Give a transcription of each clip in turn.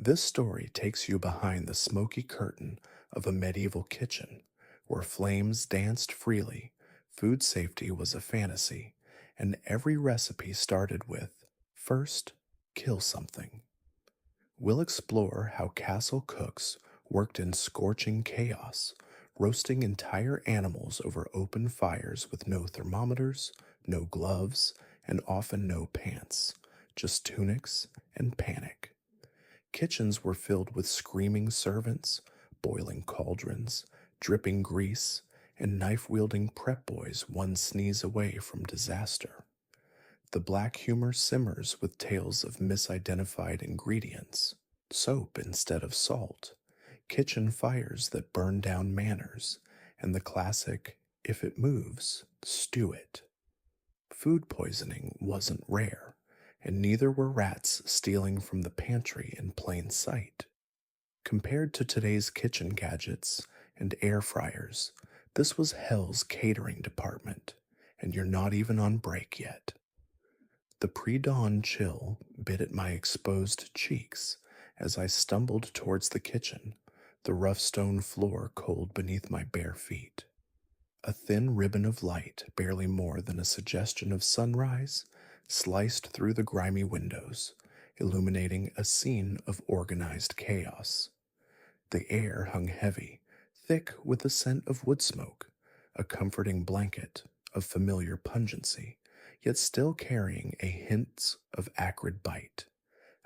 This story takes you behind the smoky curtain of a medieval kitchen where flames danced freely, food safety was a fantasy, and every recipe started with first, kill something. We'll explore how castle cooks worked in scorching chaos, roasting entire animals over open fires with no thermometers, no gloves, and often no pants, just tunics and panic. Kitchens were filled with screaming servants, boiling cauldrons, dripping grease, and knife wielding prep boys one sneeze away from disaster. The black humor simmers with tales of misidentified ingredients, soap instead of salt, kitchen fires that burn down manors, and the classic, if it moves, stew it. Food poisoning wasn't rare, and neither were rats stealing from the pantry in plain sight. Compared to today's kitchen gadgets and air fryers, this was hell's catering department, and you're not even on break yet. The pre-dawn chill bit at my exposed cheeks as I stumbled towards the kitchen, the rough stone floor cold beneath my bare feet. A thin ribbon of light, barely more than a suggestion of sunrise, sliced through the grimy windows, illuminating a scene of organized chaos. The air hung heavy, thick with the scent of wood smoke, a comforting blanket of familiar pungency, yet still carrying a hint of acrid bite,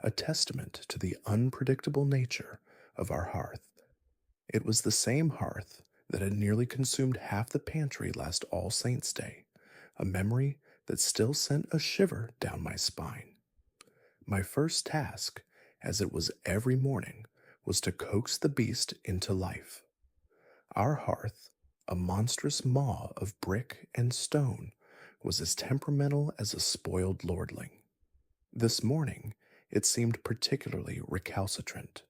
a testament to the unpredictable nature of our hearth. It was the same hearth that had nearly consumed half the pantry last All Saints' Day, a memory that still sent a shiver down my spine. My first task, as it was every morning, was to coax the beast into life. Our hearth, a monstrous maw of brick and stone, was as temperamental as a spoiled lordling. This morning, it seemed particularly recalcitrant.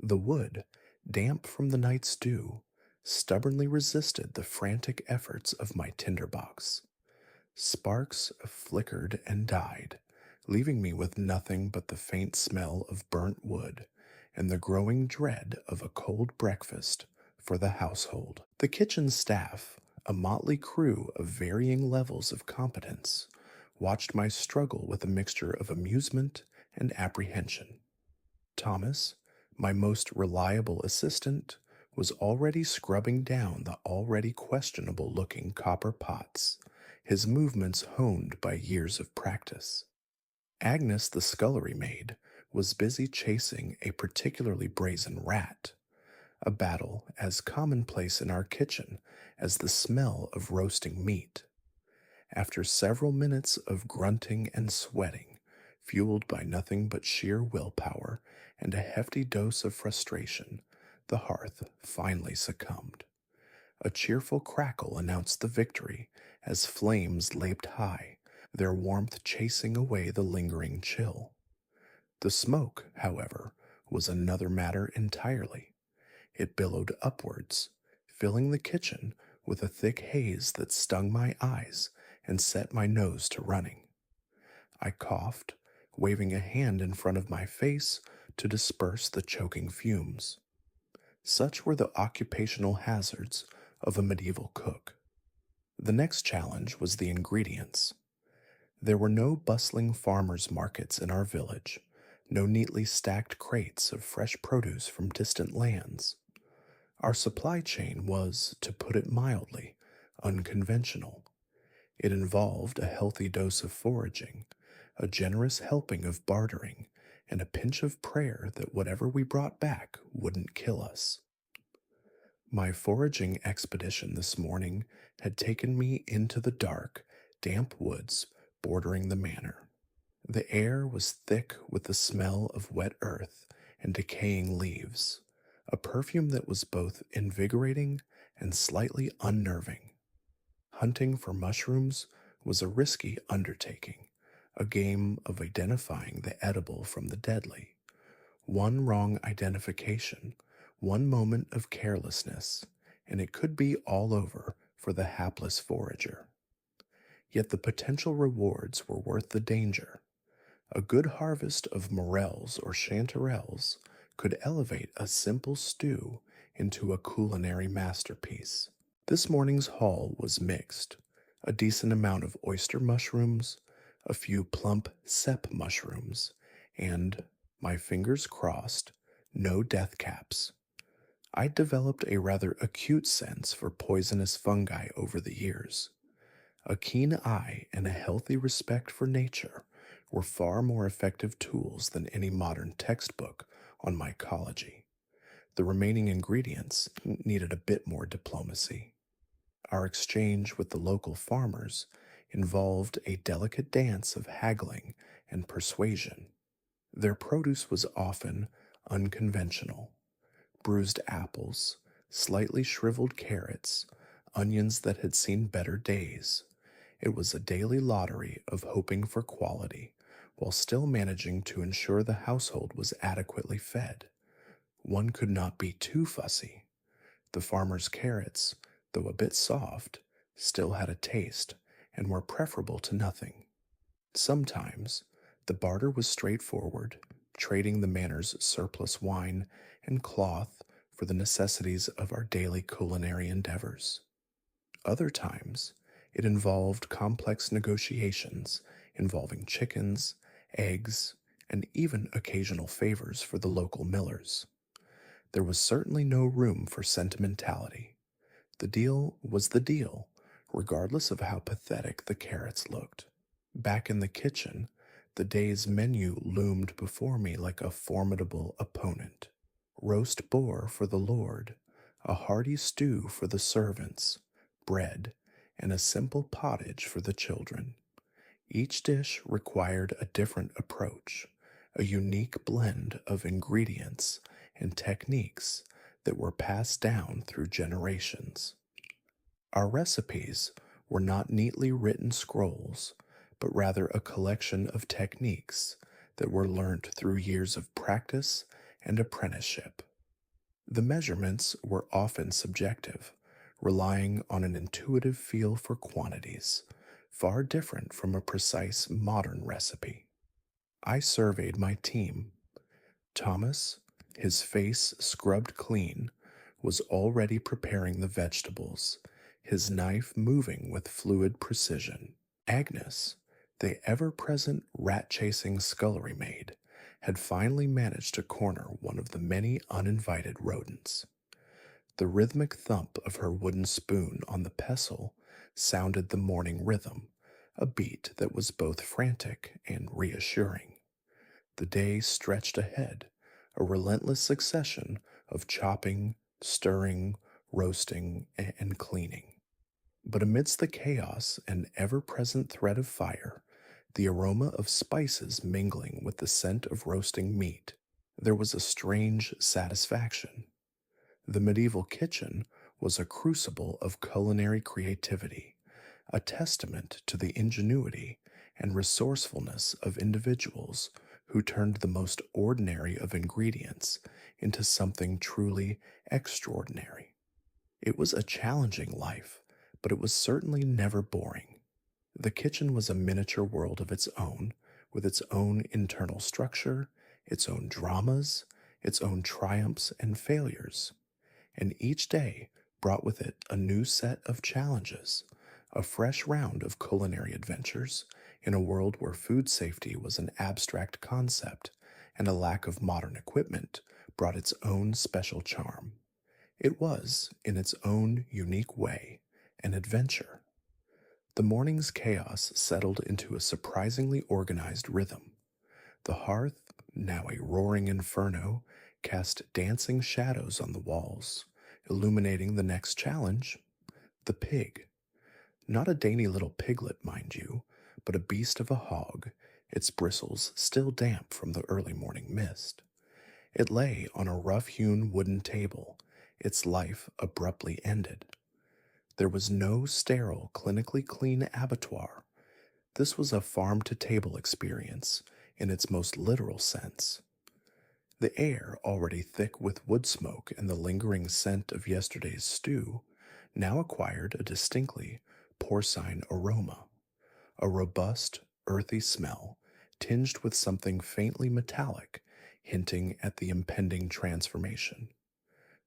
The wood, damp from the night's dew, stubbornly resisted the frantic efforts of my tinderbox. Sparks flickered and died, leaving me with nothing but the faint smell of burnt wood and the growing dread of a cold breakfast for the household. The kitchen staff, a motley crew of varying levels of competence, watched my struggle with a mixture of amusement and apprehension. Thomas, my most reliable assistant, was already scrubbing down the already questionable looking copper pots, his movements honed by years of practice. Agnes, the scullery maid, was busy chasing a particularly brazen rat, a battle as commonplace in our kitchen as the smell of roasting meat. After several minutes of grunting and sweating, fueled by nothing but sheer willpower and a hefty dose of frustration, the hearth finally succumbed. A cheerful crackle announced the victory as flames leaped high, their warmth chasing away the lingering chill. The smoke, however, was another matter entirely. It billowed upwards, filling the kitchen with a thick haze that stung my eyes and set my nose to running. I coughed, waving a hand in front of my face to disperse the choking fumes. Such were the occupational hazards of a medieval cook. The next challenge was the ingredients. There were no bustling farmers' markets in our village, no neatly stacked crates of fresh produce from distant lands. Our supply chain was, to put it mildly, unconventional. It involved a healthy dose of foraging, a generous helping of bartering, and a pinch of prayer that whatever we brought back wouldn't kill us. My foraging expedition this morning had taken me into the dark, damp woods bordering the manor. The air was thick with the smell of wet earth and decaying leaves, a perfume that was both invigorating and slightly unnerving. Hunting for mushrooms was a risky undertaking, a game of identifying the edible from the deadly. One wrong identification, one moment of carelessness, and it could be all over for the hapless forager. Yet the potential rewards were worth the danger. A good harvest of morels or chanterelles could elevate a simple stew into a culinary masterpiece. This morning's haul was mixed. A decent amount of oyster mushrooms, a few plump cep mushrooms, and, my fingers crossed, no death caps. I developed a rather acute sense for poisonous fungi over the years. A keen eye and a healthy respect for nature were far more effective tools than any modern textbook on mycology. The remaining ingredients needed a bit more diplomacy. Our exchange with the local farmers involved a delicate dance of haggling and persuasion. Their produce was often unconventional: bruised apples, slightly shriveled carrots, onions that had seen better days. It was a daily lottery of hoping for quality while still managing to ensure the household was adequately fed. One could not be too fussy. The farmer's carrots, though a bit soft, still had a taste and were preferable to nothing. Sometimes the barter was straightforward, trading the manor's surplus wine and cloth for the necessities of our daily culinary endeavors. Other times, it involved complex negotiations involving chickens, eggs, and even occasional favors for the local millers. There was certainly no room for sentimentality. The deal was the deal, regardless of how pathetic the carrots looked. Back in the kitchen, the day's menu loomed before me like a formidable opponent. Roast boar for the Lord, a hearty stew for the servants, bread, and a simple pottage for the children. Each dish required a different approach, a unique blend of ingredients and techniques that were passed down through generations. Our recipes were not neatly written scrolls, but rather a collection of techniques that were learnt through years of practice and apprenticeship. The measurements were often subjective, relying on an intuitive feel for quantities, far different from a precise modern recipe. I surveyed my team. Thomas, his face scrubbed clean, was already preparing the vegetables, his knife moving with fluid precision. Agnes, the ever present rat chasing scullery maid, had finally managed to corner one of the many uninvited rodents. The rhythmic thump of her wooden spoon on the pestle sounded the morning rhythm, a beat that was both frantic and reassuring. The day stretched ahead, a relentless succession of chopping, stirring, roasting, and cleaning. But amidst the chaos and ever present threat of fire, the aroma of spices mingling with the scent of roasting meat, there was a strange satisfaction. The medieval kitchen was a crucible of culinary creativity, a testament to the ingenuity and resourcefulness of individuals who turned the most ordinary of ingredients into something truly extraordinary. It was a challenging life, but it was certainly never boring. The kitchen was a miniature world of its own, with its own internal structure, its own dramas, its own triumphs and failures, and each day brought with it a new set of challenges, a fresh round of culinary adventures in a world where food safety was an abstract concept and a lack of modern equipment brought its own special charm. It was, in its own unique way, an adventure. The morning's chaos settled into a surprisingly organized rhythm. The hearth, now a roaring inferno, cast dancing shadows on the walls, illuminating the next challenge: the pig. Not a dainty little piglet, mind you, but a beast of a hog, its bristles still damp from the early morning mist. It lay on a rough-hewn wooden table, its life abruptly ended. There was no sterile, clinically clean abattoir. This was a farm-to-table experience in its most literal sense. The air, already thick with wood smoke and the lingering scent of yesterday's stew, now acquired a distinctly porcine aroma, a robust, earthy smell tinged with something faintly metallic, hinting at the impending transformation.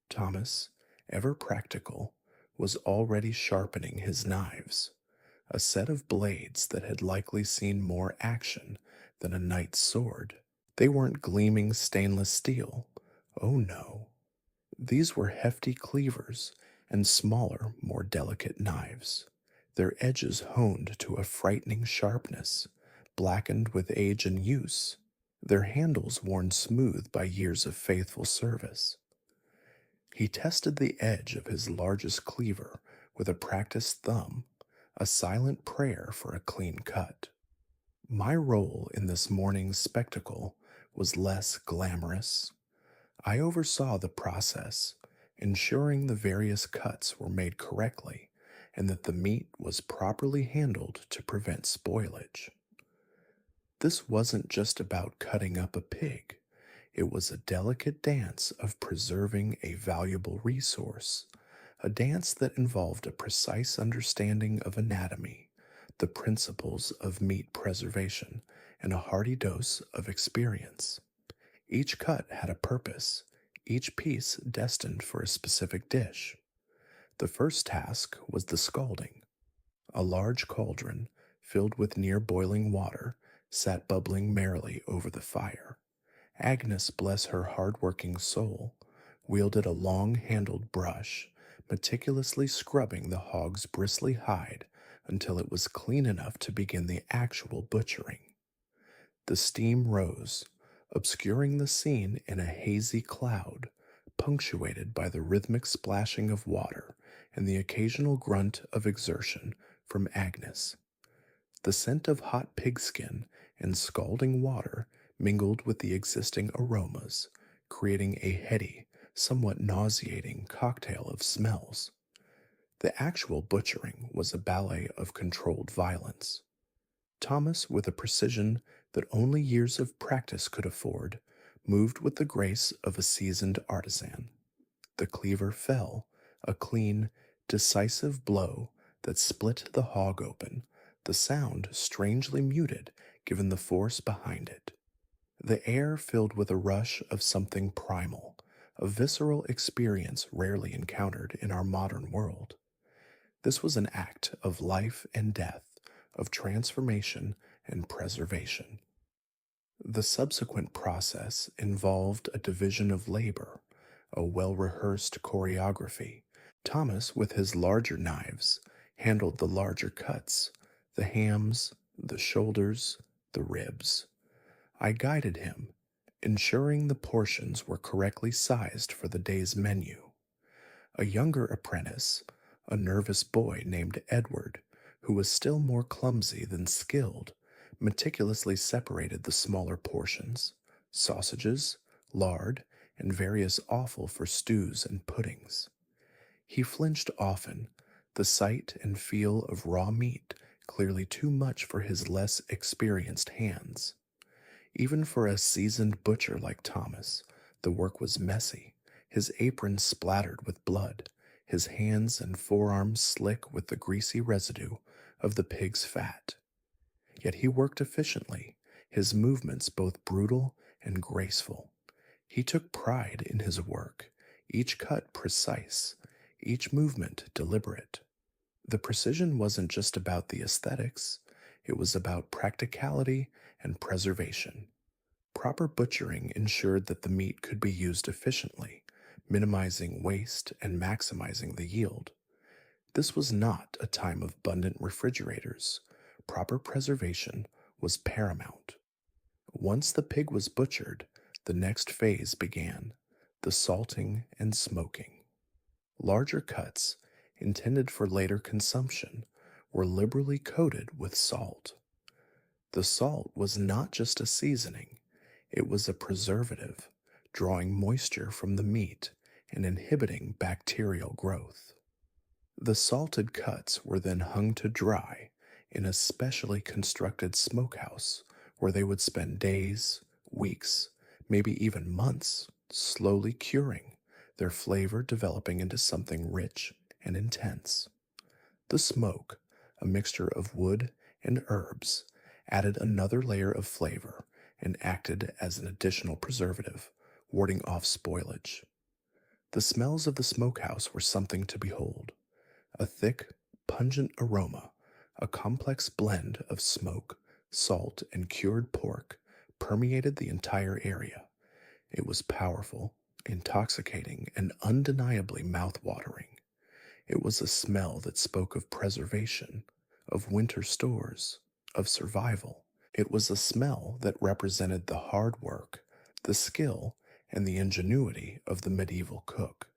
Thomas, ever practical, was already sharpening his knives, a set of blades that had likely seen more action than a knight's sword. They weren't gleaming stainless steel. Oh no. These were hefty cleavers and smaller, more delicate knives, their edges honed to a frightening sharpness, blackened with age and use, their handles worn smooth by years of faithful service. He tested the edge of his largest cleaver with a practiced thumb, a silent prayer for a clean cut. My role in this morning's spectacle was less glamorous. I oversaw the process, ensuring the various cuts were made correctly and that the meat was properly handled to prevent spoilage. This wasn't just about cutting up a pig, it was a delicate dance of preserving a valuable resource, a dance that involved a precise understanding of anatomy, the principles of meat preservation, and a hearty dose of experience. Each cut had a purpose, each piece destined for a specific dish. The first task was the scalding. A large cauldron, filled with near boiling water, sat bubbling merrily over the fire. Agnes, bless her hard-working soul, wielded a long-handled brush, meticulously scrubbing the hog's bristly hide until it was clean enough to begin the actual butchering. The steam rose, obscuring the scene in a hazy cloud, punctuated by the rhythmic splashing of water and the occasional grunt of exertion from Agnes. The scent of hot pigskin and scalding water mingled with the existing aromas, creating a heady, somewhat nauseating cocktail of smells. The actual butchering was a ballet of controlled violence. Thomas, with a precision that only years of practice could afford, moved with the grace of a seasoned artisan. The cleaver fell, a clean, decisive blow that split the hog open, the sound strangely muted given the force behind it. The air filled with a rush of something primal, a visceral experience rarely encountered in our modern world. This was an act of life and death, of transformation and preservation. The subsequent process involved a division of labor, a well-rehearsed choreography. Thomas, with his larger knives, handled the larger cuts, the hams, the shoulders, the ribs. I guided him, ensuring the portions were correctly sized for the day's menu. A younger apprentice, a nervous boy named Edward, who was still more clumsy than skilled, meticulously separated the smaller portions, sausages, lard, and various offal for stews and puddings. He flinched often, the sight and feel of raw meat clearly too much for his less experienced hands. Even for a seasoned butcher like Thomas, the work was messy, his apron splattered with blood, his hands and forearms slick with the greasy residue of the pig's fat. Yet he worked efficiently, his movements both brutal and graceful. He took pride in his work, each cut precise, each movement deliberate. The precision wasn't just about the aesthetics, it was about practicality and preservation. Proper butchering ensured that the meat could be used efficiently, minimizing waste and maximizing the yield. This was not a time of abundant refrigerators. Proper preservation was paramount. Once the pig was butchered, the next phase began, the salting and smoking. Larger cuts, intended for later consumption, were liberally coated with salt. The salt was not just a seasoning, it was a preservative, drawing moisture from the meat and inhibiting bacterial growth. The salted cuts were then hung to dry in a specially constructed smokehouse where they would spend days, weeks, maybe even months slowly curing, their flavor developing into something rich and intense. The smoke, a mixture of wood and herbs, added another layer of flavor and acted as an additional preservative, warding off spoilage. The smells of the smokehouse were something to behold. A thick, pungent aroma, a complex blend of smoke, salt, and cured pork, permeated the entire area. It was powerful, intoxicating, and undeniably mouth-watering. It was a smell that spoke of preservation, of winter stores, of survival. It was a smell that represented the hard work, the skill, and the ingenuity of the medieval cook.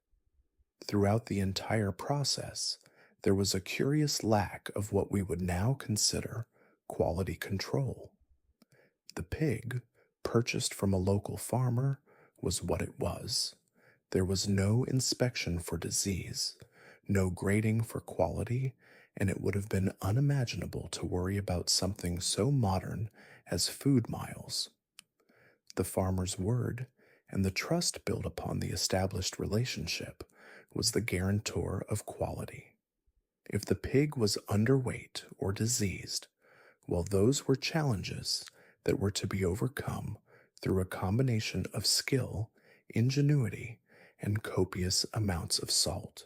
Throughout the entire process, there was a curious lack of what we would now consider quality control. The pig, purchased from a local farmer, was what it was. There was no inspection for disease, no grading for quality, and it would have been unimaginable to worry about something so modern as food miles. The farmer's word and the trust built upon the established relationship was the guarantor of quality. If the pig was underweight or diseased, well, those were challenges that were to be overcome through a combination of skill, ingenuity, and copious amounts of salt.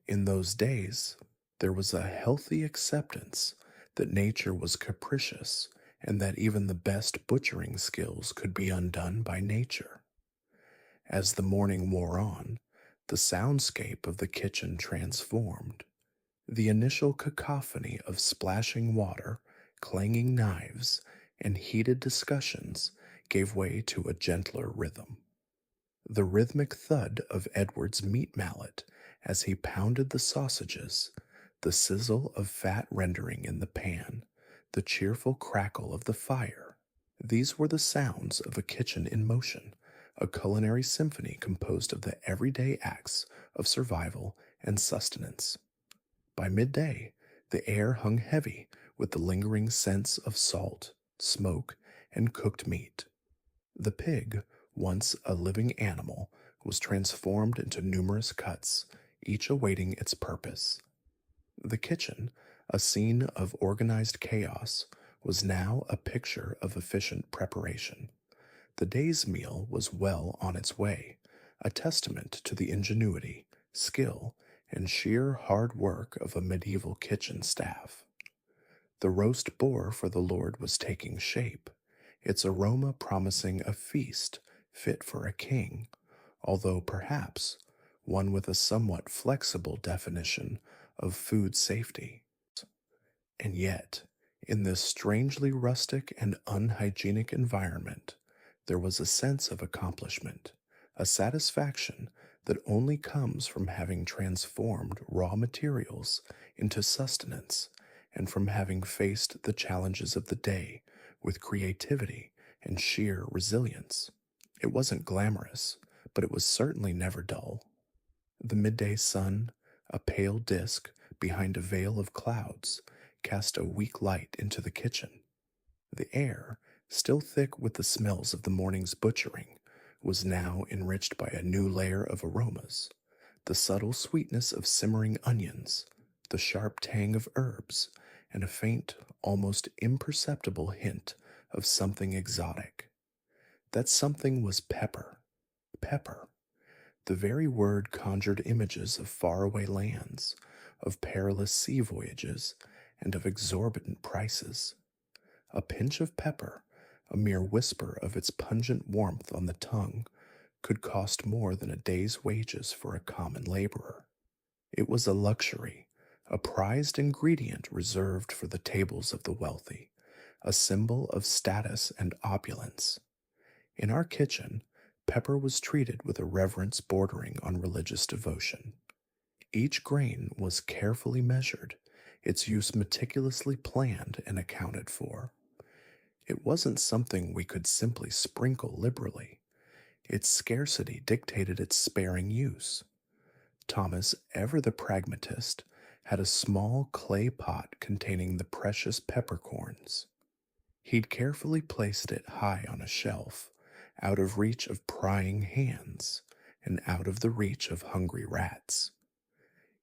In those days, there was a healthy acceptance that nature was capricious and that even the best butchering skills could be undone by nature. As the morning wore on, the soundscape of the kitchen transformed. The initial cacophony of splashing water, clanging knives, and heated discussions gave way to a gentler rhythm. The rhythmic thud of Edward's meat mallet as he pounded the sausages, the sizzle of fat rendering in the pan, the cheerful crackle of the fire. These were the sounds of a kitchen in motion, a culinary symphony composed of the everyday acts of survival and sustenance. By midday, the air hung heavy with the lingering scents of salt, smoke, and cooked meat. The pig, once a living animal, was transformed into numerous cuts, each awaiting its purpose. The kitchen, a scene of organized chaos, was now a picture of efficient preparation. The day's meal was well on its way, a testament to the ingenuity, skill, and sheer hard work of a medieval kitchen staff. The roast boar for the Lord was taking shape, its aroma promising a feast fit for a king, although perhaps one with a somewhat flexible definition of food safety. And yet, in this strangely rustic and unhygienic environment, there was a sense of accomplishment, a satisfaction that only comes from having transformed raw materials into sustenance and from having faced the challenges of the day with creativity and sheer resilience. It wasn't glamorous, but it was certainly never dull. The midday sun, a pale disk behind a veil of clouds, cast a weak light into the kitchen. The air, still thick with the smells of the morning's butchering, was now enriched by a new layer of aromas, the subtle sweetness of simmering onions, the sharp tang of herbs, and a faint, almost imperceptible hint of something exotic. That something was pepper. Pepper. The very word conjured images of faraway lands, of perilous sea voyages, and of exorbitant prices. A pinch of pepper, a mere whisper of its pungent warmth on the tongue, could cost more than a day's wages for a common laborer. It was a luxury, a prized ingredient reserved for the tables of the wealthy, a symbol of status and opulence. In our kitchen, pepper was treated with a reverence bordering on religious devotion. Each grain was carefully measured, its use meticulously planned and accounted for. It wasn't something we could simply sprinkle liberally. Its scarcity dictated its sparing use. Thomas, ever the pragmatist, had a small clay pot containing the precious peppercorns. He'd carefully placed it high on a shelf, out of reach of prying hands, and out of the reach of hungry rats.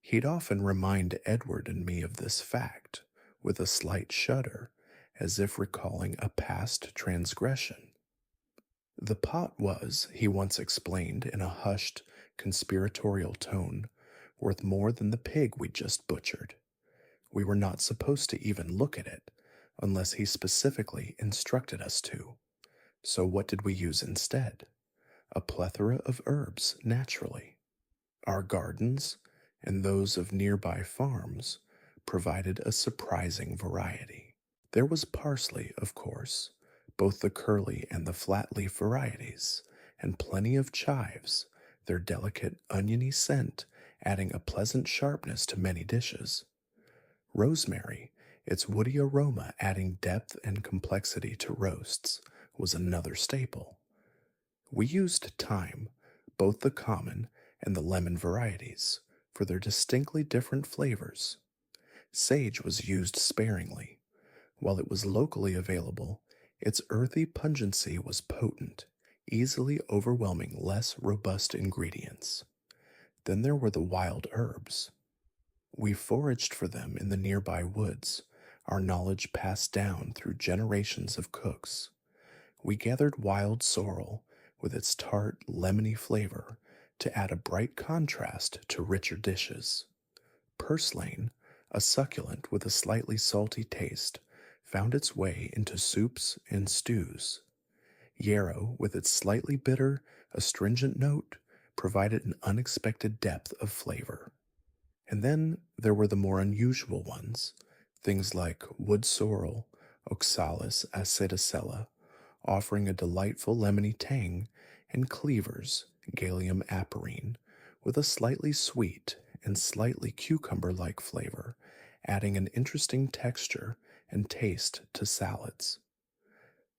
He'd often remind Edward and me of this fact, with a slight shudder, as if recalling a past transgression. The pot was, he once explained in a hushed, conspiratorial tone, worth more than the pig we'd just butchered. We were not supposed to even look at it, unless he specifically instructed us to. So what did we use instead? A plethora of herbs, naturally. Our gardens, and those of nearby farms, provided a surprising variety. There was parsley, of course, both the curly and the flat leaf varieties, and plenty of chives, their delicate oniony scent adding a pleasant sharpness to many dishes. Rosemary, its woody aroma adding depth and complexity to roasts, was another staple. We used thyme, both the common and the lemon varieties, for their distinctly different flavors. Sage was used sparingly. While it was locally available, its earthy pungency was potent, easily overwhelming less robust ingredients. Then there were the wild herbs. We foraged for them in the nearby woods, our knowledge passed down through generations of cooks. We gathered wild sorrel with its tart, lemony flavor to add a bright contrast to richer dishes. Purslane, a succulent with a slightly salty taste, found its way into soups and stews. Yarrow, with its slightly bitter, astringent note, provided an unexpected depth of flavor. And then there were the more unusual ones, things like wood sorrel, Oxalis acetosella, offering a delightful lemony tang, and cleavers, Galium aperine, with a slightly sweet and slightly cucumber-like flavor, adding an interesting texture and taste to salads.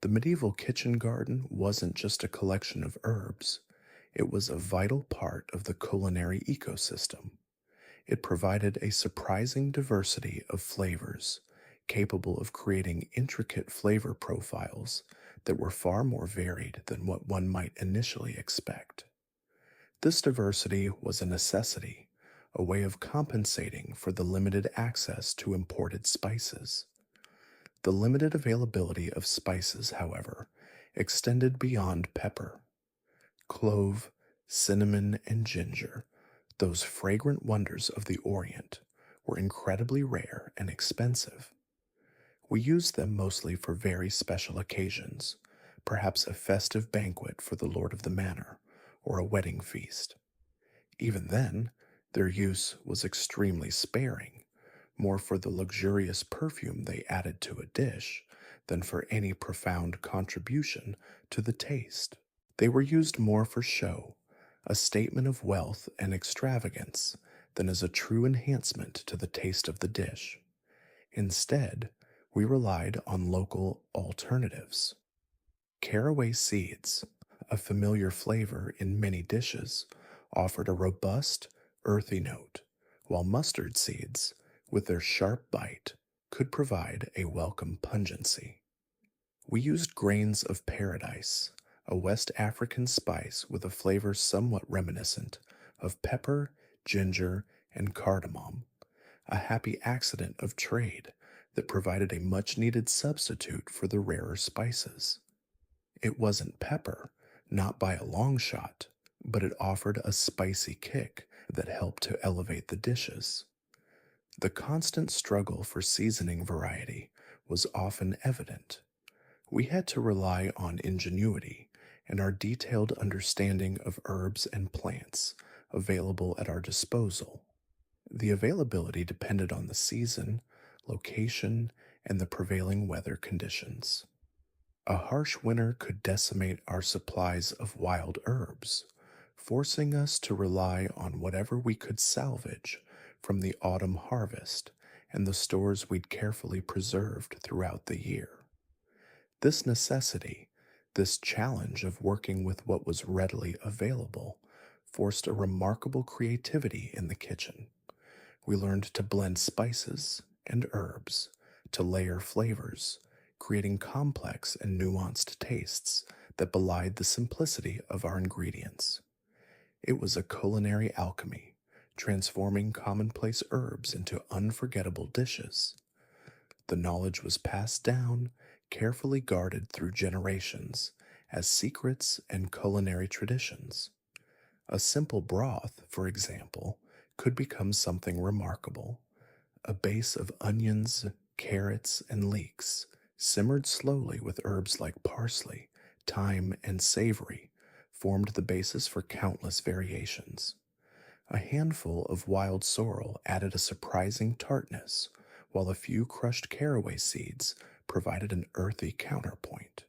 The medieval kitchen garden wasn't just a collection of herbs, it was a vital part of the culinary ecosystem. It provided a surprising diversity of flavors, capable of creating intricate flavor profiles that were far more varied than what one might initially expect. This diversity was a necessity, a way of compensating for the limited access to imported spices. The limited availability of spices, however, extended beyond pepper. Clove, cinnamon, and ginger, those fragrant wonders of the Orient, were incredibly rare and expensive. We used them mostly for very special occasions, perhaps a festive banquet for the lord of the manor, or a wedding feast. Even then, their use was extremely sparing, more for the luxurious perfume they added to a dish than for any profound contribution to the taste. They were used more for show, a statement of wealth and extravagance, than as a true enhancement to the taste of the dish. Instead, we relied on local alternatives. Caraway seeds, a familiar flavor in many dishes, offered a robust, earthy note, while mustard seeds, with their sharp bite, could provide a welcome pungency. We used grains of paradise, a West African spice with a flavor somewhat reminiscent of pepper, ginger, and cardamom, a happy accident of trade that provided a much needed substitute for the rarer spices. It wasn't pepper, not by a long shot, but it offered a spicy kick that helped to elevate the dishes. The constant struggle for seasoning variety was often evident. We had to rely on ingenuity and our detailed understanding of herbs and plants available at our disposal. The availability depended on the season, location, and the prevailing weather conditions. A harsh winter could decimate our supplies of wild herbs, forcing us to rely on whatever we could salvage from the autumn harvest and the stores we'd carefully preserved throughout the year. This necessity, this challenge of working with what was readily available, forced a remarkable creativity in the kitchen. We learned to blend spices and herbs, to layer flavors, creating complex and nuanced tastes that belied the simplicity of our ingredients. It was a culinary alchemy, transforming commonplace herbs into unforgettable dishes. The knowledge was passed down, carefully guarded through generations, as secrets and culinary traditions. A simple broth, for example, could become something remarkable. A base of onions, carrots, and leeks, simmered slowly with herbs like parsley, thyme, and savory, formed the basis for countless variations. A handful of wild sorrel added a surprising tartness, while a few crushed caraway seeds provided an earthy counterpoint.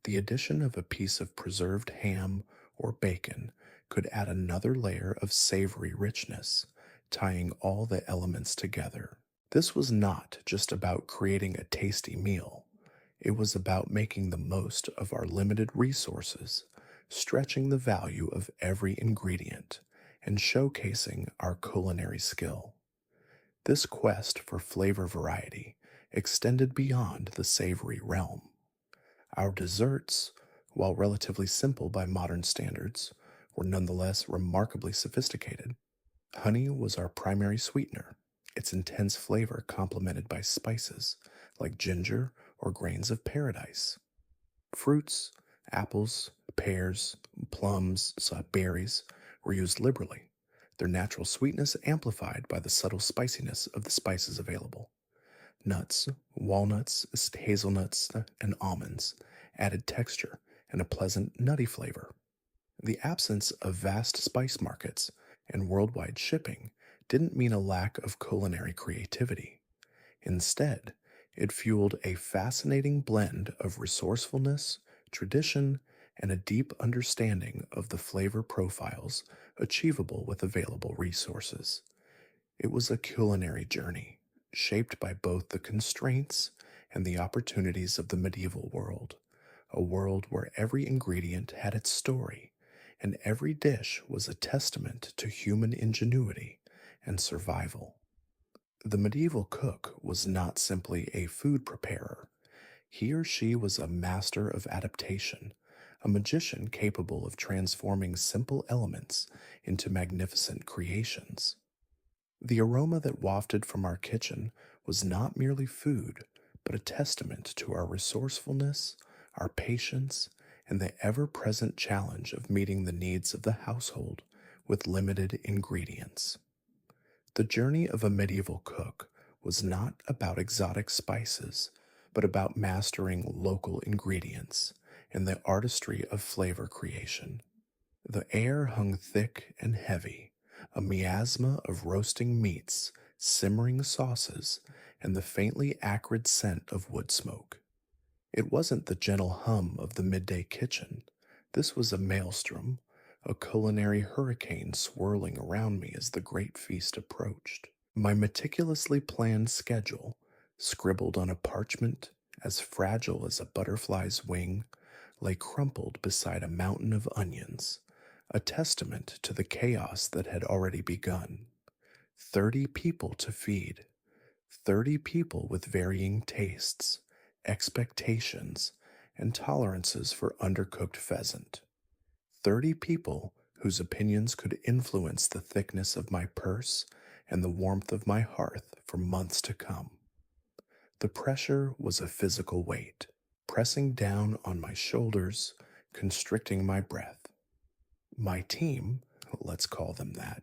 The addition of a piece of preserved ham or bacon could add another layer of savory richness, tying all the elements together. This was not just about creating a tasty meal, it was about making the most of our limited resources, stretching the value of every ingredient, and showcasing our culinary skill. This quest for flavor variety extended beyond the savory realm. Our desserts, while relatively simple by modern standards, were nonetheless remarkably sophisticated. Honey was our primary sweetener, its intense flavor complemented by spices like ginger or grains of paradise. Fruits, apples, pears, plums, berries were used liberally, their natural sweetness amplified by the subtle spiciness of the spices available. Nuts, walnuts, hazelnuts, and almonds added texture and a pleasant nutty flavor. The absence of vast spice markets and worldwide shipping didn't mean a lack of culinary creativity. Instead, it fueled a fascinating blend of resourcefulness, tradition, and a deep understanding of the flavor profiles achievable with available resources. It was a culinary journey, shaped by both the constraints and the opportunities of the medieval world, a world where every ingredient had its story, and every dish was a testament to human ingenuity and survival. The medieval cook was not simply a food preparer. He or she was a master of adaptation, a magician capable of transforming simple elements into magnificent creations. The aroma that wafted from our kitchen was not merely food, but a testament to our resourcefulness, our patience, and the ever present challenge of meeting the needs of the household with limited ingredients. The journey of a medieval cook was not about exotic spices, but about mastering local ingredients and the artistry of flavor creation. The air hung thick and heavy, a miasma of roasting meats, simmering sauces, and the faintly acrid scent of wood smoke. It wasn't the gentle hum of the midday kitchen. This was a maelstrom, a culinary hurricane swirling around me as the great feast approached. My meticulously planned schedule, scribbled on a parchment as fragile as a butterfly's wing, lay crumpled beside a mountain of onions, a testament to the chaos that had already begun. 30 people to feed, 30 people with varying tastes, expectations, and tolerances for undercooked pheasant. 30 people whose opinions could influence the thickness of my purse and the warmth of my hearth for months to come. The pressure was a physical weight, pressing down on my shoulders, constricting my breath. My team, let's call them that,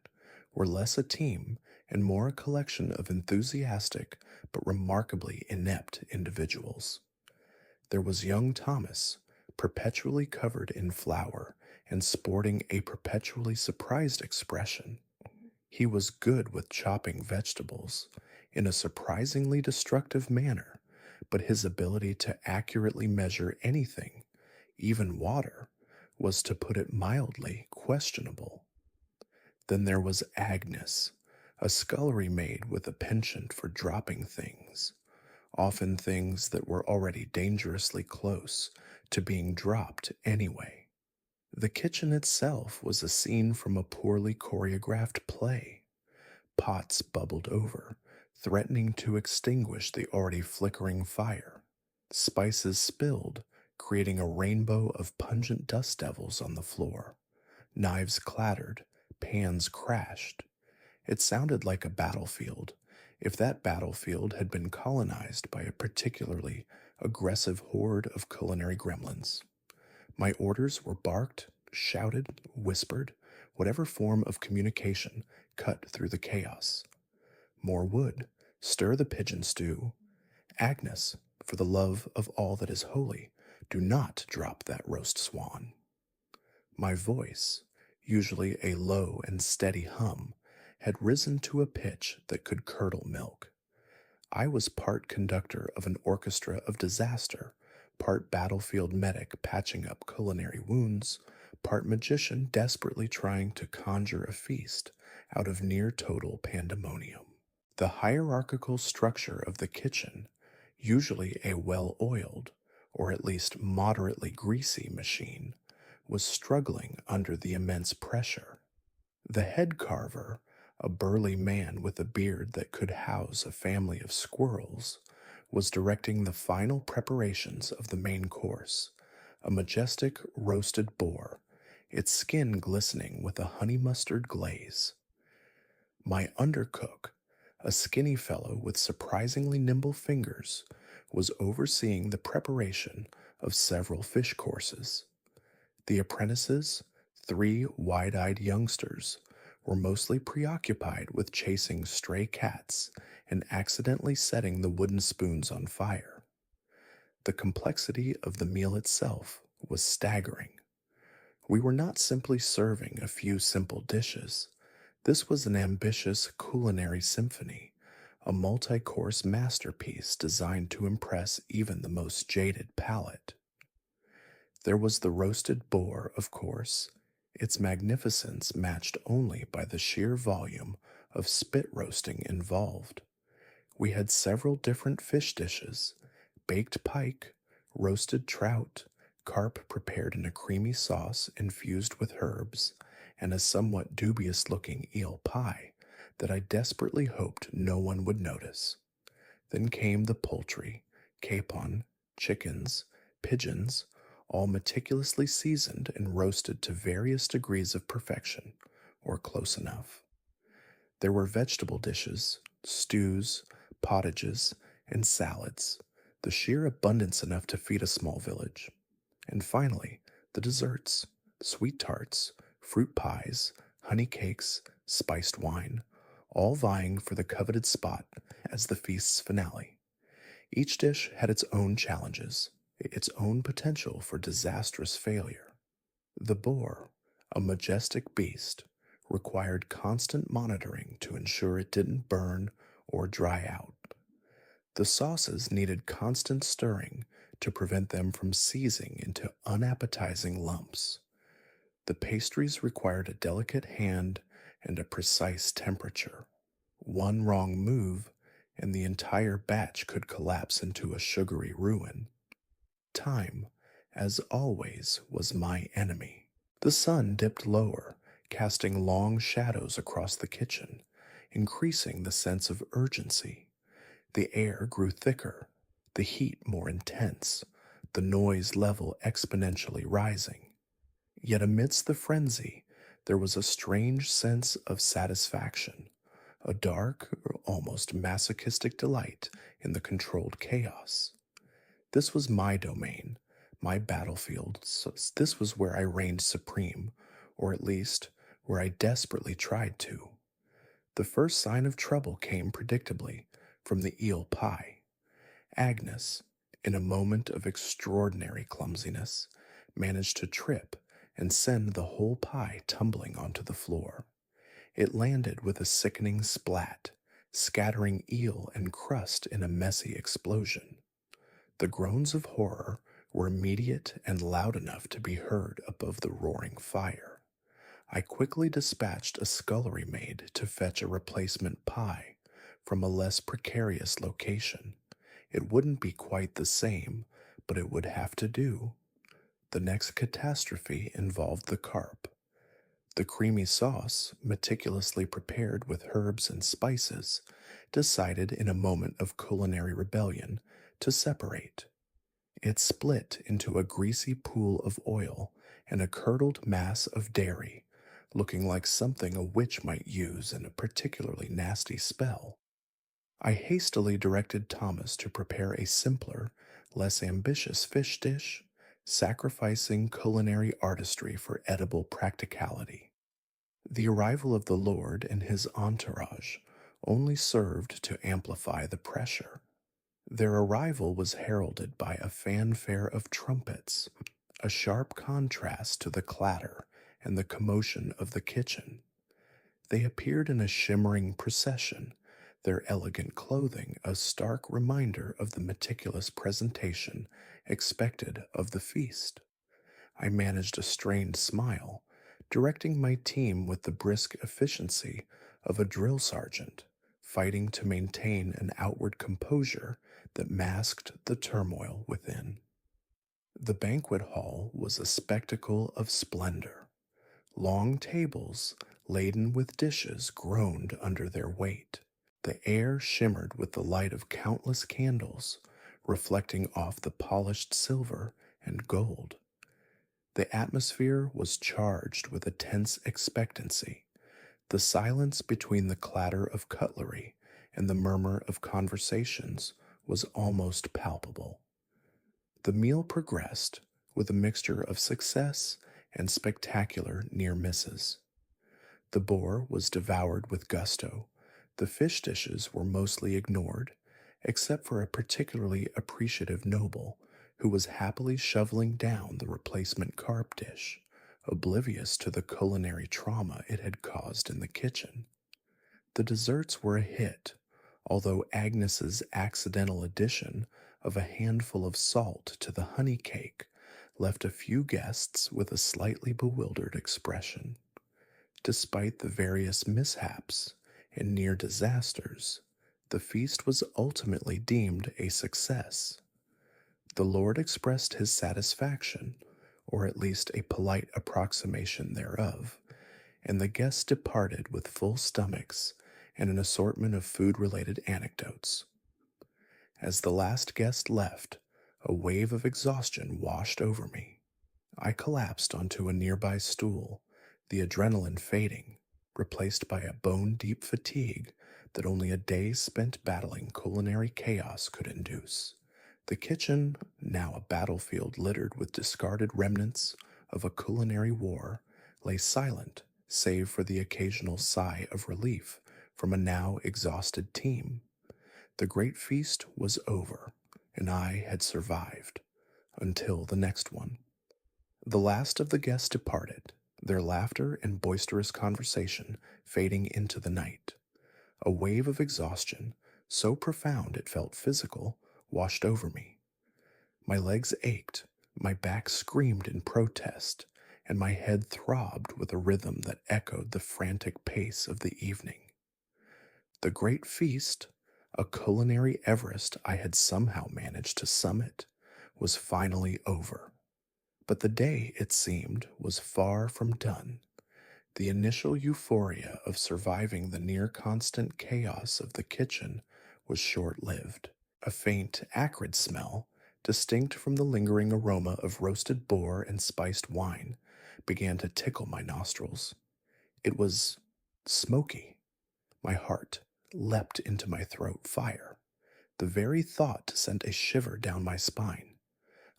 were less a team and more a collection of enthusiastic but remarkably inept individuals. There was young Thomas, perpetually covered in flour and sporting a perpetually surprised expression. He was good with chopping vegetables in a surprisingly destructive manner, but his ability to accurately measure anything, even water, was, to put it mildly, questionable. Then there was Agnes, a scullery maid with a penchant for dropping things, often things that were already dangerously close to being dropped anyway. The kitchen itself was a scene from a poorly choreographed play. Pots bubbled over, threatening to extinguish the already flickering fire. Spices spilled, creating a rainbow of pungent dust devils on the floor. Knives clattered, pans crashed. It sounded like a battlefield, if that battlefield had been colonized by a particularly aggressive horde of culinary gremlins. My orders were barked, shouted, whispered, whatever form of communication cut through the chaos. More wood, stir the pigeon stew. Agnes, for the love of all that is holy, do not drop that roast swan. My voice, usually a low and steady hum, had risen to a pitch that could curdle milk. I was part conductor of an orchestra of disaster, part battlefield medic patching up culinary wounds, part magician desperately trying to conjure a feast out of near total pandemonium. The hierarchical structure of the kitchen, usually a well oiled, or at least moderately greasy machine, was struggling under the immense pressure. The head carver, a burly man with a beard that could house a family of squirrels, was directing the final preparations of the main course, a majestic roasted boar, its skin glistening with a honey mustard glaze. My undercook, a skinny fellow with surprisingly nimble fingers, was overseeing the preparation of several fish courses. The apprentices, three wide eyed youngsters, were mostly preoccupied with chasing stray cats and accidentally setting the wooden spoons on fire. The complexity of the meal itself was staggering. We were not simply serving a few simple dishes. This was an ambitious culinary symphony, a multi course masterpiece designed to impress even the most jaded palate. There was the roasted boar, of course, its magnificence matched only by the sheer volume of spit roasting involved. We had several different fish dishes: baked pike, roasted trout, carp prepared in a creamy sauce infused with herbs, and a somewhat dubious looking eel pie that I desperately hoped no one would notice. Then came the poultry, capon, chickens, pigeons, all meticulously seasoned and roasted to various degrees of perfection, or close enough. There were vegetable dishes, stews, pottages, and salads, the sheer abundance enough to feed a small village. And finally, the desserts, sweet tarts, fruit pies, honey cakes, spiced wine, all vying for the coveted spot as the feast's finale. Each dish had its own challenges, its own potential for disastrous failure. The boar, a majestic beast, required constant monitoring to ensure it didn't burn or dry out. The sauces needed constant stirring to prevent them from seizing into unappetizing lumps. The pastries required a delicate hand and a precise temperature. One wrong move, and the entire batch could collapse into a sugary ruin. Time, as always, was my enemy. The sun dipped lower, casting long shadows across the kitchen, increasing the sense of urgency. The air grew thicker, the heat more intense, the noise level exponentially rising. Yet amidst the frenzy, there was a strange sense of satisfaction, a dark, almost masochistic delight in the controlled chaos. This was my domain, my battlefield, so this was where I reigned supreme, or at least where I desperately tried to. The first sign of trouble came predictably from the eel pie. Agnes, in a moment of extraordinary clumsiness, managed to trip and send the whole pie tumbling onto the floor. It landed with a sickening splat, scattering eel and crust in a messy explosion. The groans of horror were immediate and loud enough to be heard above the roaring fire. I quickly dispatched a scullery maid to fetch a replacement pie from a less precarious location. It wouldn't be quite the same, but it would have to do. The next catastrophe involved the carp. The creamy sauce, meticulously prepared with herbs and spices, decided in a moment of culinary rebellion to separate. It split into a greasy pool of oil and a curdled mass of dairy, looking like something a witch might use in a particularly nasty spell. I hastily directed Thomas to prepare a simpler, less ambitious fish dish, sacrificing culinary artistry for edible practicality. The arrival of the Lord and his entourage only served to amplify the pressure. Their arrival was heralded by a fanfare of trumpets, a sharp contrast to the clatter and the commotion of the kitchen. They appeared in a shimmering procession, their elegant clothing a stark reminder of the meticulous presentation expected of the feast. I managed a strained smile, directing my team with the brisk efficiency of a drill sergeant, fighting to maintain an outward composure that masked the turmoil within. The banquet hall was a spectacle of splendor. Long tables, laden with dishes, groaned under their weight. The air shimmered with the light of countless candles, reflecting off the polished silver and gold. The atmosphere was charged with a tense expectancy. The silence between the clatter of cutlery and the murmur of conversations was almost palpable. The meal progressed with a mixture of success and spectacular near misses. The boar was devoured with gusto. The fish dishes were mostly ignored, except for a particularly appreciative noble who was happily shoveling down the replacement carp dish, oblivious to the culinary trauma it had caused in the kitchen. The desserts were a hit, although Agnes's accidental addition of a handful of salt to the honey cake left a few guests with a slightly bewildered expression. Despite the various mishaps and near disasters, the feast was ultimately deemed a success. The Lord expressed his satisfaction, or at least a polite approximation thereof, and the guests departed with full stomachs and an assortment of food related anecdotes. As the last guest left, a wave of exhaustion washed over me. I collapsed onto a nearby stool, the adrenaline fading, replaced by a bone deep fatigue that only a day spent battling culinary chaos could induce. The kitchen, now a battlefield littered with discarded remnants of a culinary war, lay silent save for the occasional sigh of relief from a now exhausted team. The great feast was over, and I had survived until the next one. The last of the guests departed, their laughter and boisterous conversation fading into the night. A wave of exhaustion, so profound it felt physical, washed over me. My legs ached, my back screamed in protest, and my head throbbed with a rhythm that echoed the frantic pace of the evening. The great feast, a culinary Everest I had somehow managed to summit, was finally over. But the day, it seemed, was far from done. The initial euphoria of surviving the near constant chaos of the kitchen was short lived. A faint, acrid smell, distinct from the lingering aroma of roasted boar and spiced wine, began to tickle my nostrils. It was smoky. My heart leapt into my throat fire. The very thought sent a shiver down my spine.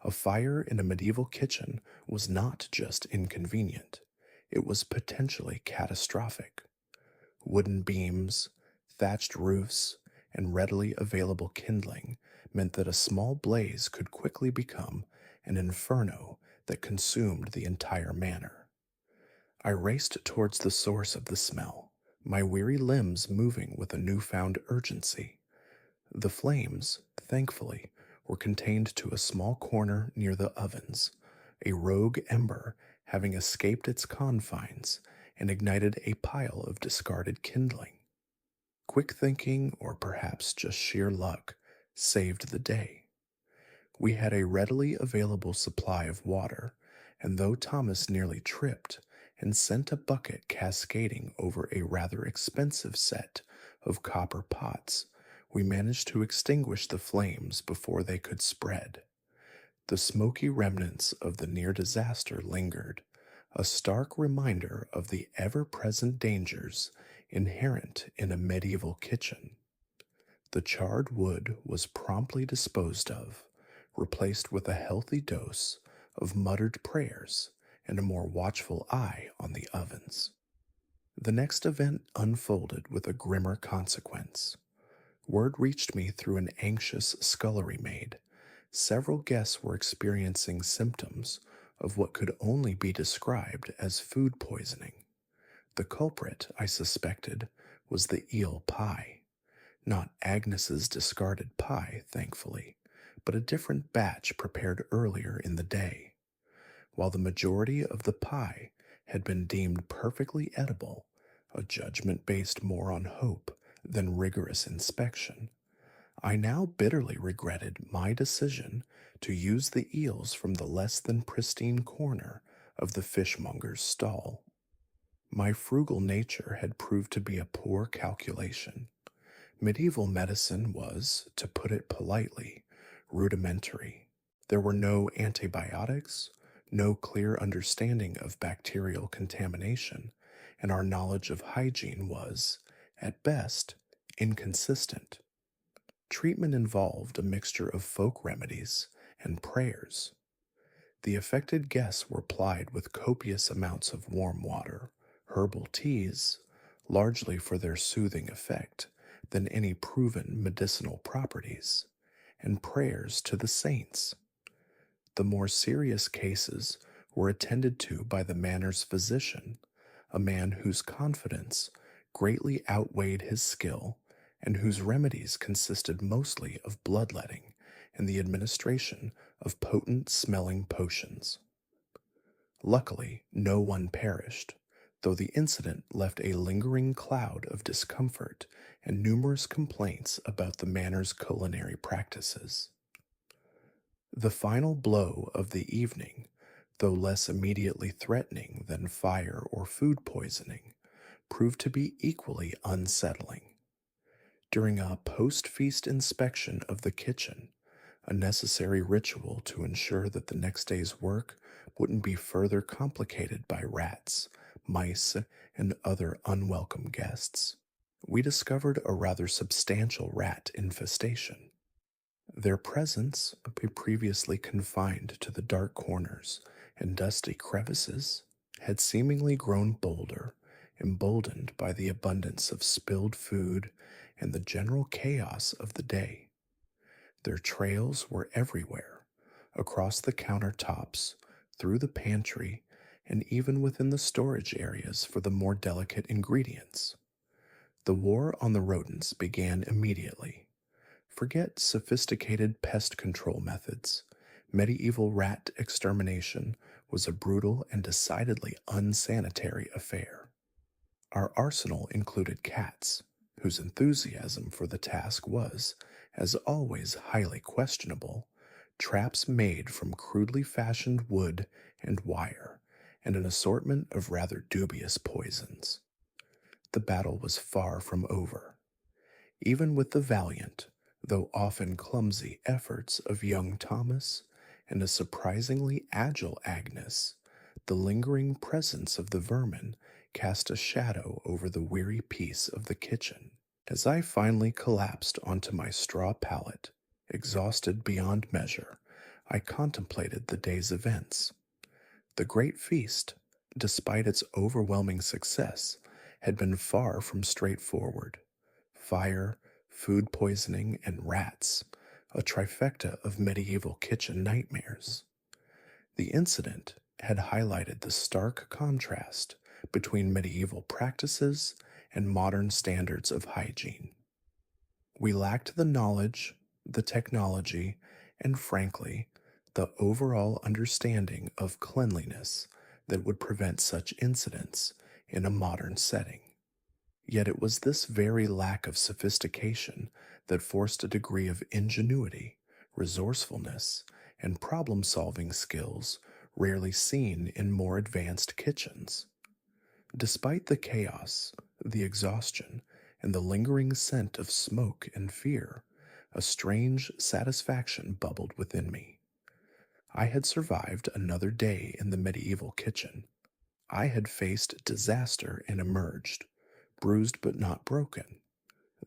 A fire in a medieval kitchen was not just inconvenient, it was potentially catastrophic. Wooden beams, thatched roofs, and readily available kindling meant that a small blaze could quickly become an inferno that consumed the entire manor. I raced towards the source of the smell, my weary limbs moving with a newfound urgency. The flames, thankfully, were contained to a small corner near the ovens, a rogue ember having escaped its confines and ignited a pile of discarded kindling. Quick thinking, or perhaps just sheer luck, saved the day. We had a readily available supply of water, and though Thomas nearly tripped and sent a bucket cascading over a rather expensive set of copper pots, we managed to extinguish the flames before they could spread. The smoky remnants of the near disaster lingered, a stark reminder of the ever present dangers inherent in a medieval kitchen. The charred wood was promptly disposed of, replaced with a healthy dose of muttered prayers and a more watchful eye on the ovens. The next event unfolded with a grimmer consequence. Word reached me through an anxious scullery maid. Several guests were experiencing symptoms of what could only be described as food poisoning. The culprit, I suspected, was the eel pie. Not Agnes's discarded pie, thankfully, but a different batch prepared earlier in the day. While the majority of the pie had been deemed perfectly edible, a judgment based more on hope than rigorous inspection, I now bitterly regretted my decision to use the eels from the less than pristine corner of the fishmonger's stall. My frugal nature had proved to be a poor calculation. Medieval medicine was, to put it politely, rudimentary. There were no antibiotics, no clear understanding of bacterial contamination, and our knowledge of hygiene was, at best, inconsistent. Treatment involved a mixture of folk remedies and prayers. The affected guests were plied with copious amounts of warm water, herbal teas, largely for their soothing effect than any proven medicinal properties, and prayers to the saints. The more serious cases were attended to by the manor's physician, a man whose confidence greatly outweighed his skill and whose remedies consisted mostly of bloodletting and the administration of potent smelling potions. Luckily, no one perished, though the incident left a lingering cloud of discomfort and numerous complaints about the manor's culinary practices. The final blow of the evening, though less immediately threatening than fire or food poisoning, proved to be equally unsettling. During a post feast inspection of the kitchen, a necessary ritual to ensure that the next day's work wouldn't be further complicated by rats, mice, and other unwelcome guests, we discovered a rather substantial rat infestation. Their presence, previously confined to the dark corners and dusty crevices, had seemingly grown bolder, emboldened by the abundance of spilled food and the general chaos of the day. Their trails were everywhere, across the countertops, through the pantry, and even within the storage areas for the more delicate ingredients. The war on the rodents began immediately. Forget sophisticated pest control methods. Medieval rat extermination was a brutal and decidedly unsanitary affair. Our arsenal included cats, whose enthusiasm for the task was, as always, highly questionable, traps made from crudely fashioned wood and wire, and an assortment of rather dubious poisons. The battle was far from over. Even with the valiant, though often clumsy, efforts of young Thomas and a surprisingly agile Agnes, the lingering presence of the vermin cast a shadow over the weary peace of the kitchen. As I finally collapsed onto my straw pallet, exhausted beyond measure, I contemplated the day's events. The great feast, despite its overwhelming success, had been far from straightforward. Fire, food poisoning, and rats, a trifecta of medieval kitchen nightmares. The incident had highlighted the stark contrast between medieval practices and modern standards of hygiene. We lacked the knowledge, the technology, and frankly, the overall understanding of cleanliness that would prevent such incidents in a modern setting. Yet it was this very lack of sophistication that forced a degree of ingenuity, resourcefulness, and problem solving skills rarely seen in more advanced kitchens. Despite the chaos, the exhaustion, and the lingering scent of smoke and fear, a strange satisfaction bubbled within me. I had survived another day in the medieval kitchen. I had faced disaster and emerged, bruised but not broken.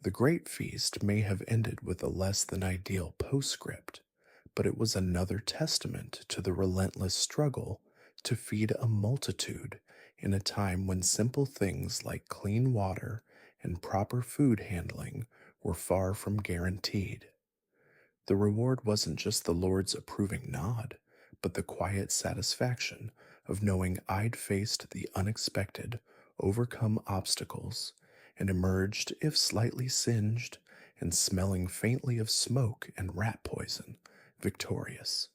The great feast may have ended with a less than ideal postscript, but it was another testament to the relentless struggle to feed a multitude in a time when simple things like clean water and proper food handling were far from guaranteed. The reward wasn't just the Lord's approving nod, but the quiet satisfaction of knowing I'd faced the unexpected, overcome obstacles, and emerged, if slightly singed and smelling faintly of smoke and rat poison, victorious.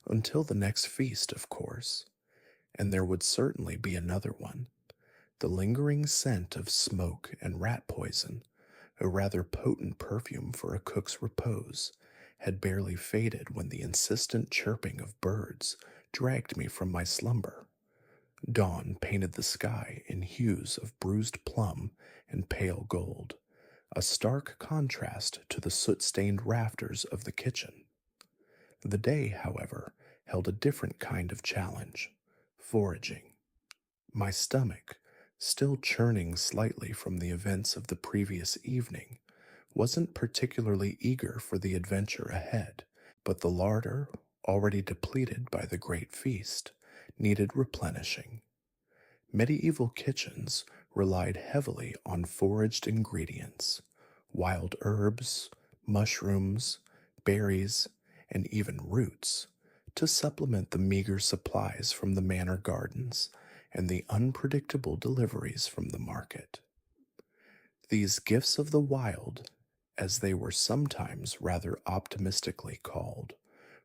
Until the next feast, of course, and there would certainly be another one. The lingering scent of smoke and rat poison, a rather potent perfume for a cook's repose, had barely faded when the insistent chirping of birds dragged me from my slumber. Dawn painted the sky in hues of bruised plum and pale gold, a stark contrast to the soot-stained rafters of the kitchen. The day, however, held a different kind of challenge: foraging. My stomach, still churning slightly from the events of the previous evening, wasn't particularly eager for the adventure ahead, but the larder, already depleted by the great feast, needed replenishing. Medieval kitchens relied heavily on foraged ingredients: wild herbs, mushrooms, berries, and even roots, to supplement the meager supplies from the manor gardens and the unpredictable deliveries from the market. These gifts of the wild, as they were sometimes rather optimistically called,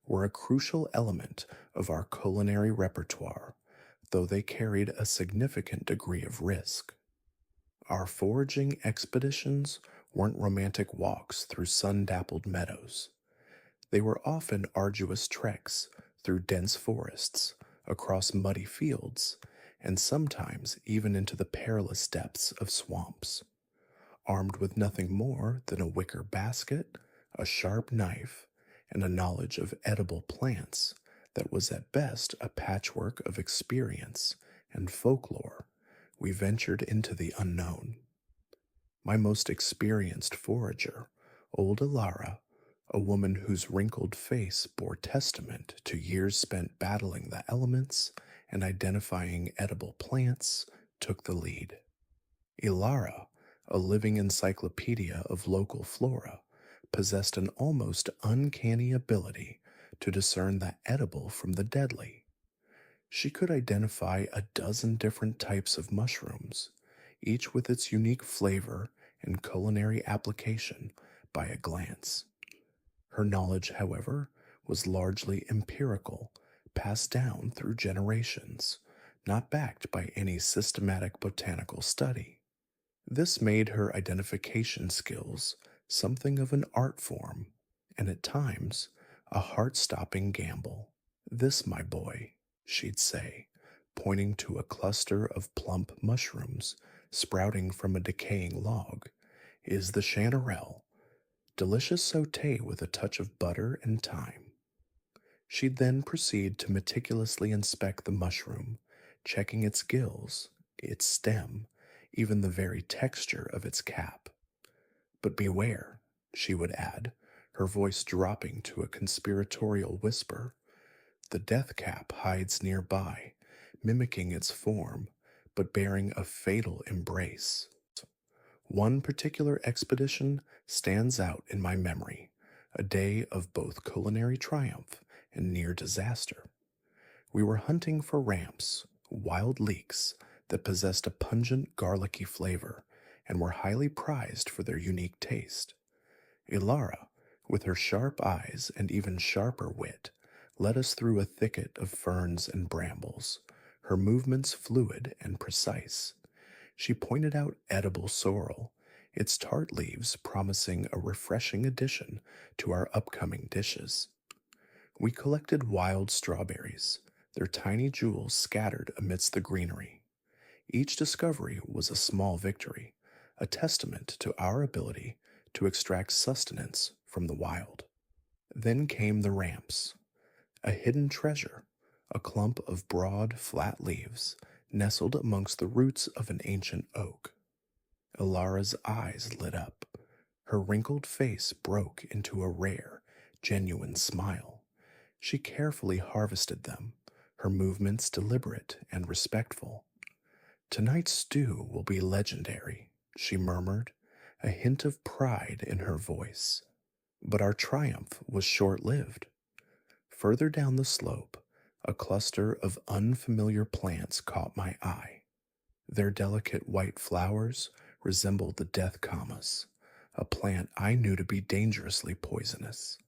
were a crucial element of our culinary repertoire, though they carried a significant degree of risk. Our foraging expeditions weren't romantic walks through sun-dappled meadows. They were often arduous treks through dense forests, across muddy fields, and sometimes even into the perilous depths of swamps. Armed with nothing more than a wicker basket, a sharp knife, and a knowledge of edible plants that was at best a patchwork of experience and folklore, we ventured into the unknown. My most experienced forager, old Alara, a woman whose wrinkled face bore testament to years spent battling the elements and identifying edible plants, took the lead. Ilara, a living encyclopedia of local flora, possessed an almost uncanny ability to discern the edible from the deadly. She could identify a dozen different types of mushrooms, each with its unique flavor and culinary application, by a glance. Her knowledge, however, was largely empirical, passed down through generations, not backed by any systematic botanical study. This made her identification skills something of an art form, and at times a heart-stopping gamble. "This, my boy," she'd say, pointing to a cluster of plump mushrooms sprouting from a decaying log, "is the chanterelle. Delicious sauté with a touch of butter and thyme." She'd then proceed to meticulously inspect the mushroom, checking its gills, its stem, even the very texture of its cap. "But beware," she would add, her voice dropping to a conspiratorial whisper. "The death cap hides nearby, mimicking its form, but bearing a fatal embrace." One particular expedition stands out in my memory, a day of both culinary triumph and near disaster. We were hunting for ramps, wild leeks that possessed a pungent garlicky flavor and were highly prized for their unique taste. Ilara, with her sharp eyes and even sharper wit, led us through a thicket of ferns and brambles, her movements fluid and precise. She pointed out edible sorrel, its tart leaves promising a refreshing addition to our upcoming dishes. We collected wild strawberries, their tiny jewels scattered amidst the greenery. Each discovery was a small victory, a testament to our ability to extract sustenance from the wild. Then came the ramps, a hidden treasure, a clump of broad, flat leaves nestled amongst the roots of an ancient oak. Ilara's eyes lit up, Her wrinkled face broke into a rare, genuine smile. She carefully harvested them, her movements deliberate and respectful. Tonight's stew will be legendary, she murmured, a hint of pride in her voice. But our triumph was short lived. Further down the slope, a cluster of unfamiliar plants caught my eye. Their delicate white flowers resembled the death camas, a plant I knew to be dangerously poisonous.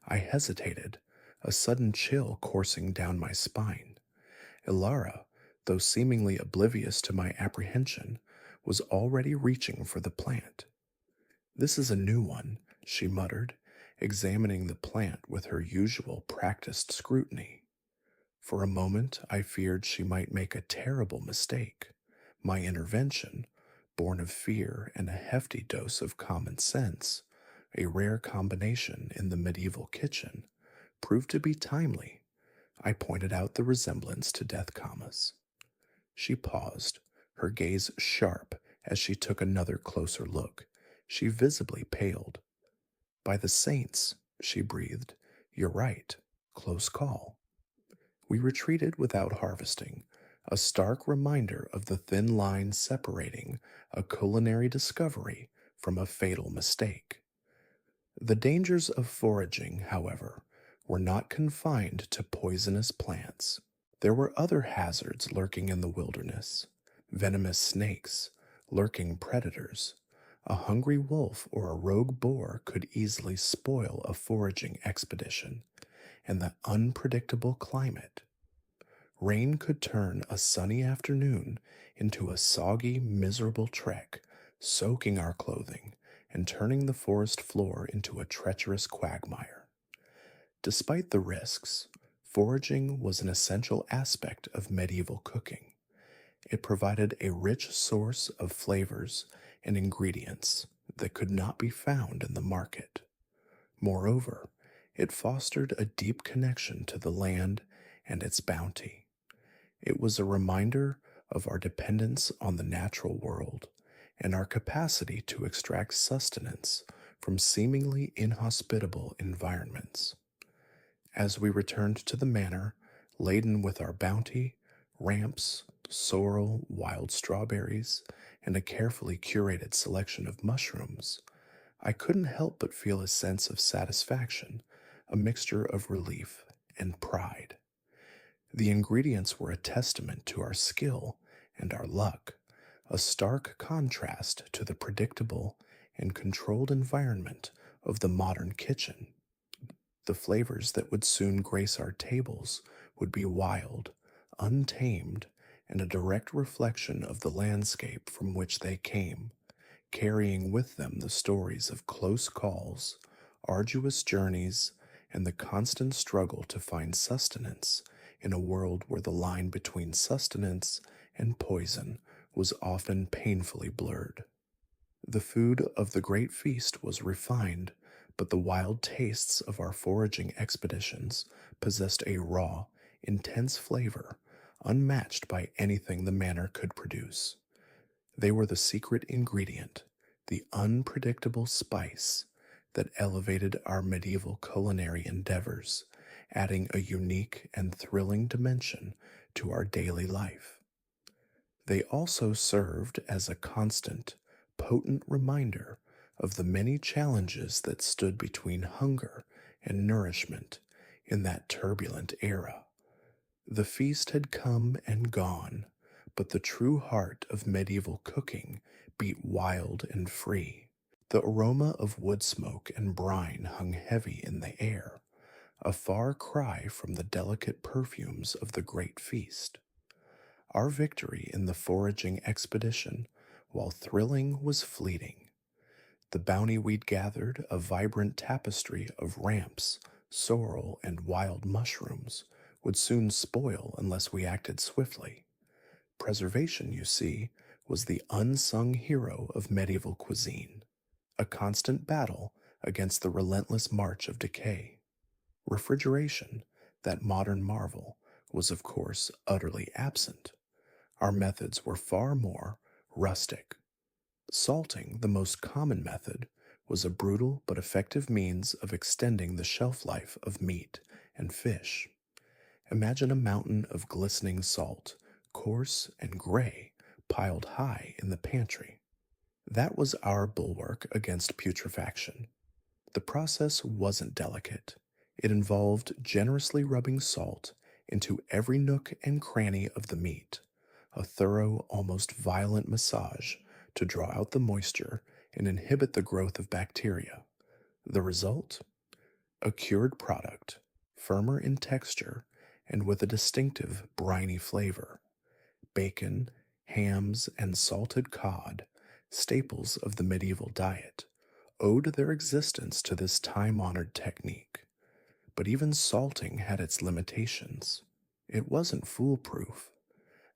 I hesitated, a sudden chill coursing down my spine. Ilara, though seemingly oblivious to my apprehension, was already reaching for the plant. "This is a new one," she muttered, examining the plant with her usual practiced scrutiny. For a moment I feared she might make a terrible mistake. My intervention, born of fear and a hefty dose of common sense, a rare combination in the medieval kitchen, proved to be timely. I pointed out the resemblance to death camas. She paused, her gaze sharp as she took another closer look. She visibly paled. "By the saints," she breathed, "you're right. Close call." We retreated without harvesting, a stark reminder of the thin line separating a culinary discovery from a fatal mistake. The dangers of foraging, however, were not confined to poisonous plants. There were other hazards lurking in the wilderness: venomous snakes, lurking predators. A hungry wolf or a rogue boar could easily spoil a foraging expedition, and the unpredictable climate. Rain could turn a sunny afternoon into a soggy, miserable trek, soaking our clothing and turning the forest floor into a treacherous quagmire. Despite the risks, foraging was an essential aspect of medieval cooking. It provided a rich source of flavors and ingredients that could not be found in the market. Moreover, it fostered a deep connection to the land and its bounty. It was a reminder of our dependence on the natural world and our capacity to extract sustenance from seemingly inhospitable environments. As we returned to the manor, laden with our bounty, ramps, sorrel, wild strawberries, and a carefully curated selection of mushrooms, I couldn't help but feel a sense of satisfaction, a mixture of relief and pride. The ingredients were a testament to our skill and our luck, a stark contrast to the predictable and controlled environment of the modern kitchen. The flavors that would soon grace our tables would be wild, untamed, and a direct reflection of the landscape from which they came, carrying with them the stories of close calls, arduous journeys, and the constant struggle to find sustenance in a world where the line between sustenance and poison was often painfully blurred. The food of the great feast was refined, but the wild tastes of our foraging expeditions possessed a raw, intense flavor unmatched by anything the manor could produce. They were the secret ingredient, the unpredictable spice that elevated our medieval culinary endeavors, adding a unique and thrilling dimension to our daily life. They also served as a constant, potent reminder of the many challenges that stood between hunger and nourishment in that turbulent era. The feast had come and gone, but the true heart of medieval cooking beat wild and free. The aroma of wood smoke and brine hung heavy in the air, a far cry from the delicate perfumes of the great feast. Our victory in the foraging expedition, while thrilling, was fleeting. The bounty we'd gathered, a vibrant tapestry of ramps, sorrel, and wild mushrooms, would soon spoil unless we acted swiftly. Preservation, you see, was the unsung hero of medieval cuisine, a constant battle against the relentless march of decay. Refrigeration, that modern marvel, was of course utterly absent. Our methods were far more rustic. Salting, the most common method, was a brutal but effective means of extending the shelf life of meat and fish. Imagine a mountain of glistening salt, coarse and gray, piled high in the pantry. That was our bulwark against putrefaction. The process wasn't delicate. It involved generously rubbing salt into every nook and cranny of the meat, a thorough, almost violent massage to draw out the moisture and inhibit the growth of bacteria. The result? A cured product, firmer in texture and with a distinctive briny flavor. Bacon, hams, and salted cod, staples of the medieval diet, owed their existence to this time honored technique. But even salting had its limitations. It wasn't foolproof.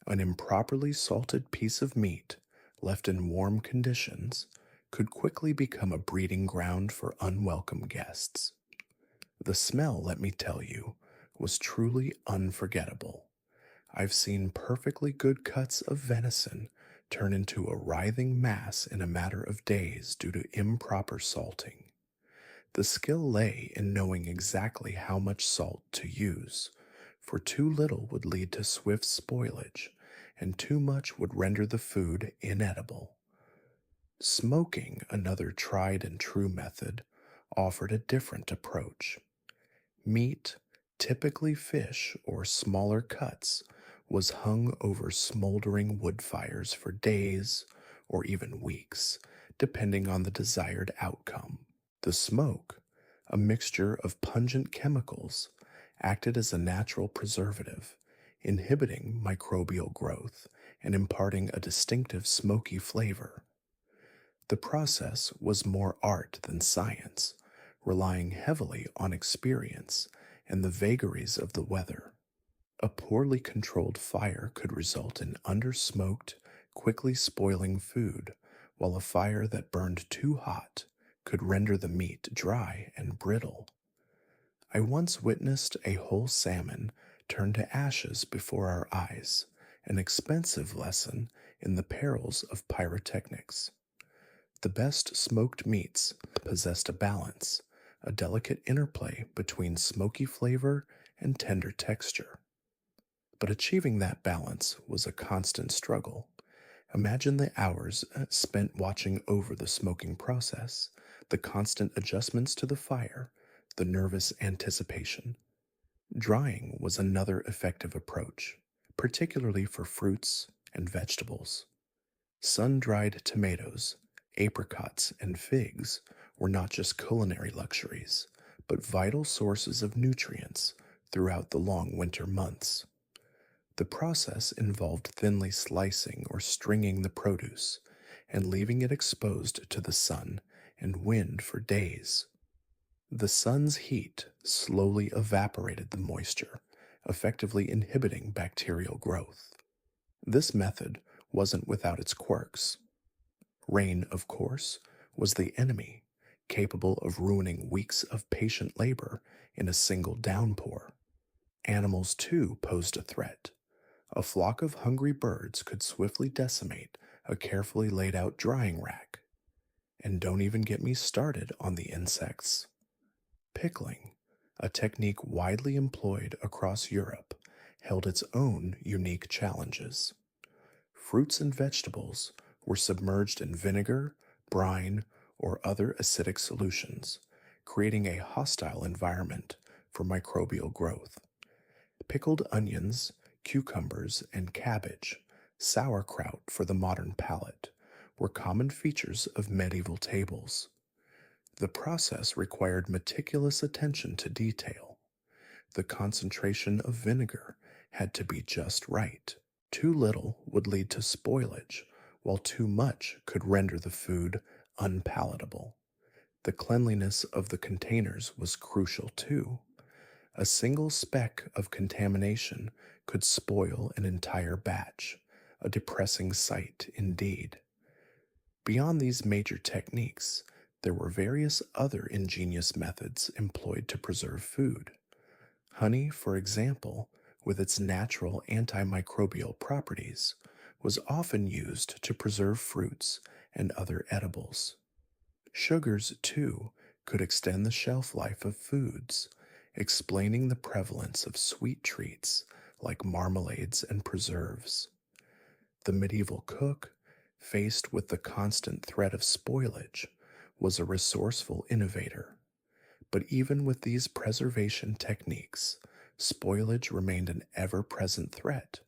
An improperly salted piece of meat, left in warm conditions, could quickly become a breeding ground for unwelcome guests. The smell, let me tell you, was truly unforgettable. I've seen perfectly good cuts of venison turn into a writhing mass in a matter of days due to improper salting. The skill lay in knowing exactly how much salt to use, for too little would lead to swift spoilage, and too much would render the food inedible. Smoking, another tried and true method, offered a different approach. Meat, typically fish or smaller cuts, was hung over smoldering wood fires for days or even weeks, depending on the desired outcome. The smoke, a mixture of pungent chemicals, acted as a natural preservative, inhibiting microbial growth and imparting a distinctive smoky flavor. The process was more art than science, relying heavily on experience and the vagaries of the weather. A poorly controlled fire could result in undersmoked, quickly spoiling food, while a fire that burned too hot could render the meat dry and brittle. I once witnessed a whole salmon turn to ashes before our eyes, an expensive lesson in the perils of pyrotechnics. The best smoked meats possessed a balance, a delicate interplay between smoky flavor and tender texture. But achieving that balance was a constant struggle. Imagine the hours spent watching over the smoking process, the constant adjustments to the fire, the nervous anticipation. Drying was another effective approach, particularly for fruits and vegetables. Sun-dried tomatoes, apricots, and figs were not just culinary luxuries, but vital sources of nutrients throughout the long winter months. The process involved thinly slicing or stringing the produce and leaving it exposed to the sun and wind for days. The sun's heat slowly evaporated the moisture, effectively inhibiting bacterial growth. This method wasn't without its quirks. Rain, of course, was the enemy, capable of ruining weeks of patient labor in a single downpour. Animals, too, posed a threat. A flock of hungry birds could swiftly decimate a carefully laid out drying rack. And don't even get me started on the insects. Pickling, a technique widely employed across Europe, held its own unique challenges. Fruits and vegetables were submerged in vinegar, brine, or other acidic solutions, creating a hostile environment for microbial growth. Pickled onions, cucumbers, and cabbage, sauerkraut for the modern palate, were common features of medieval tables. The process required meticulous attention to detail. The concentration of vinegar had to be just right. Too little would lead to spoilage, while too much could render the food unpalatable. The cleanliness of the containers was crucial too. A single speck of contamination could spoil an entire batch, a depressing sight indeed. Beyond these major techniques, there were various other ingenious methods employed to preserve food. Honey, for example, with its natural antimicrobial properties, was often used to preserve fruits and other edibles. Sugars, too, could extend the shelf life of foods, explaining the prevalence of sweet treats like marmalades and preserves. The medieval cook, faced with the constant threat of spoilage, was a resourceful innovator. But even with these preservation techniques, spoilage remained an ever present threat.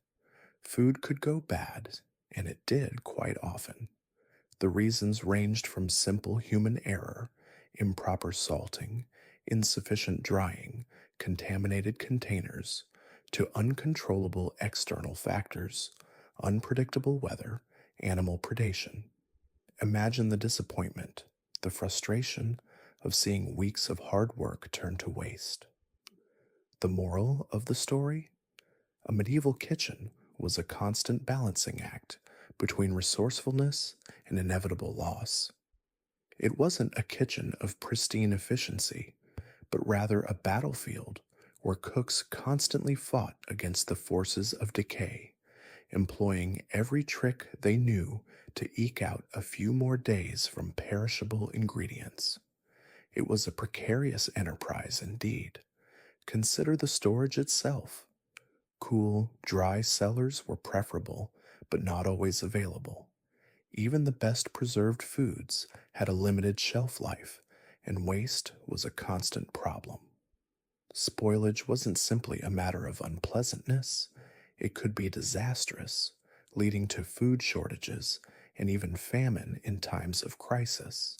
Food could go bad, and it did quite often. The reasons ranged from simple human error, improper salting, insufficient drying, contaminated containers, to uncontrollable external factors, unpredictable weather, animal predation. Imagine the disappointment, the frustration of seeing weeks of hard work turn to waste. The moral of the story? A medieval kitchen was a constant balancing act between resourcefulness and inevitable loss. It wasn't a kitchen of pristine efficiency, but rather a battlefield where cooks constantly fought against the forces of decay, employing every trick they knew to eke out a few more days from perishable ingredients. It was a precarious enterprise indeed. Consider the storage itself. Cool, dry cellars were preferable, but not always available. Even the best preserved foods had a limited shelf life, and waste was a constant problem. Spoilage wasn't simply a matter of unpleasantness, it could be disastrous, leading to food shortages and even famine in times of crisis.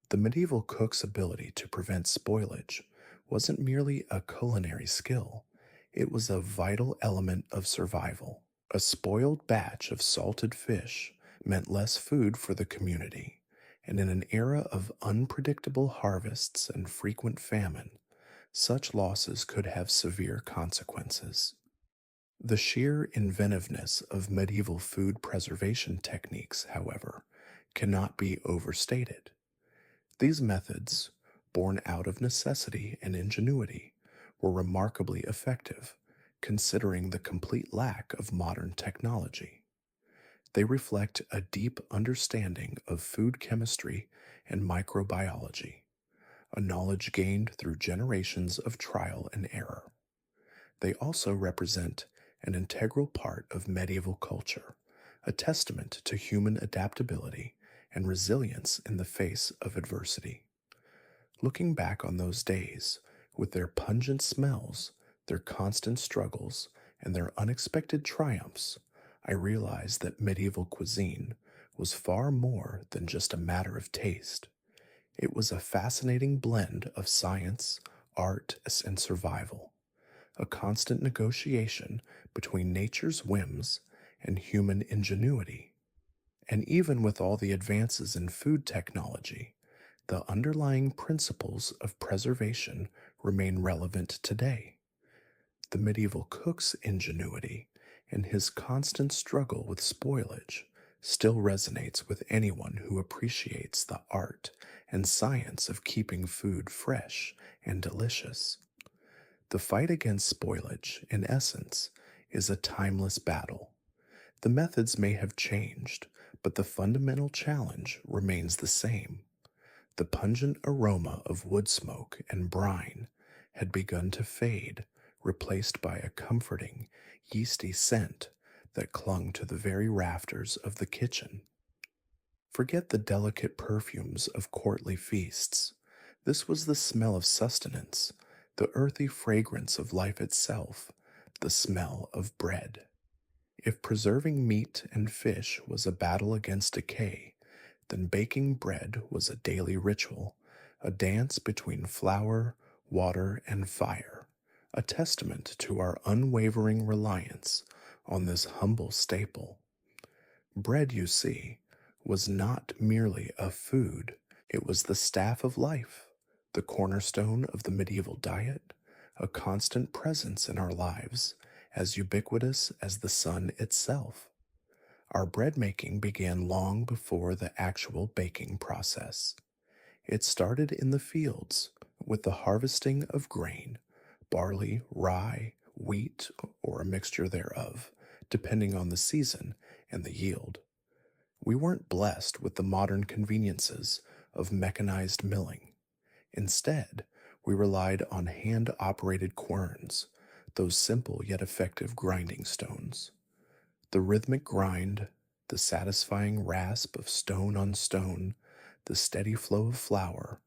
The medieval cook's ability to prevent spoilage wasn't merely a culinary skill, it was a vital element of survival. A spoiled batch of salted fish meant less food for the community, and in an era of unpredictable harvests and frequent famine, such losses could have severe consequences. The sheer inventiveness of medieval food preservation techniques, however, cannot be overstated. These methods, born out of necessity and ingenuity, were remarkably effective, considering the complete lack of modern technology. They reflect a deep understanding of food chemistry and microbiology, a knowledge gained through generations of trial and error. They also represent an integral part of medieval culture, a testament to human adaptability and resilience in the face of adversity. Looking back on those days, with their pungent smells, their constant struggles, and their unexpected triumphs, I realized that medieval cuisine was far more than just a matter of taste. It was a fascinating blend of science, art, and survival, a constant negotiation between nature's whims and human ingenuity. And even with all the advances in food technology, the underlying principles of preservation remain relevant today. The medieval cook's ingenuity and his constant struggle with spoilage still resonates with anyone who appreciates the art and science of keeping food fresh and delicious. The fight against spoilage, in essence, is a timeless battle. The methods may have changed, but the fundamental challenge remains the same. The pungent aroma of wood smoke and brine had begun to fade, replaced by a comforting, yeasty scent that clung to the very rafters of the kitchen. Forget the delicate perfumes of courtly feasts. This was the smell of sustenance, the earthy fragrance of life itself, the smell of bread. If preserving meat and fish was a battle against decay, then baking bread was a daily ritual, a dance between flour, water, and fire, a testament to our unwavering reliance on this humble staple. Bread, you see, was not merely a food, it was the staff of life, the cornerstone of the medieval diet, a constant presence in our lives, as ubiquitous as the sun itself. Our bread making began long before the actual baking process. It started in the fields with the harvesting of grain, barley, rye, wheat, or a mixture thereof, depending on the season and the yield. We weren't blessed with the modern conveniences of mechanized milling. Instead, we relied on hand operated querns, those simple yet effective grinding stones. The rhythmic grind, the satisfying rasp of stone on stone, the steady flow of flour,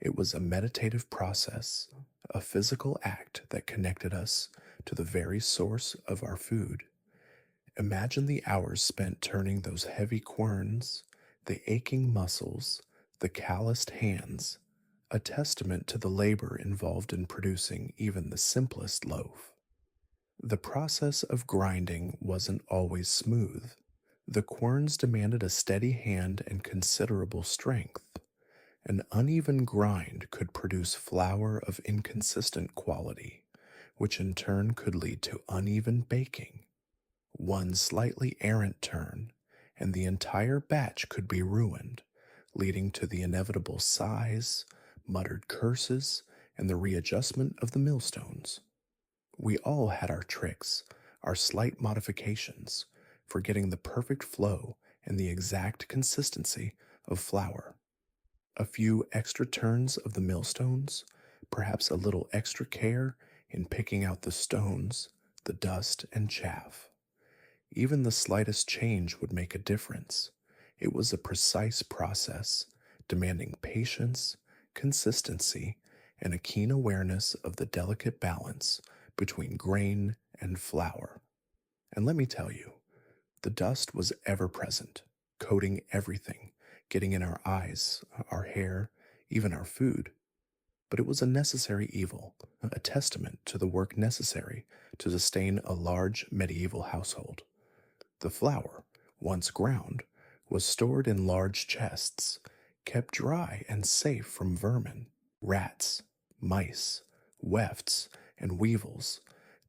it was a meditative process, a physical act that connected us to the very source of our food. Imagine the hours spent turning those heavy querns, the aching muscles, the calloused hands, a testament to the labor involved in producing even the simplest loaf. The process of grinding wasn't always smooth. The querns demanded a steady hand and considerable strength. An uneven grind could produce flour of inconsistent quality, which in turn could lead to uneven baking. One slightly errant turn, and the entire batch could be ruined, leading to the inevitable sighs, muttered curses, and the readjustment of the millstones. We all had our tricks, our slight modifications, for getting the perfect flow and the exact consistency of flour. A few extra turns of the millstones, perhaps a little extra care in picking out the stones, the dust, and chaff. Even the slightest change would make a difference. It was a precise process, demanding patience, consistency, and a keen awareness of the delicate balance between grain and flour. And let me tell you, the dust was ever present, coating everything, getting in our eyes, our hair, even our food. But it was a necessary evil, a testament to the work necessary to sustain a large medieval household. The flour, once ground, was stored in large chests, kept dry and safe from vermin, rats, mice, wefts, and weevils.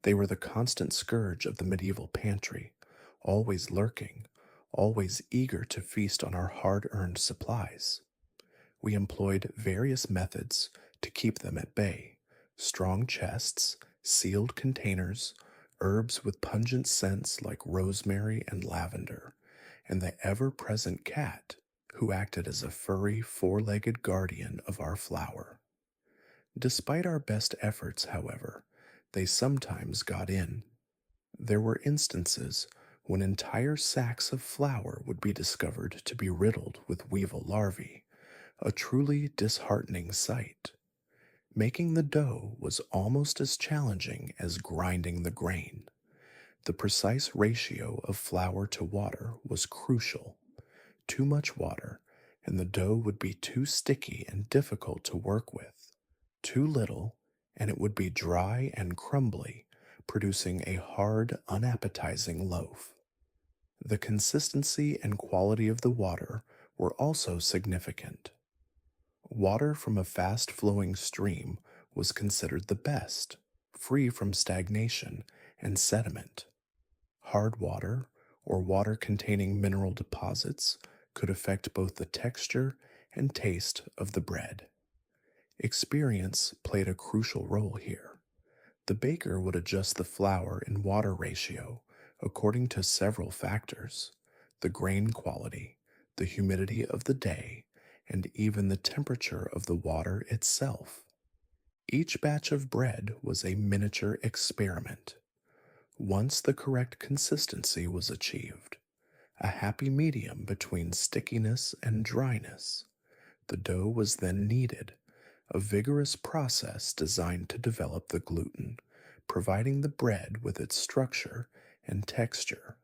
They were the constant scourge of the medieval pantry, always lurking, always eager to feast on our hard earned supplies. We employed various methods to keep them at bay: strong chests, sealed containers, herbs with pungent scents like rosemary and lavender, and the ever present cat, who acted as a furry, four legged guardian of our flour. Despite our best efforts, however, they sometimes got in. There were instances when entire sacks of flour would be discovered to be riddled with weevil larvae, a truly disheartening sight. Making the dough was almost as challenging as grinding the grain. The precise ratio of flour to water was crucial. Too much water, and the dough would be too sticky and difficult to work with. Too little, and it would be dry and crumbly, producing a hard, unappetizing loaf. The consistency and quality of the water were also significant. Water from a fast flowing stream was considered the best, free from stagnation and sediment. Hard water, or water containing mineral deposits, could affect both the texture and taste of the bread. Experience played a crucial role here. The baker would adjust the flour and water ratio according to several factors: the grain quality, the humidity of the day, and even the temperature of the water itself. Each batch of bread was a miniature experiment. Once the correct consistency was achieved, a happy medium between stickiness and dryness, the dough was then kneaded, a vigorous process designed to develop the gluten, providing the bread with its structure and texture.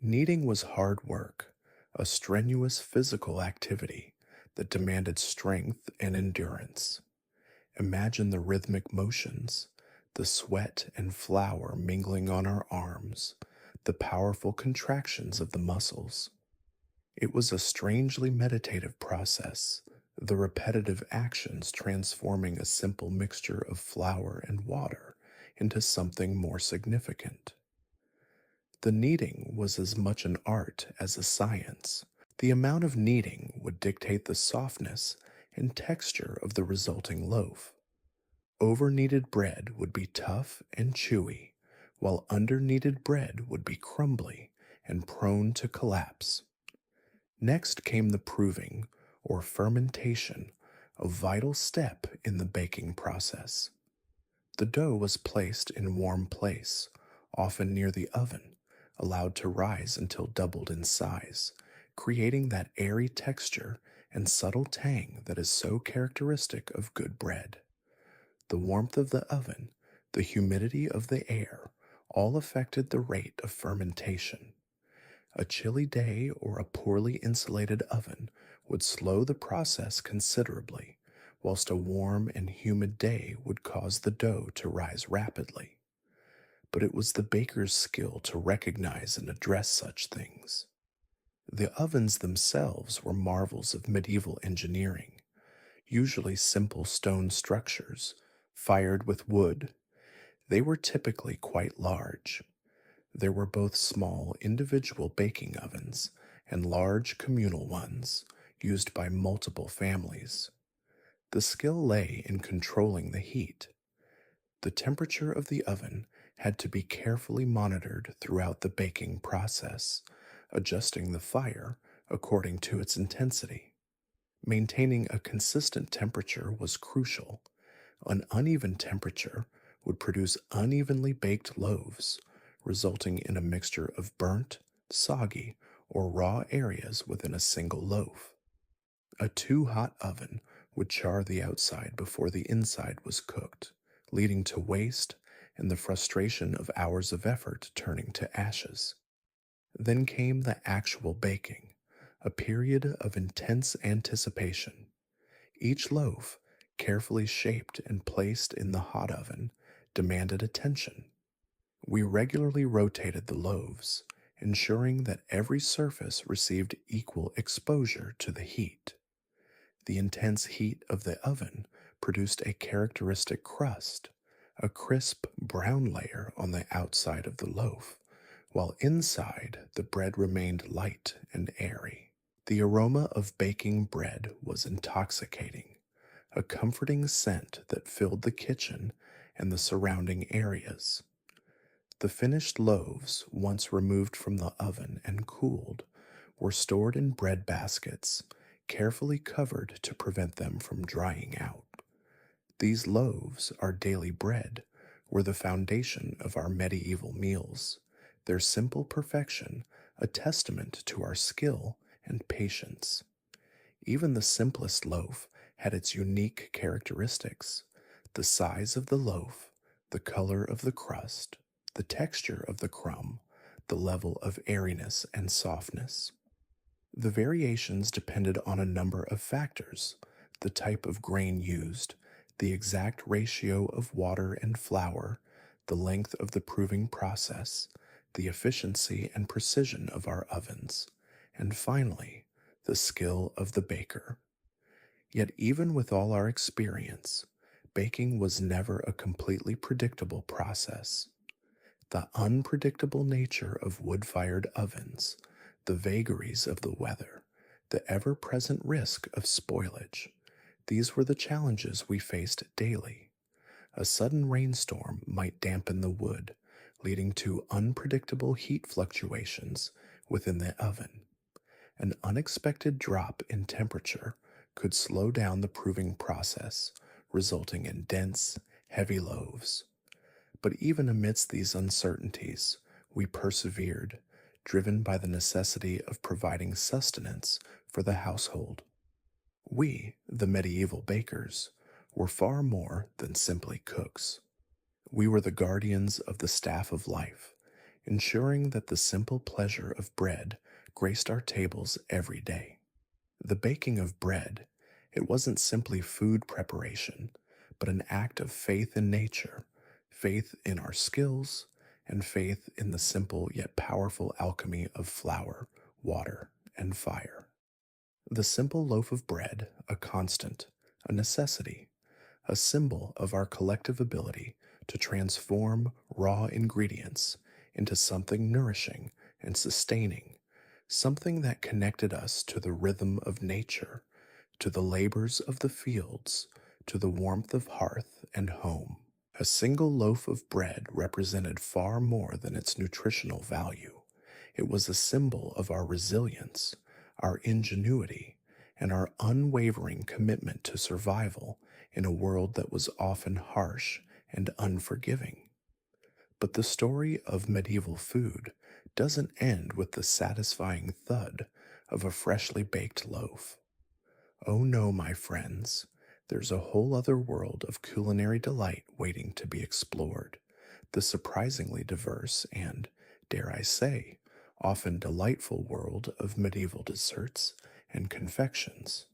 Kneading was hard work, a strenuous physical activity that demanded strength and endurance. Imagine the rhythmic motions, the sweat and flour mingling on our arms, the powerful contractions of the muscles. It was a strangely meditative process, the repetitive actions transforming a simple mixture of flour and water into something more significant. The kneading was as much an art as a science. The amount of kneading would dictate the softness and texture of the resulting loaf. Over-kneaded bread would be tough and chewy, while under-kneaded bread would be crumbly and prone to collapse. Next came the proving, or fermentation, a vital step in the baking process. The dough was placed in warm place, often near the oven, allowed to rise until doubled in size, creating that airy texture and subtle tang that is so characteristic of good bread. The warmth of the oven, the humidity of the air, all affected the rate of fermentation. A chilly day or a poorly insulated oven would slow the process considerably, whilst a warm and humid day would cause the dough to rise rapidly. But it was the baker's skill to recognize and address such things. The ovens themselves were marvels of medieval engineering, usually simple stone structures, fired with wood. They were typically quite large. There were both small individual baking ovens and large communal ones used by multiple families. The skill lay in controlling the heat. The temperature of the oven had to be carefully monitored throughout the baking process, adjusting the fire according to its intensity. Maintaining a consistent temperature was crucial. An uneven temperature would produce unevenly baked loaves, resulting in a mixture of burnt, soggy, or raw areas within a single loaf. A too hot oven would char the outside before the inside was cooked, leading to waste and the frustration of hours of effort turning to ashes. Then came the actual baking, a period of intense anticipation. Each loaf, carefully shaped and placed in the hot oven, demanded attention. We regularly rotated the loaves, ensuring that every surface received equal exposure to the heat. The intense heat of the oven produced a characteristic crust, a crisp brown layer on the outside of the loaf, while inside the bread remained light and airy. The aroma of baking bread was intoxicating, a comforting scent that filled the kitchen and the surrounding areas. The finished loaves, once removed from the oven and cooled, were stored in bread baskets, carefully covered to prevent them from drying out. These loaves, our daily bread, were the foundation of our medieval meals, their simple perfection a testament to our skill and patience. Even the simplest loaf had its unique characteristics: the size of the loaf, the color of the crust, the texture of the crumb, the level of airiness and softness. The variations depended on a number of factors: the type of grain used, the exact ratio of water and flour, the length of the proving process, the efficiency and precision of our ovens, and finally, the skill of the baker. Yet, even with all our experience, baking was never a completely predictable process. The unpredictable nature of wood fired ovens, the vagaries of the weather, the ever present risk of spoilage, these were the challenges we faced daily. A sudden rainstorm might dampen the wood, leading to unpredictable heat fluctuations within the oven. An unexpected drop in temperature could slow down the proving process, resulting in dense, heavy loaves. But even amidst these uncertainties, we persevered, driven by the necessity of providing sustenance for the household. We, the medieval bakers, were far more than simply cooks. We were the guardians of the staff of life, ensuring that the simple pleasure of bread graced our tables every day. The baking of bread, it wasn't simply food preparation, but an act of faith in nature, faith in our skills, and faith in the simple yet powerful alchemy of flour, water, and fire. The simple loaf of bread, a constant, a necessity, a symbol of our collective ability to transform raw ingredients into something nourishing and sustaining, something that connected us to the rhythm of nature, to the labors of the fields, to the warmth of hearth and home. A single loaf of bread represented far more than its nutritional value. It was a symbol of our resilience, our ingenuity, and our unwavering commitment to survival in a world that was often harsh and unforgiving. But the story of medieval food doesn't end with the satisfying thud of a freshly baked loaf. Oh no, my friends, there's a whole other world of culinary delight waiting to be explored. The surprisingly diverse and, dare I say, often delightful world of medieval desserts and confections.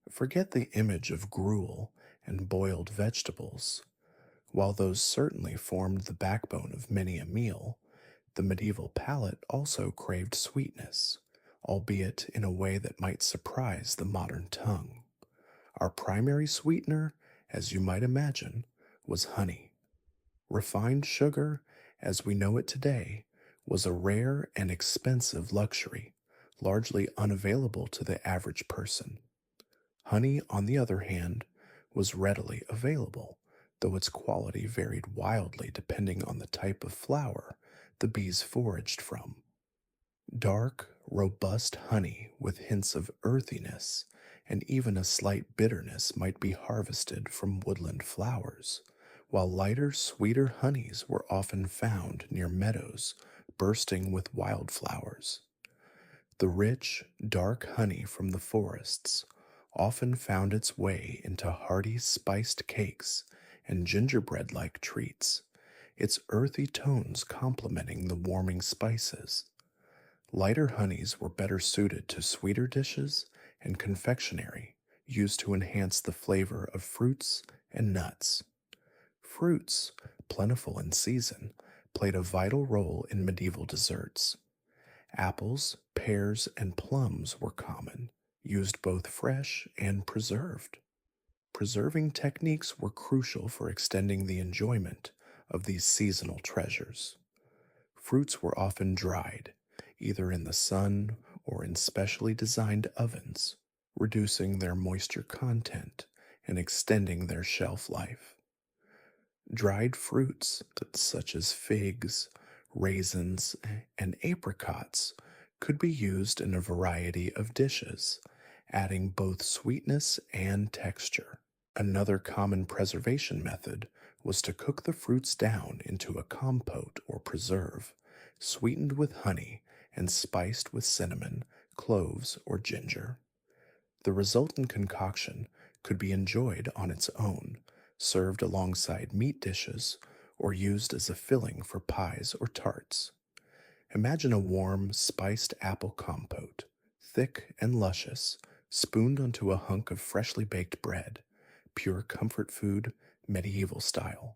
Forget the image of gruel and boiled vegetables. While those certainly formed the backbone of many a meal, the medieval palate also craved sweetness, albeit in a way that might surprise the modern tongue. Our primary sweetener, as you might imagine, was honey. Refined sugar, as we know it today, was a rare and expensive luxury, largely unavailable to the average person. Honey, on the other hand, was readily available, though its quality varied wildly depending on the type of flower the bees foraged from. Dark, robust honey with hints of earthiness and even a slight bitterness might be harvested from woodland flowers, while lighter, sweeter honeys were often found near meadows bursting with wildflowers. The rich, dark honey from the forests often found its way into hearty spiced cakes and gingerbread like treats, its earthy tones complementing the warming spices. Lighter honeys were better suited to sweeter dishes and confectionery, used to enhance the flavor of fruits and nuts. Fruits, plentiful in season, played a vital role in medieval desserts. Apples, pears, and plums were common, used both fresh and preserved. Preserving techniques were crucial for extending the enjoyment of these seasonal treasures. Fruits were often dried, either in the sun or in specially designed ovens, reducing their moisture content and extending their shelf life. Dried fruits, such as figs, raisins, and apricots, could be used in a variety of dishes, adding both sweetness and texture. Another common preservation method was to cook the fruits down into a compote or preserve, sweetened with honey and spiced with cinnamon, cloves, or ginger. The resultant concoction could be enjoyed on its own, served alongside meat dishes, or used as a filling for pies or tarts. Imagine a warm, spiced apple compote, thick and luscious, spooned onto a hunk of freshly baked bread, pure comfort food, medieval style.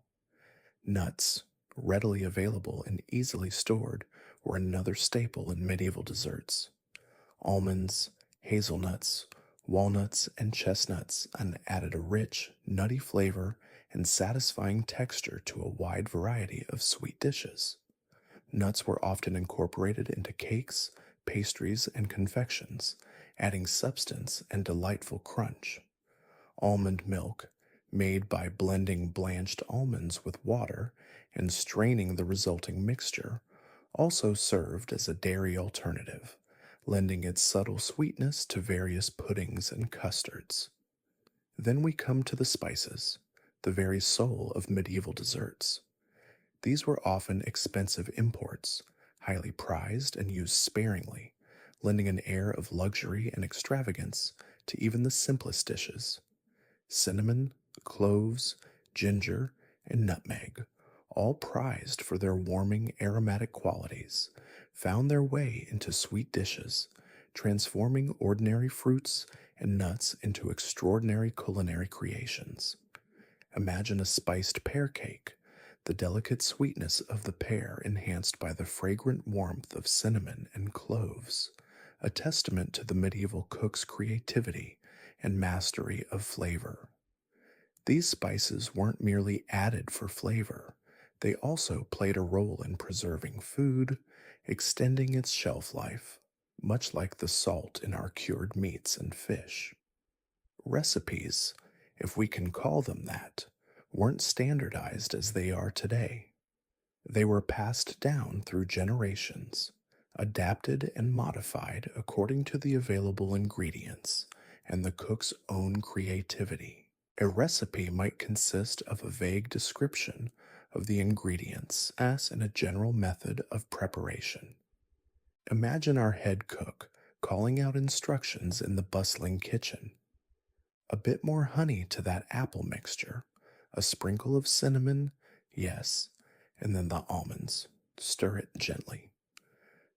Nuts, readily available and easily stored, were another staple in medieval desserts. Almonds, hazelnuts, walnuts, and chestnuts and added a rich, nutty flavor and satisfying texture to a wide variety of sweet dishes. Nuts were often incorporated into cakes, pastries, and confections, adding substance and delightful crunch. Almond milk, made by blending blanched almonds with water and straining the resulting mixture, also served as a dairy alternative, lending its subtle sweetness to various puddings and custards. Then we come to the spices, the very soul of medieval desserts. These were often expensive imports, highly prized and used sparingly, lending an air of luxury and extravagance to even the simplest dishes. Cinnamon, cloves, ginger, and nutmeg, all prized for their warming aromatic qualities, found their way into sweet dishes, transforming ordinary fruits and nuts into extraordinary culinary creations. Imagine a spiced pear cake, the delicate sweetness of the pear enhanced by the fragrant warmth of cinnamon and cloves, a testament to the medieval cook's creativity and mastery of flavor. These spices weren't merely added for flavor, they also played a role in preserving food, extending its shelf life, much like the salt in our cured meats and fish. Recipes, if we can call them that, weren't standardized as they are today. They were passed down through generations, adapted and modified according to the available ingredients and the cook's own creativity. A recipe might consist of a vague description of the ingredients as in a general method of preparation. Imagine our head cook calling out instructions in the bustling kitchen. A bit more honey to that apple mixture, a sprinkle of cinnamon, yes, and then the almonds. Stir it gently.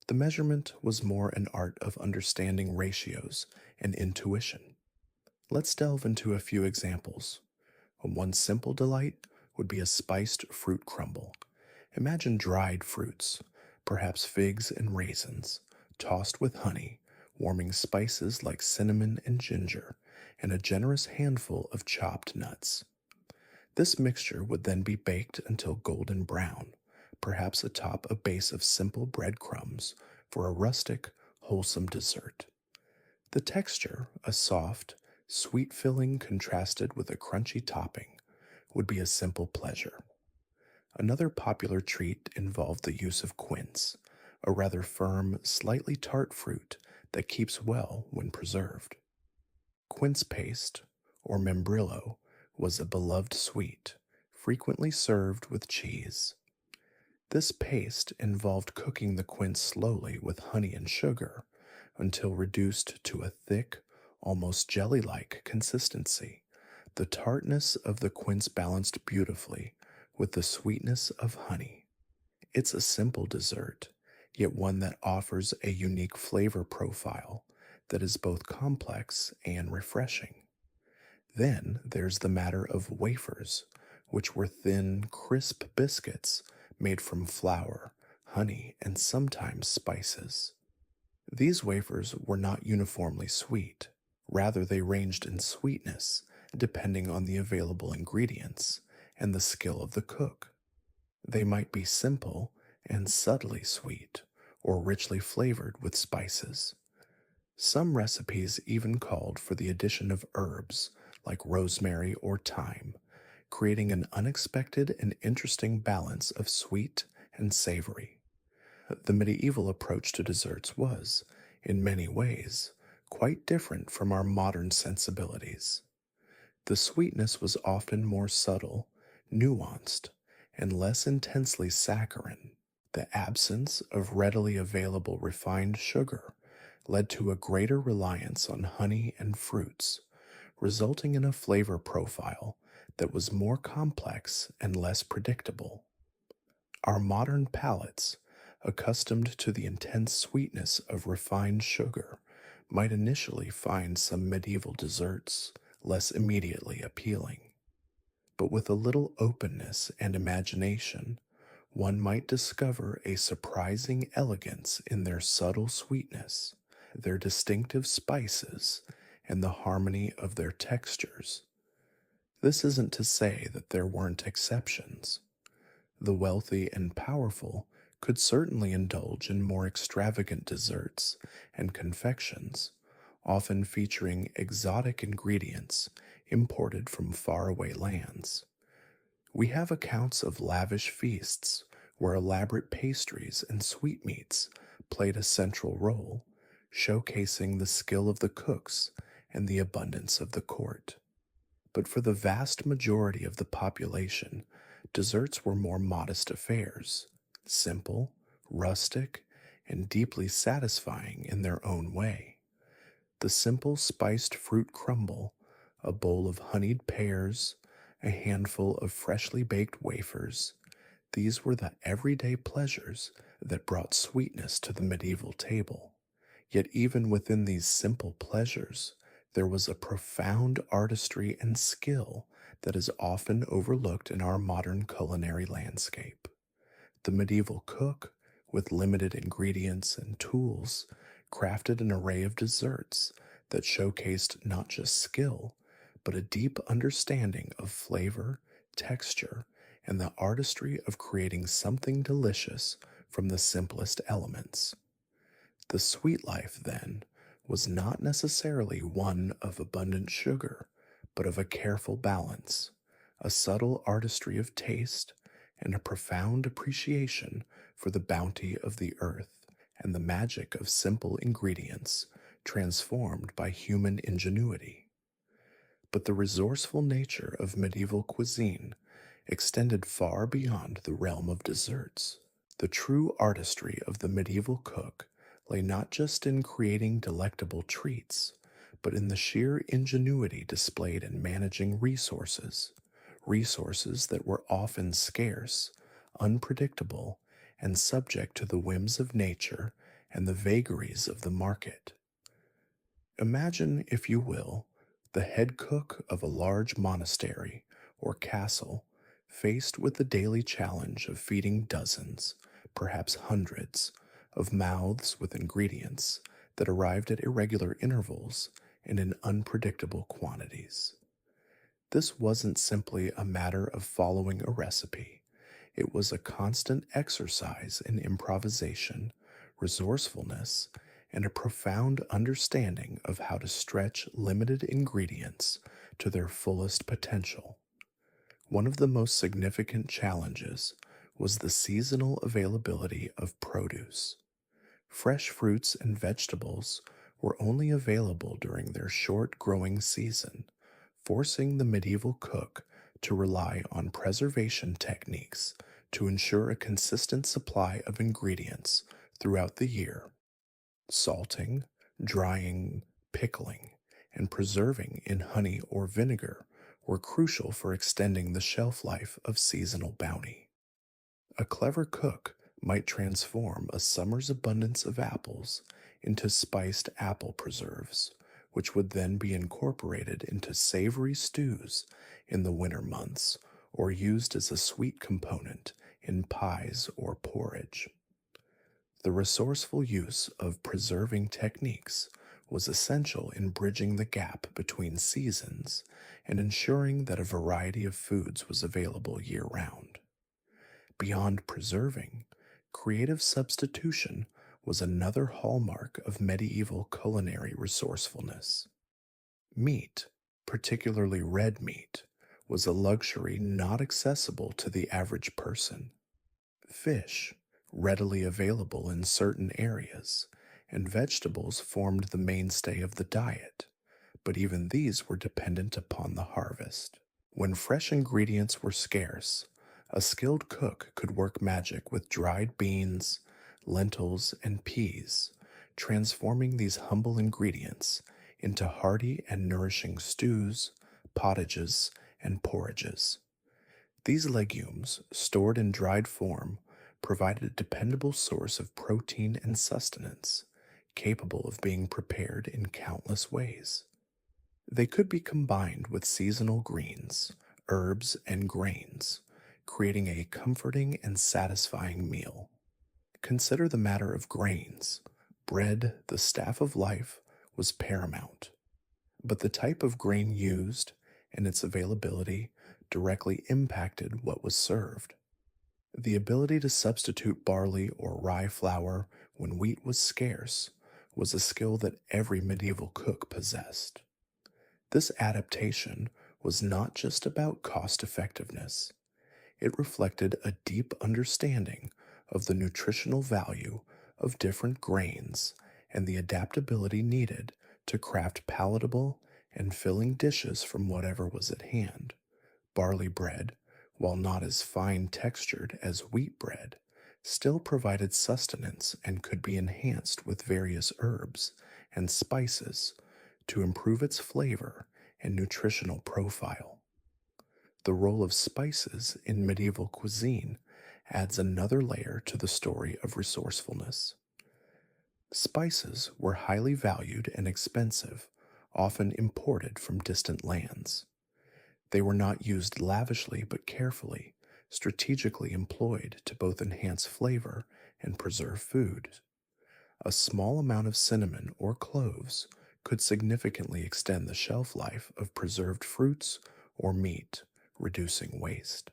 The measurement was more an art of understanding ratios and intuition. Let's delve into a few examples. One simple delight would be a spiced fruit crumble. Imagine dried fruits, perhaps figs and raisins, tossed with honey, warming spices like cinnamon and ginger, and a generous handful of chopped nuts. This mixture would then be baked until golden brown, perhaps atop a base of simple breadcrumbs for a rustic, wholesome dessert. The texture, a soft, sweet filling contrasted with a crunchy topping, would be a simple pleasure. Another popular treat involved the use of quince, a rather firm, slightly tart fruit that keeps well when preserved. Quince paste, or membrillo, was a beloved sweet, frequently served with cheese. This paste involved cooking the quince slowly with honey and sugar until reduced to a thick, almost jelly like consistency. The tartness of the quince balanced beautifully with the sweetness of honey. It's a simple dessert, yet one that offers a unique flavor profile that is both complex and refreshing. Then there's the matter of wafers, which were thin, crisp biscuits made from flour, honey, and sometimes spices. These wafers were not uniformly sweet. Rather, they ranged in sweetness, depending on the available ingredients and the skill of the cook. They might be simple and subtly sweet, or richly flavored with spices. Some recipes even called for the addition of herbs like rosemary or thyme, creating an unexpected and interesting balance of sweet and savory. The medieval approach to desserts was, in many ways, quite different from our modern sensibilities. The sweetness was often more subtle, nuanced, and less intensely saccharine. The absence of readily available refined sugar led to a greater reliance on honey and fruits, resulting in a flavor profile that was more complex and less predictable. Our modern palates, accustomed to the intense sweetness of refined sugar, might initially find some medieval desserts less immediately appealing. But with a little openness and imagination, one might discover a surprising elegance in their subtle sweetness, their distinctive spices, and the harmony of their textures. This isn't to say that there weren't exceptions. The wealthy and powerful could certainly indulge in more extravagant desserts and confections, often featuring exotic ingredients imported from faraway lands. We have accounts of lavish feasts where elaborate pastries and sweetmeats played a central role, showcasing the skill of the cooks and the abundance of the court. But for the vast majority of the population, desserts were more modest affairs, simple, rustic, and deeply satisfying in their own way. The simple spiced fruit crumble, a bowl of honeyed pears, a handful of freshly baked wafers, these were the everyday pleasures that brought sweetness to the medieval table. Yet even within these simple pleasures, there was a profound artistry and skill that is often overlooked in our modern culinary landscape. The medieval cook, with limited ingredients and tools, crafted an array of desserts that showcased not just skill, but a deep understanding of flavor, texture, and the artistry of creating something delicious from the simplest elements. The sweet life, then, was not necessarily one of abundant sugar, but of a careful balance, a subtle artistry of taste, and a profound appreciation for the bounty of the earth and the magic of simple ingredients transformed by human ingenuity. But the resourceful nature of medieval cuisine extended far beyond the realm of desserts. The true artistry of the medieval cook lay not just in creating delectable treats, but in the sheer ingenuity displayed in managing resources that were often scarce, unpredictable, and subject to the whims of nature and the vagaries of the market. Imagine, if you will, the head cook of a large monastery or castle faced with the daily challenge of feeding dozens, perhaps hundreds, of mouths with ingredients that arrived at irregular intervals and in unpredictable quantities. This wasn't simply a matter of following a recipe. It was a constant exercise in improvisation, resourcefulness, and a profound understanding of how to stretch limited ingredients to their fullest potential. One of the most significant challenges was the seasonal availability of produce. Fresh fruits and vegetables were only available during their short growing season, forcing the medieval cook to rely on preservation techniques to ensure a consistent supply of ingredients throughout the year. Salting, drying, pickling, and preserving in honey or vinegar were crucial for extending the shelf life of seasonal bounty. A clever cook might transform a summer's abundance of apples into spiced apple preserves, which would then be incorporated into savory stews in the winter months or used as a sweet component in pies or porridge. The resourceful use of preserving techniques was essential in bridging the gap between seasons and ensuring that a variety of foods was available year round. Beyond preserving, creative substitution was another hallmark of medieval culinary resourcefulness. Meat, particularly red meat, was a luxury not accessible to the average person. Fish, readily available in certain areas, and vegetables formed the mainstay of the diet, but even these were dependent upon the harvest. When fresh ingredients were scarce, a skilled cook could work magic with dried beans, lentils, and peas, transforming these humble ingredients into hearty and nourishing stews, pottages, and porridges. These legumes, stored in dried form, provided a dependable source of protein and sustenance, capable of being prepared in countless ways. They could be combined with seasonal greens, herbs, and grains, creating a comforting and satisfying meal. Consider the matter of grains. Bread, the staff of life, was paramount, but the type of grain used and its availability directly impacted what was served. The ability to substitute barley or rye flour when wheat was scarce was a skill that every medieval cook possessed. This adaptation was not just about cost effectiveness, it reflected a deep understanding of the nutritional value of different grains and the adaptability needed to craft palatable and filling dishes from whatever was at hand. Barley bread, while not as fine textured as wheat bread, still provided sustenance and could be enhanced with various herbs and spices to improve its flavor and nutritional profile. The role of spices in medieval cuisine adds another layer to the story of resourcefulness. Spices were highly valued and expensive, often imported from distant lands. They were not used lavishly but carefully, strategically employed to both enhance flavor and preserve food. A small amount of cinnamon or cloves could significantly extend the shelf life of preserved fruits or meat, reducing waste.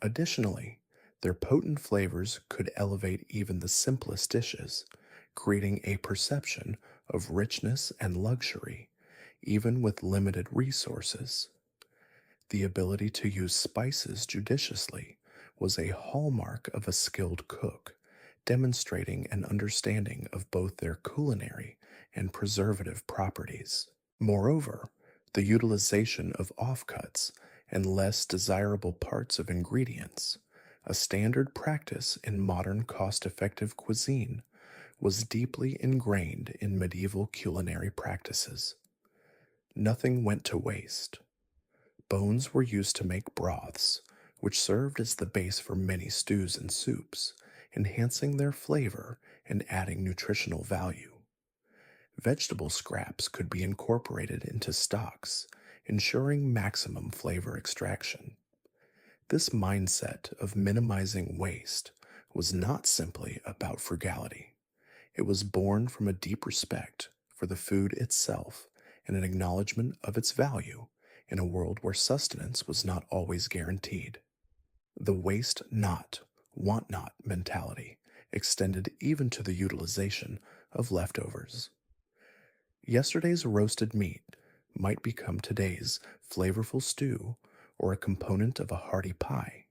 Additionally, their potent flavors could elevate even the simplest dishes, creating a perception of richness and luxury, even with limited resources. The ability to use spices judiciously was a hallmark of a skilled cook, demonstrating an understanding of both their culinary and preservative properties. Moreover, the utilization of offcuts and less desirable parts of ingredients, a standard practice in modern cost effective cuisine, was deeply ingrained in medieval culinary practices. Nothing went to waste. Bones were used to make broths, which served as the base for many stews and soups, enhancing their flavor and adding nutritional value. Vegetable scraps could be incorporated into stocks, ensuring maximum flavor extraction. This mindset of minimizing waste was not simply about frugality. It was born from a deep respect for the food itself and an acknowledgement of its value in a world where sustenance was not always guaranteed. The waste not, want not mentality extended even to the utilization of leftovers. Yesterday's roasted meat might become today's flavorful stew or a component of a hearty pie.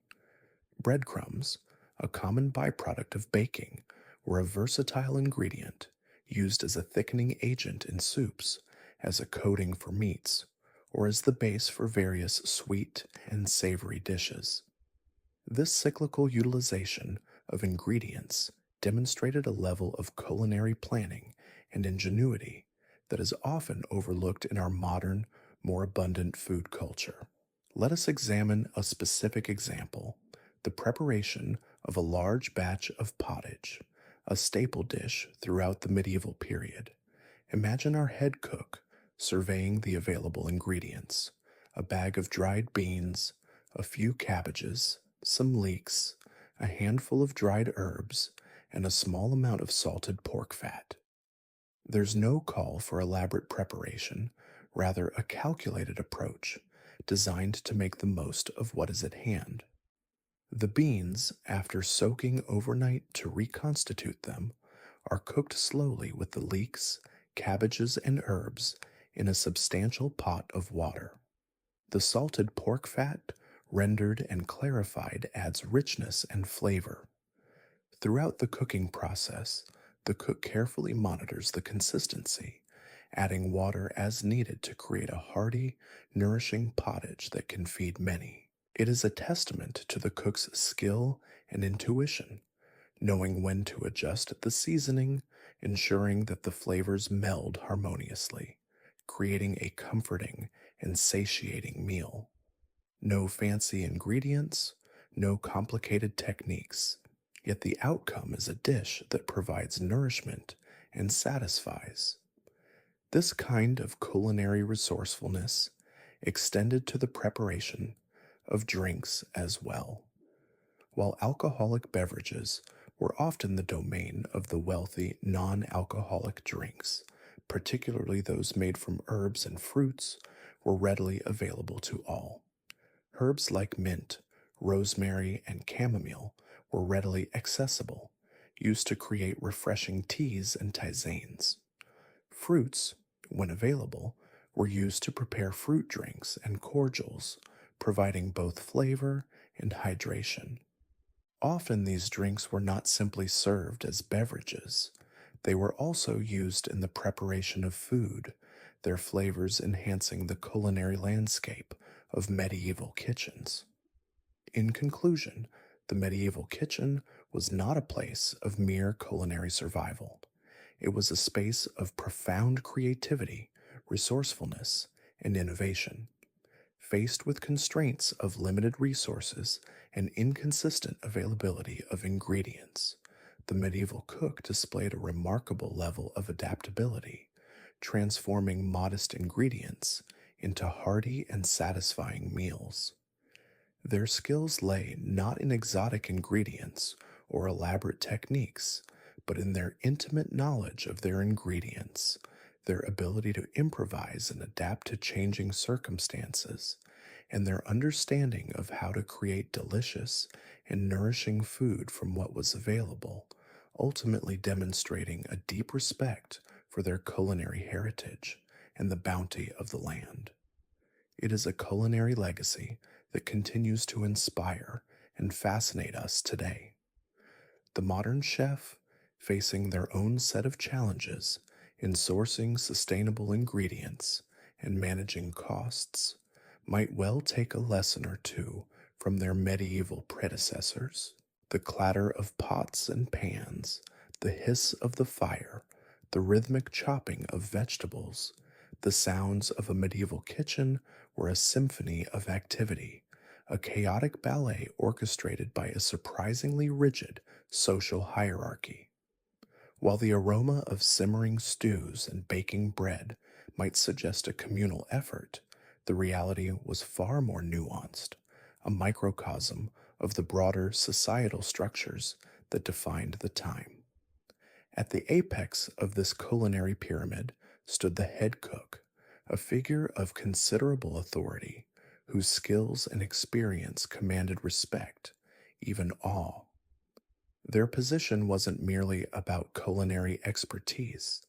Breadcrumbs, a common byproduct of baking, were a versatile ingredient used as a thickening agent in soups, as a coating for meats, or as the base for various sweet and savory dishes. This cyclical utilization of ingredients demonstrated a level of culinary planning and ingenuity that is often overlooked in our modern, more abundant food culture. Let us examine a specific example: the preparation of a large batch of pottage, a staple dish throughout the medieval period. Imagine our head cook surveying the available ingredients: a bag of dried beans, a few cabbages, some leeks, a handful of dried herbs, and a small amount of salted pork fat. There's no call for elaborate preparation, rather, a calculated approach designed to make the most of what is at hand. The beans, after soaking overnight to reconstitute them, are cooked slowly with the leeks, cabbages, and herbs in a substantial pot of water. The salted pork fat, rendered and clarified, adds richness and flavor. Throughout the cooking process, the cook carefully monitors the consistency, adding water as needed to create a hearty, nourishing pottage that can feed many. It is a testament to the cook's skill and intuition, knowing when to adjust the seasoning, ensuring that the flavors meld harmoniously, creating a comforting and satiating meal. No fancy ingredients, no complicated techniques, yet the outcome is a dish that provides nourishment and satisfies. This kind of culinary resourcefulness extended to the preparation of drinks as well. While alcoholic beverages were often the domain of the wealthy non alcoholic drinks, particularly those made from herbs and fruits, were readily available to all. Herbs like mint, rosemary, and chamomile were readily accessible, used to create refreshing teas and tisanes. Fruits, when available, were used to prepare fruit drinks and cordials, providing both flavor and hydration. Often these drinks were not simply served as beverages, they were also used in the preparation of food, their flavors enhancing the culinary landscape of medieval kitchens. In conclusion, the medieval kitchen was not a place of mere culinary survival. It was a space of profound creativity, resourcefulness, and innovation. Faced with constraints of limited resources and inconsistent availability of ingredients, the medieval cook displayed a remarkable level of adaptability, transforming modest ingredients into hearty and satisfying meals. Their skills lay not in exotic ingredients or elaborate techniques, but in their intimate knowledge of their ingredients, their ability to improvise and adapt to changing circumstances, and their understanding of how to create delicious and nourishing food from what was available, ultimately demonstrating a deep respect for their culinary heritage and the bounty of the land. It is a culinary legacy that continues to inspire and fascinate us today. The modern chef, facing their own set of challenges in sourcing sustainable ingredients and managing costs, might well take a lesson or two from their medieval predecessors. The clatter of pots and pans, the hiss of the fire, the rhythmic chopping of vegetables, the sounds of a medieval kitchen were a symphony of activity, a chaotic ballet orchestrated by a surprisingly rigid social hierarchy. While the aroma of simmering stews and baking bread might suggest a communal effort, the reality was far more nuanced, a microcosm of the broader societal structures that defined the time. At the apex of this culinary pyramid stood the head cook, a figure of considerable authority whose skills and experience commanded respect, even awe. Their position wasn't merely about culinary expertise,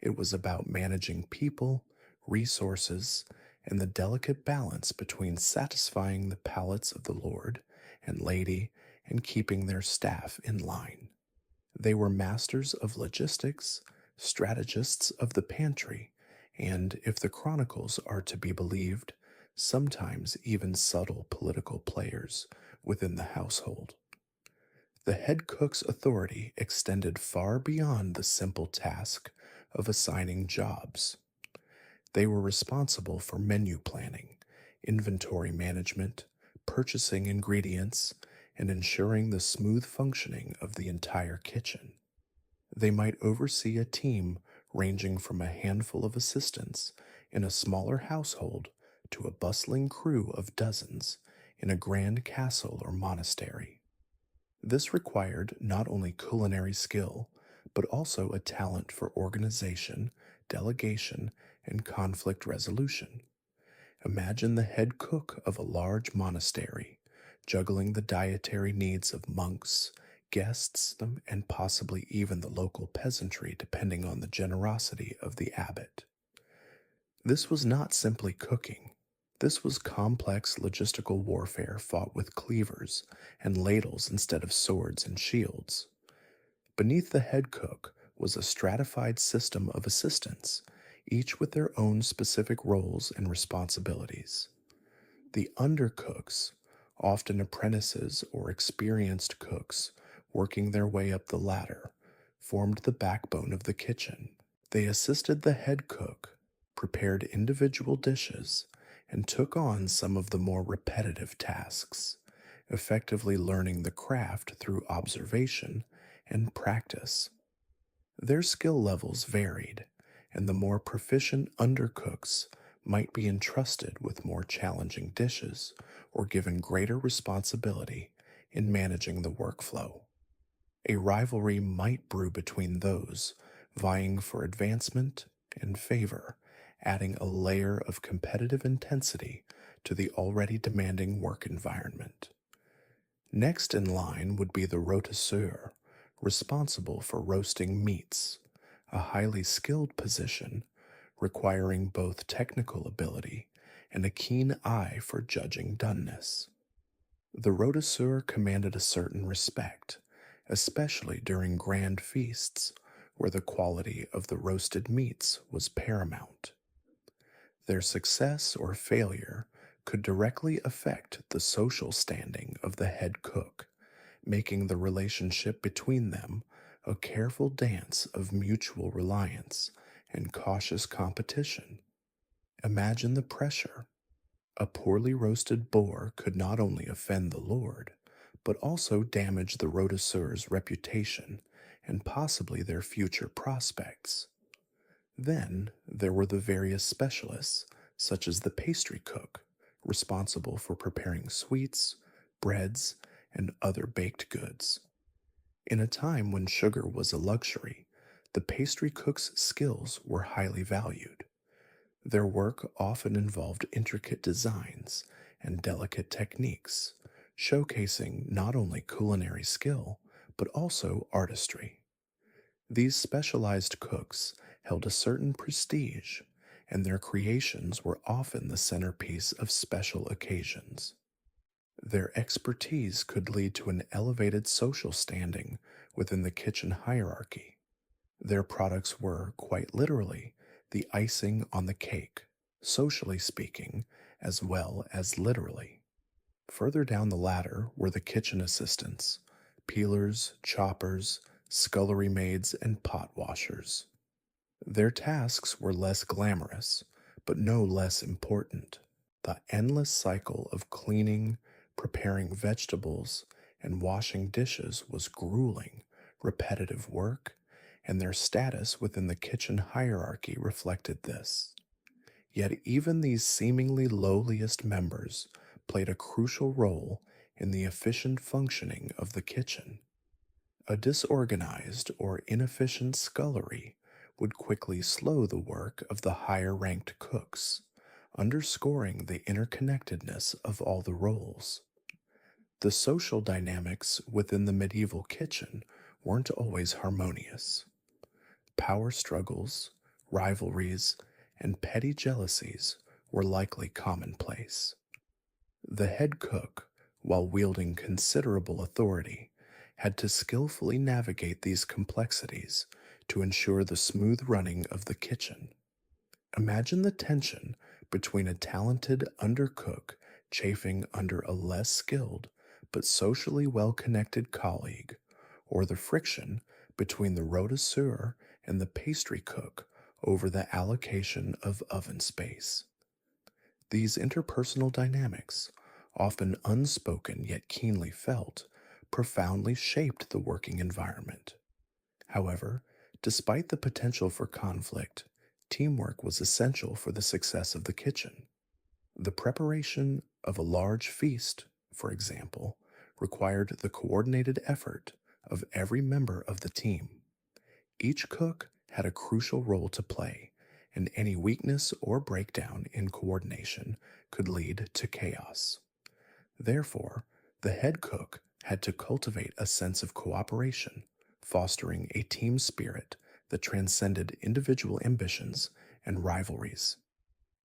it was about managing people, resources, and the delicate balance between satisfying the palates of the lord and lady and keeping their staff in line. They were masters of logistics, strategists of the pantry, and, if the chronicles are to be believed, sometimes even subtle political players within the household. The head cook's authority extended far beyond the simple task of assigning jobs. They were responsible for menu planning, inventory management, purchasing ingredients, and ensuring the smooth functioning of the entire kitchen. They might oversee a team ranging from a handful of assistants in a smaller household to a bustling crew of dozens in a grand castle or monastery. This required not only culinary skill, but also a talent for organization, delegation, and conflict resolution. Imagine the head cook of a large monastery, juggling the dietary needs of monks, guests, and possibly even the local peasantry, depending on the generosity of the abbot. This was not simply cooking. This was complex logistical warfare fought with cleavers and ladles instead of swords and shields. Beneath the head cook was a stratified system of assistants, each with their own specific roles and responsibilities. The undercooks, often apprentices or experienced cooks working their way up the ladder, formed the backbone of the kitchen. They assisted the head cook, prepared individual dishes, and took on some of the more repetitive tasks, effectively learning the craft through observation and practice. Their skill levels varied, and the more proficient undercooks might be entrusted with more challenging dishes or given greater responsibility in managing the workflow. A rivalry might brew between those vying for advancement and favor, adding a layer of competitive intensity to the already demanding work environment. Next in line would be the rôtisseur, responsible for roasting meats, a highly skilled position requiring both technical ability and a keen eye for judging doneness. The rôtisseur commanded a certain respect, especially during grand feasts where the quality of the roasted meats was paramount. Their success or failure could directly affect the social standing of the head cook, making the relationship between them a careful dance of mutual reliance and cautious competition. Imagine the pressure. A poorly roasted boar could not only offend the lord, but also damage the rôtisseur's reputation and possibly their future prospects. Then there were the various specialists, such as the pastry cook, responsible for preparing sweets, breads, and other baked goods. In a time when sugar was a luxury, the pastry cook's skills were highly valued. Their work often involved intricate designs and delicate techniques, showcasing not only culinary skill, but also artistry. These specialized cooks held a certain prestige, and their creations were often the centerpiece of special occasions. Their expertise could lead to an elevated social standing within the kitchen hierarchy. Their products were, quite literally, the icing on the cake, socially speaking, as well as literally. Further down the ladder were the kitchen assistants, peelers, choppers, scullery maids, and pot washers. Their tasks were less glamorous, but no less important. The endless cycle of cleaning, preparing vegetables, and washing dishes was grueling, repetitive work, and their status within the kitchen hierarchy reflected this. Yet even these seemingly lowliest members played a crucial role in the efficient functioning of the kitchen. A disorganized or inefficient scullery would quickly slow the work of the higher ranked cooks, underscoring the interconnectedness of all the roles. The social dynamics within the medieval kitchen weren't always harmonious. Power struggles, rivalries, and petty jealousies were likely commonplace. The head cook, while wielding considerable authority, had to skillfully navigate these complexities to ensure the smooth running of the kitchen. Imagine the tension between a talented undercook chafing under a less skilled but socially well connected colleague, or the friction between the rôtisseur and the pastry cook over the allocation of oven space. These interpersonal dynamics, often unspoken yet keenly felt, profoundly shaped the working environment. However, despite the potential for conflict, teamwork was essential for the success of the kitchen. The preparation of a large feast, for example, required the coordinated effort of every member of the team. Each cook had a crucial role to play, and any weakness or breakdown in coordination could lead to chaos. Therefore, the head cook had to cultivate a sense of cooperation, fostering a team spirit that transcended individual ambitions and rivalries.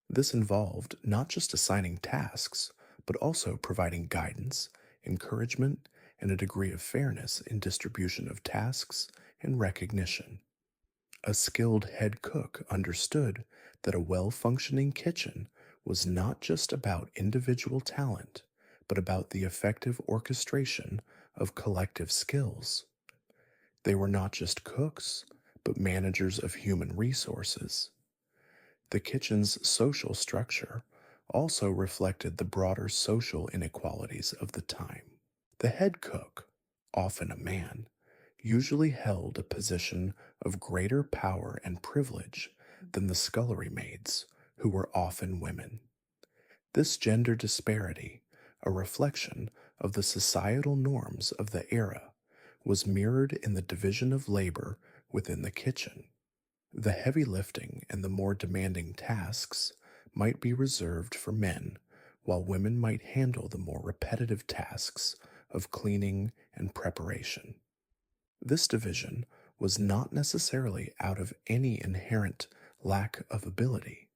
This involved not just assigning tasks, but also providing guidance, encouragement, and a degree of fairness in distribution of tasks and recognition. A skilled head cook understood that a well functioning kitchen was not just about individual talent, but about the effective orchestration of collective skills. They were not just cooks, but managers of human resources. The kitchen's social structure also reflected the broader social inequalities of the time. The head cook, often a man, usually held a position of greater power and privilege than the scullery maids, who were often women. This gender disparity, a reflection of the societal norms of the era, was mirrored in the division of labor within the kitchen. The heavy lifting and the more demanding tasks might be reserved for men, while women might handle the more repetitive tasks of cleaning and preparation. This division was not necessarily out of any inherent lack of ability,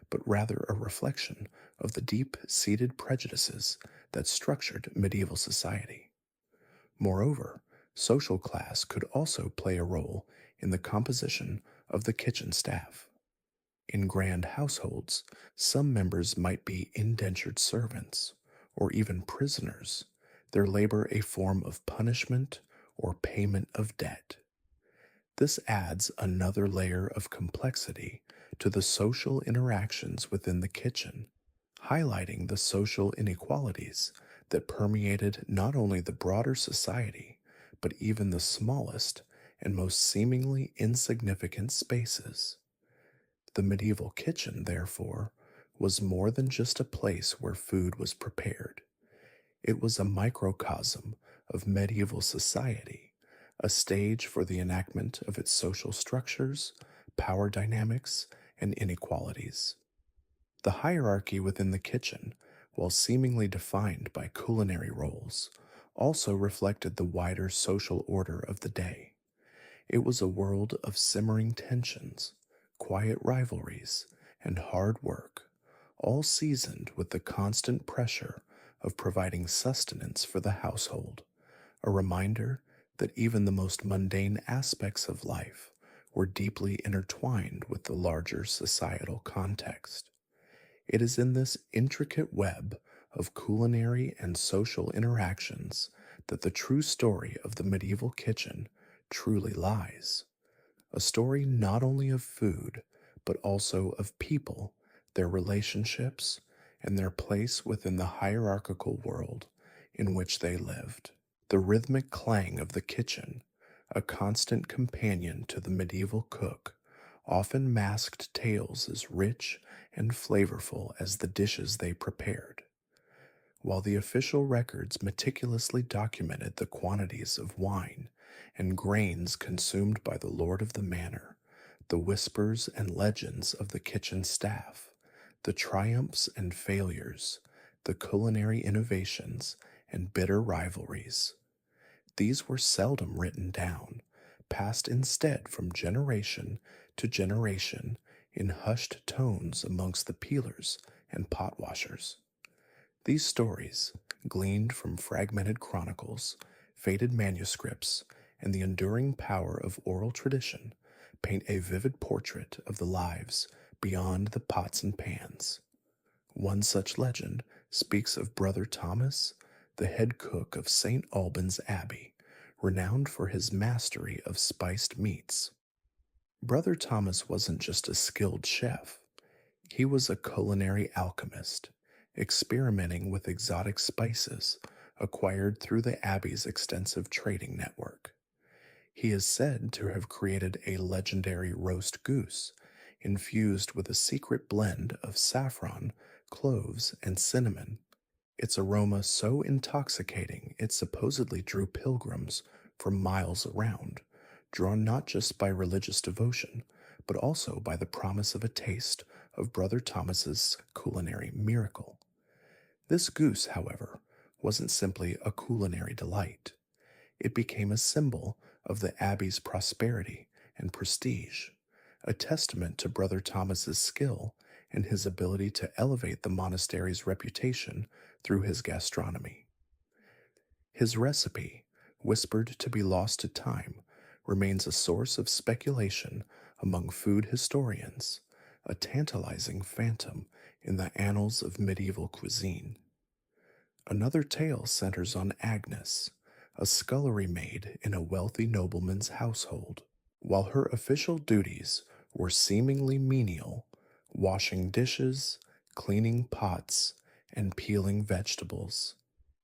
but rather a reflection of the deep seated prejudices that structured medieval society. Moreover, social class could also play a role in the composition of the kitchen staff. In grand households, some members might be indentured servants or even prisoners, their labor a form of punishment or payment of debt. This adds another layer of complexity to the social interactions within the kitchen, highlighting the social inequalities that permeated not only the broader society, but even the smallest and most seemingly insignificant spaces. The medieval kitchen, therefore, was more than just a place where food was prepared. It was a microcosm of medieval society, a stage for the enactment of its social structures, power dynamics, and inequalities. The hierarchy within the kitchen, while seemingly defined by culinary roles, also reflected the wider social order of the day. It was a world of simmering tensions, quiet rivalries, and hard work, all seasoned with the constant pressure of providing sustenance for the household, a reminder that even the most mundane aspects of life were deeply intertwined with the larger societal context. It is in this intricate web of culinary and social interactions that the true story of the medieval kitchen truly lies. A story not only of food, but also of people, their relationships, and their place within the hierarchical world in which they lived. The rhythmic clang of the kitchen, a constant companion to the medieval cook, often masked tales as rich and flavorful as the dishes they prepared. While the official records meticulously documented the quantities of wine and grains consumed by the lord of the manor, the whispers and legends of the kitchen staff, the triumphs and failures, the culinary innovations and bitter rivalries, these were seldom written down, passed instead from generation to generation in hushed tones amongst the peelers and potwashers. These stories, gleaned from fragmented chronicles, faded manuscripts, and the enduring power of oral tradition, paint a vivid portrait of the lives beyond the pots and pans. One such legend speaks of Brother Thomas, the head cook of St. Albans Abbey, renowned for his mastery of spiced meats. Brother Thomas wasn't just a skilled chef, he was a culinary alchemist, experimenting with exotic spices acquired through the Abbey's extensive trading network. He is said to have created a legendary roast goose infused with a secret blend of saffron, cloves, and cinnamon, its aroma so intoxicating it supposedly drew pilgrims from miles around, drawn not just by religious devotion, but also by the promise of a taste of Brother Thomas's culinary miracle. This goose, however, wasn't simply a culinary delight. It became a symbol of the abbey's prosperity and prestige, a testament to Brother Thomas's skill and his ability to elevate the monastery's reputation through his gastronomy. His recipe, whispered to be lost to time, remains a source of speculation among food historians, a tantalizing phantom in the annals of medieval cuisine. Another tale centers on Agnes, a scullery maid in a wealthy nobleman's household. While her official duties were seemingly menial, washing dishes, cleaning pots, and peeling vegetables,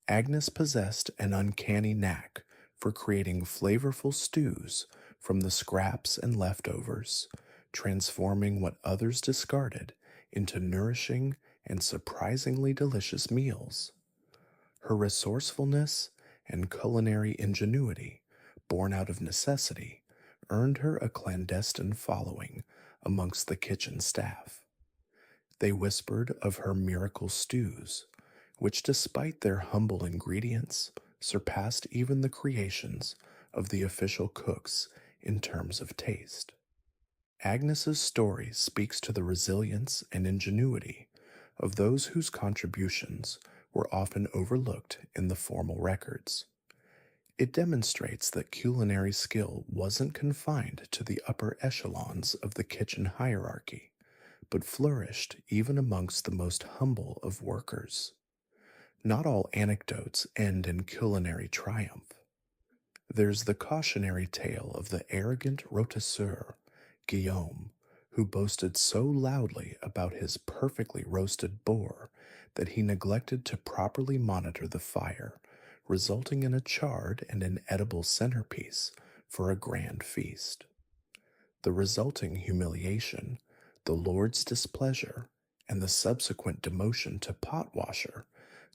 Agnes possessed an uncanny knack for creating flavorful stews from the scraps and leftovers, transforming what others discarded into nourishing and surprisingly delicious meals. Her resourcefulness and culinary ingenuity, born out of necessity, earned her a clandestine following amongst the kitchen staff. They whispered of her miracle stews, which, despite their humble ingredients, surpassed even the creations of the official cooks in terms of taste. Agnes's story speaks to the resilience and ingenuity of those whose contributions were often overlooked in the formal records. It demonstrates that culinary skill wasn't confined to the upper echelons of the kitchen hierarchy, but flourished even amongst the most humble of workers. Not all anecdotes end in culinary triumph. There's the cautionary tale of the arrogant rotisseur, Guillaume, who boasted so loudly about his perfectly roasted boar that he neglected to properly monitor the fire, resulting in a charred and inedible centerpiece for a grand feast. The resulting humiliation, the Lord's displeasure, and the subsequent demotion to potwasher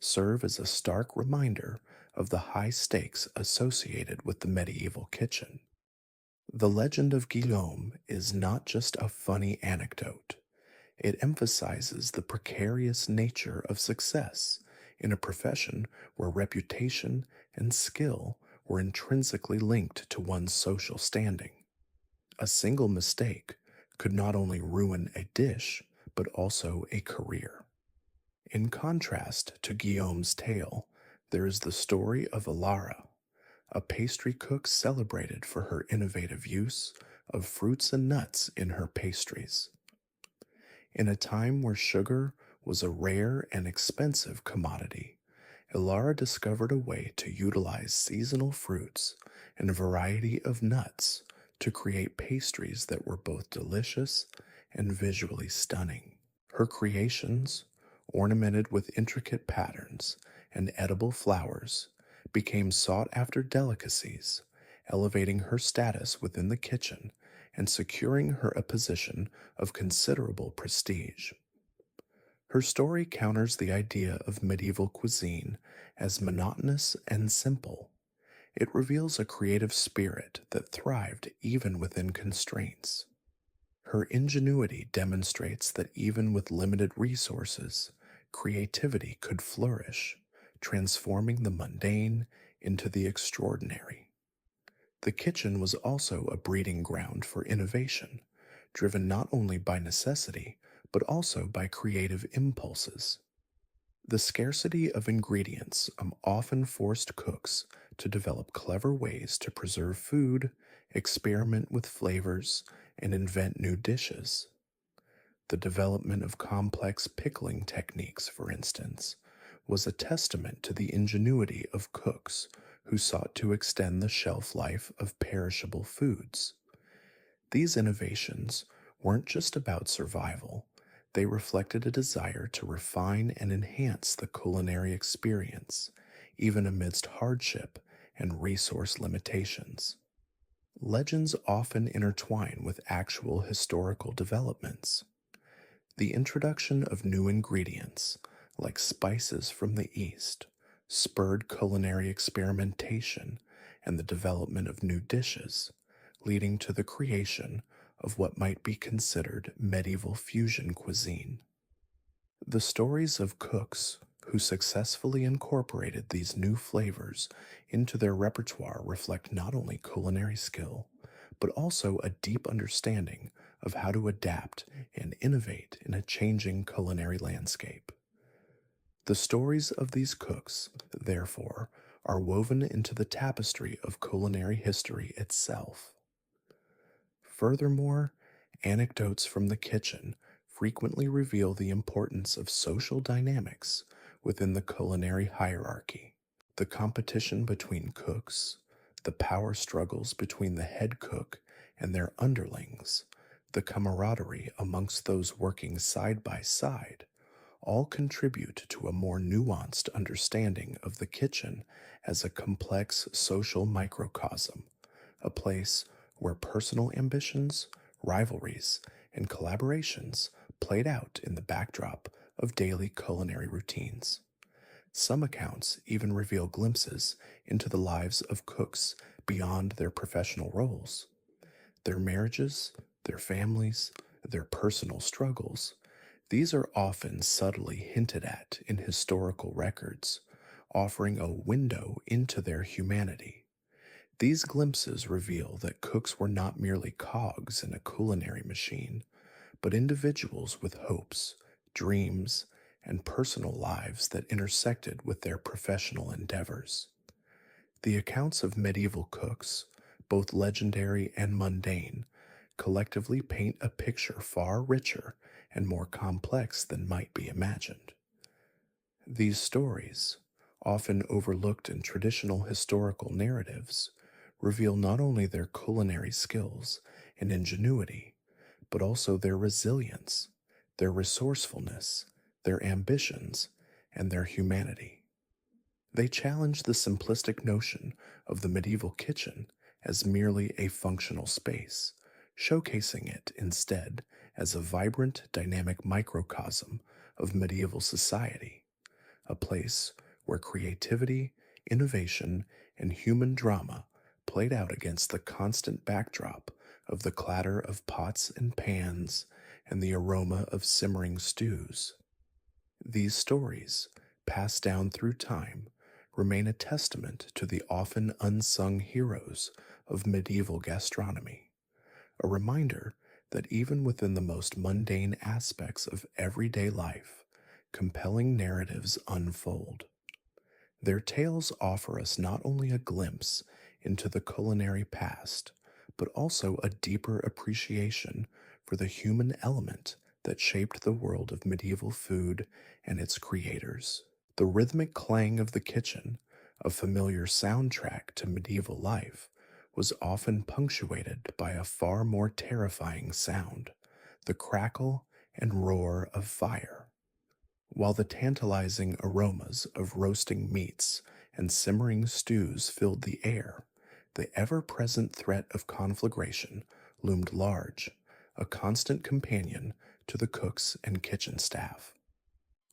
serve as a stark reminder of the high stakes associated with the medieval kitchen. The legend of Guillaume is not just a funny anecdote. It emphasizes the precarious nature of success in a profession where reputation and skill were intrinsically linked to one's social standing. A single mistake could not only ruin a dish, but also a career. In contrast to Guillaume's tale, there is the story of Alara, a pastry cook celebrated for her innovative use of fruits and nuts in her pastries. In a time where sugar was a rare and expensive commodity, Ilara discovered a way to utilize seasonal fruits and a variety of nuts to create pastries that were both delicious and visually stunning. Her creations, ornamented with intricate patterns and edible flowers, became sought after delicacies, elevating her status within the kitchen and securing her a position of considerable prestige. Her story counters the idea of medieval cuisine as monotonous and simple. It reveals a creative spirit that thrived even within constraints. Her ingenuity demonstrates that even with limited resources, creativity could flourish, transforming the mundane into the extraordinary. The kitchen was also a breeding ground for innovation, driven not only by necessity, but also by creative impulses. The scarcity of ingredients often forced cooks to develop clever ways to preserve food, experiment with flavors, and invent new dishes. The development of complex pickling techniques, for instance, was a testament to the ingenuity of cooks who sought to extend the shelf life of perishable foods. These innovations weren't just about survival, they reflected a desire to refine and enhance the culinary experience, even amidst hardship and resource limitations. Legends often intertwine with actual historical developments. The introduction of new ingredients, like spices from the East, spurred culinary experimentation and the development of new dishes, leading to the creation of what might be considered medieval fusion cuisine. The stories of cooks who successfully incorporated these new flavors into their repertoire reflect not only culinary skill, but also a deep understanding of how to adapt and innovate in a changing culinary landscape. The stories of these cooks, therefore, are woven into the tapestry of culinary history itself. Furthermore, anecdotes from the kitchen frequently reveal the importance of social dynamics within the culinary hierarchy. The competition between cooks, the power struggles between the head cook and their underlings, the camaraderie amongst those working side by side, all contribute to a more nuanced understanding of the kitchen as a complex social microcosm, a place where personal ambitions, rivalries, and collaborations played out in the backdrop of daily culinary routines. Some accounts even reveal glimpses into the lives of cooks beyond their professional roles. Their marriages, their families, their personal struggles. These are often subtly hinted at in historical records, offering a window into their humanity. These glimpses reveal that cooks were not merely cogs in a culinary machine, but individuals with hopes, dreams, and personal lives that intersected with their professional endeavors. The accounts of medieval cooks, both legendary and mundane, collectively paint a picture far richer and more complex than might be imagined. These stories, often overlooked in traditional historical narratives, reveal not only their culinary skills and ingenuity, but also their resilience, their resourcefulness, their ambitions, and their humanity. They challenge the simplistic notion of the medieval kitchen as merely a functional space, showcasing it instead as a vibrant, dynamic microcosm of medieval society, a place where creativity, innovation, and human drama played out against the constant backdrop of the clatter of pots and pans and the aroma of simmering stews. These stories, passed down through time, remain a testament to the often unsung heroes of medieval gastronomy, a reminder that even within the most mundane aspects of everyday life, compelling narratives unfold. Their tales offer us not only a glimpse into the culinary past, but also a deeper appreciation for the human element that shaped the world of medieval food and its creators. The rhythmic clang of the kitchen, a familiar soundtrack to medieval life, was often punctuated by a far more terrifying sound, the crackle and roar of fire. While the tantalizing aromas of roasting meats and simmering stews filled the air, the ever present threat of conflagration loomed large, a constant companion to the cooks and kitchen staff.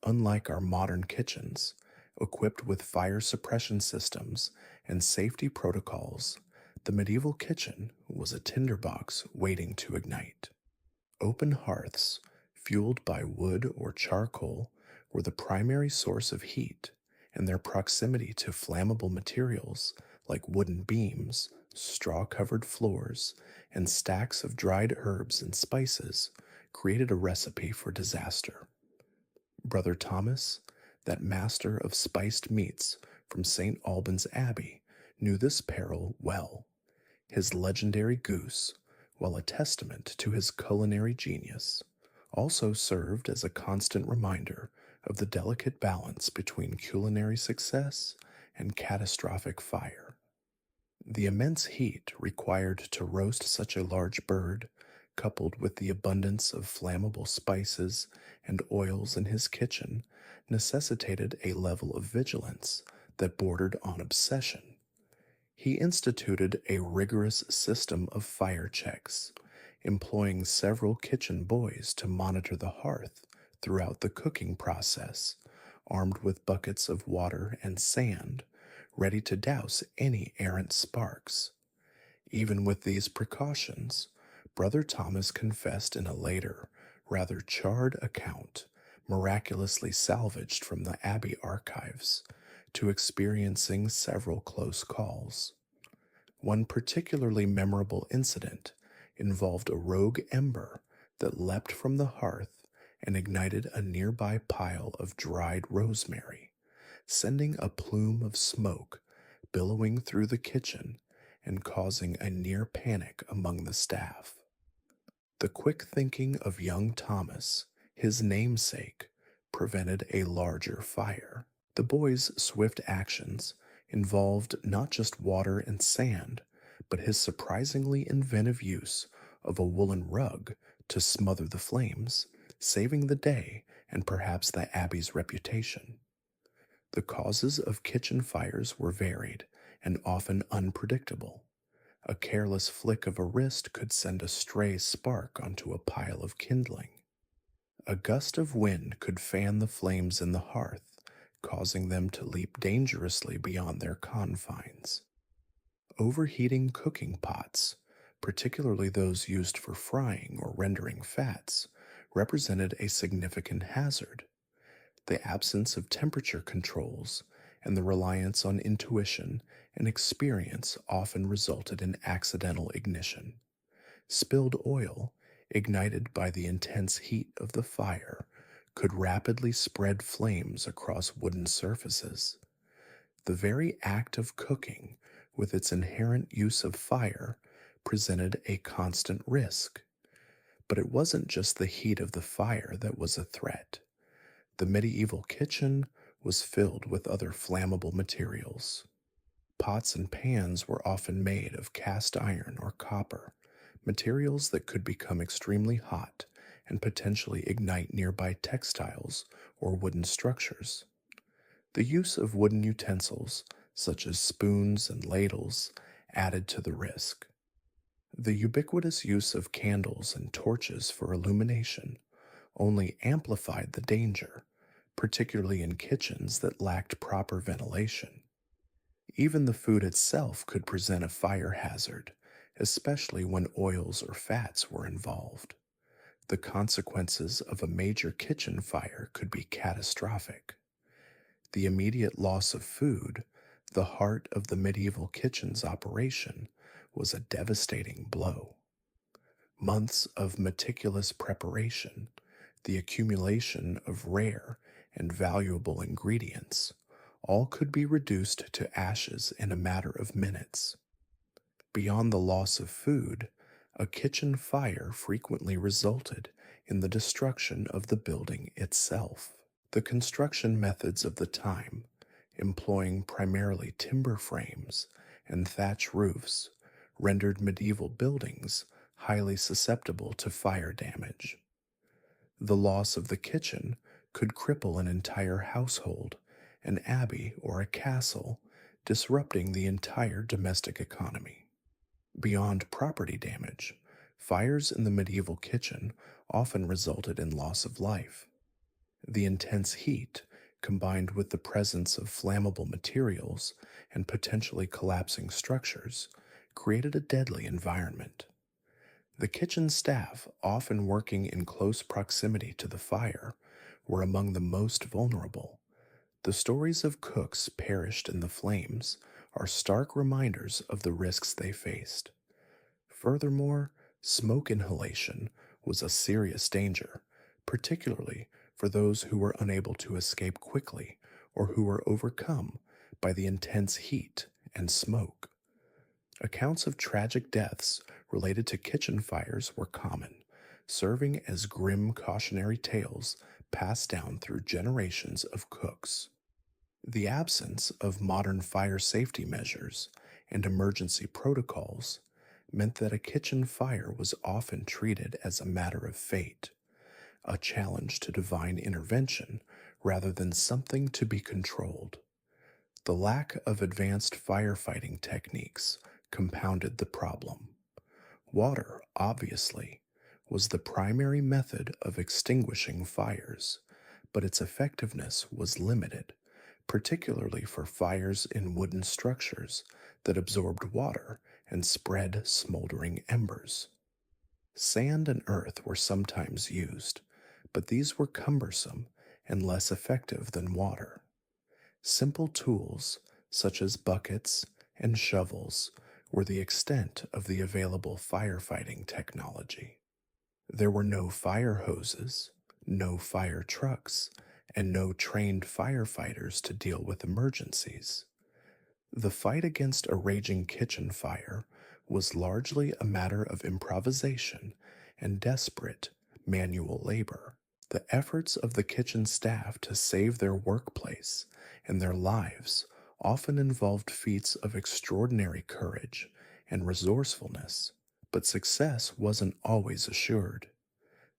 Unlike our modern kitchens, equipped with fire suppression systems and safety protocols, the medieval kitchen was a tinderbox waiting to ignite. Open hearths, fueled by wood or charcoal, were the primary source of heat, and their proximity to flammable materials like wooden beams, straw covered floors, and stacks of dried herbs and spices created a recipe for disaster. Brother Thomas, that master of spiced meats from St. Albans Abbey, knew this peril well. His legendary goose, while a testament to his culinary genius, also served as a constant reminder of the delicate balance between culinary success and catastrophic fire. The immense heat required to roast such a large bird, coupled with the abundance of flammable spices and oils in his kitchen, necessitated a level of vigilance that bordered on obsession. He instituted a rigorous system of fire checks, employing several kitchen boys to monitor the hearth throughout the cooking process, armed with buckets of water and sand, ready to douse any errant sparks. Even with these precautions, Brother Thomas confessed in a later, rather charred account, miraculously salvaged from the Abbey archives, to experiencing several close calls. One particularly memorable incident involved a rogue ember that leapt from the hearth and ignited a nearby pile of dried rosemary, sending a plume of smoke billowing through the kitchen and causing a near panic among the staff. The quick thinking of young Thomas, his namesake, prevented a larger fire. The boy's swift actions involved not just water and sand, but his surprisingly inventive use of a woolen rug to smother the flames, saving the day and perhaps the Abbey's reputation. The causes of kitchen fires were varied and often unpredictable. A careless flick of a wrist could send a stray spark onto a pile of kindling. A gust of wind could fan the flames in the hearth, causing them to leap dangerously beyond their confines. Overheating cooking pots, particularly those used for frying or rendering fats, represented a significant hazard. The absence of temperature controls and the reliance on intuition and experience often resulted in accidental ignition. Spilled oil, ignited by the intense heat of the fire, could rapidly spread flames across wooden surfaces. The very act of cooking, with its inherent use of fire, presented a constant risk. But it wasn't just the heat of the fire that was a threat. The medieval kitchen was filled with other flammable materials. Pots and pans were often made of cast iron or copper, materials that could become extremely hot and potentially ignite nearby textiles or wooden structures. The use of wooden utensils, such as spoons and ladles, added to the risk. The ubiquitous use of candles and torches for illumination only amplified the danger, particularly in kitchens that lacked proper ventilation. Even the food itself could present a fire hazard, especially when oils or fats were involved. The consequences of a major kitchen fire could be catastrophic. The immediate loss of food, the heart of the medieval kitchen's operation, was a devastating blow. Months of meticulous preparation, the accumulation of rare and valuable ingredients, all could be reduced to ashes in a matter of minutes. Beyond the loss of food, a kitchen fire frequently resulted in the destruction of the building itself. The construction methods of the time, employing primarily timber frames and thatch roofs, rendered medieval buildings highly susceptible to fire damage. The loss of the kitchen could cripple an entire household, an abbey, or a castle, disrupting the entire domestic economy. Beyond property damage, fires in the medieval kitchen often resulted in loss of life. The intense heat, combined with the presence of flammable materials and potentially collapsing structures, created a deadly environment. The kitchen staff, often working in close proximity to the fire, were among the most vulnerable. The stories of cooks perished in the flames are stark reminders of the risks they faced. Furthermore, smoke inhalation was a serious danger, particularly for those who were unable to escape quickly or who were overcome by the intense heat and smoke. Accounts of tragic deaths related to kitchen fires were common, serving as grim cautionary tales passed down through generations of cooks. The absence of modern fire safety measures and emergency protocols meant that a kitchen fire was often treated as a matter of fate, a challenge to divine intervention rather than something to be controlled. The lack of advanced firefighting techniques compounded the problem. Water, obviously, was the primary method of extinguishing fires, but its effectiveness was limited, particularly for fires in wooden structures that absorbed water and spread smoldering embers. Sand and earth were sometimes used, but these were cumbersome and less effective than water. Simple tools, such as buckets and shovels, were the extent of the available firefighting technology. There were no fire hoses, no fire trucks, and no trained firefighters to deal with emergencies. The fight against a raging kitchen fire was largely a matter of improvisation and desperate manual labor. The efforts of the kitchen staff to save their workplace and their lives often involved feats of extraordinary courage and resourcefulness, but success wasn't always assured.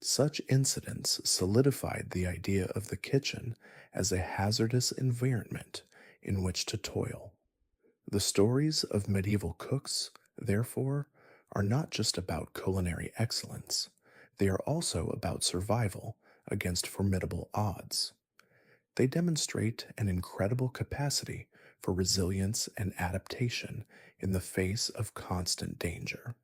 Such incidents solidified the idea of the kitchen as a hazardous environment in which to toil. The stories of medieval cooks, therefore, are not just about culinary excellence, they are also about survival against formidable odds. They demonstrate an incredible capacity for resilience and adaptation in the face of constant danger.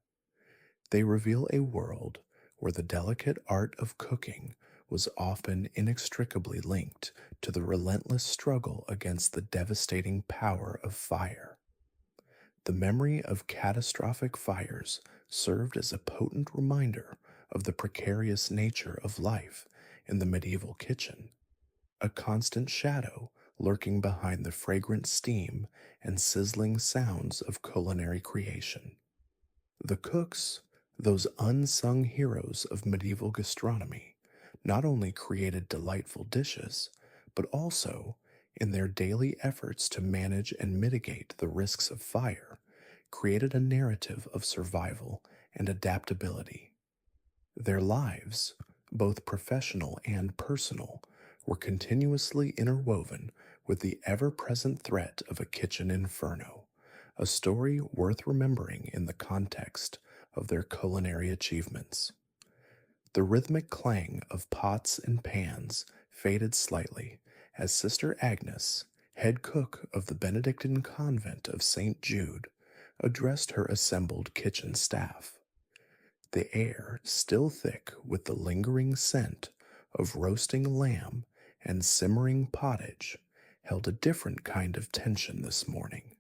They reveal a world where the delicate art of cooking was often inextricably linked to the relentless struggle against the devastating power of fire. The memory of catastrophic fires served as a potent reminder of the precarious nature of life in the medieval kitchen, a constant shadow lurking behind the fragrant steam and sizzling sounds of culinary creation. The cooks, those unsung heroes of medieval gastronomy, not only created delightful dishes, but also, in their daily efforts to manage and mitigate the risks of fire, created a narrative of survival and adaptability. Their lives, both professional and personal, were continuously interwoven with the ever present threat of a kitchen inferno, a story worth remembering in the context of their culinary achievements. The rhythmic clang of pots and pans faded slightly as Sister Agnes, head cook of the Benedictine convent of St. Jude, addressed her assembled kitchen staff. The air, still thick with the lingering scent of roasting lamb and simmering pottage, held a different kind of tension this morning.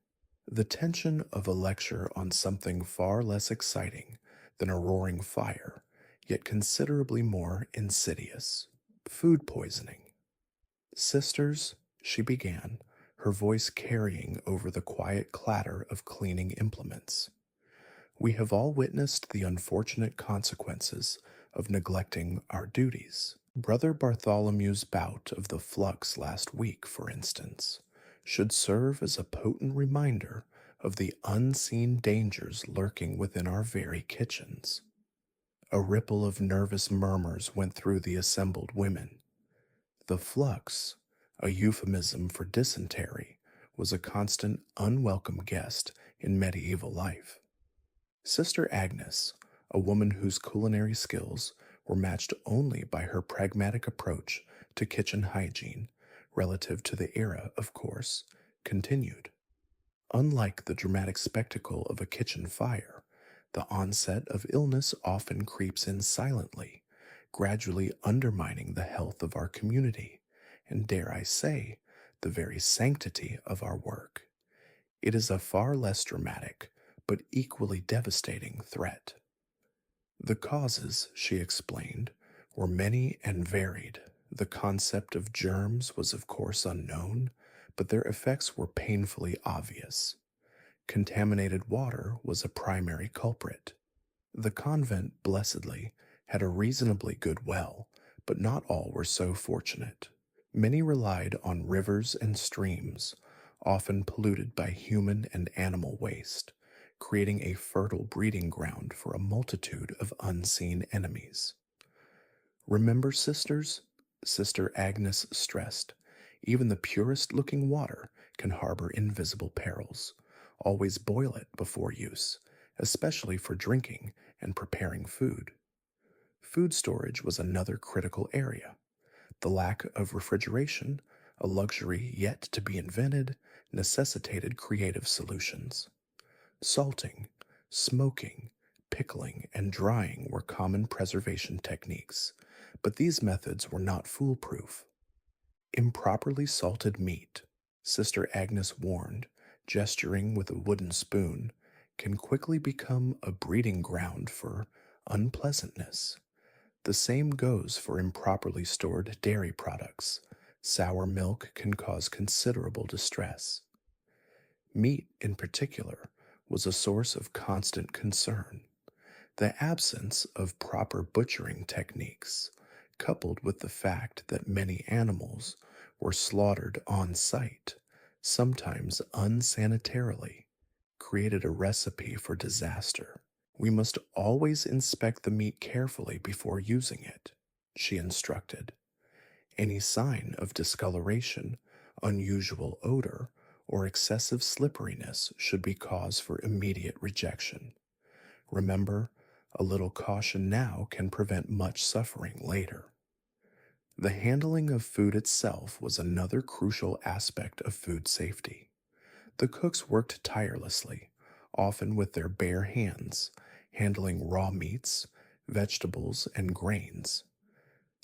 The tension of a lecture on something far less exciting than a roaring fire, yet considerably more insidious: food poisoning. Sisters, she began, her voice carrying over the quiet clatter of cleaning implements. We have all witnessed the unfortunate consequences of neglecting our duties. Brother Bartholomew's bout of the flux last week, for instance, should serve as a potent reminder of the unseen dangers lurking within our very kitchens. A ripple of nervous murmurs went through the assembled women. The flux, a euphemism for dysentery, was a constant, unwelcome guest in medieval life. Sister Agnes, a woman whose culinary skills were matched only by her pragmatic approach to kitchen hygiene, relative to the era, of course, continued. Unlike the dramatic spectacle of a kitchen fire, the onset of illness often creeps in silently, gradually undermining the health of our community, and dare I say, the very sanctity of our work. It is a far less dramatic, but equally devastating threat. The causes, she explained, were many and varied. The concept of germs was, of course, unknown, but their effects were painfully obvious. Contaminated water was a primary culprit. The convent, blessedly, had a reasonably good well, but not all were so fortunate. Many relied on rivers and streams, often polluted by human and animal waste, creating a fertile breeding ground for a multitude of unseen enemies. Remember, sisters? Sister Agnes stressed. Even the purest looking water can harbor invisible perils. Always boil it before use, especially for drinking and preparing food. Food storage was another critical area. The lack of refrigeration, a luxury yet to be invented, necessitated creative solutions. Salting, smoking, pickling, and drying were common preservation techniques, but these methods were not foolproof. Improperly salted meat, Sister Agnes warned, gesturing with a wooden spoon, can quickly become a breeding ground for unpleasantness. The same goes for improperly stored dairy products. Sour milk can cause considerable distress. Meat, in particular, was a source of constant concern. The absence of proper butchering techniques, coupled with the fact that many animals were slaughtered on site, sometimes unsanitarily, created a recipe for disaster. We must always inspect the meat carefully before using it, she instructed. Any sign of discoloration, unusual odor, or excessive slipperiness should be cause for immediate rejection. Remember, a little caution now can prevent much suffering later. The handling of food itself was another crucial aspect of food safety. The cooks worked tirelessly, often with their bare hands, handling raw meats, vegetables, and grains.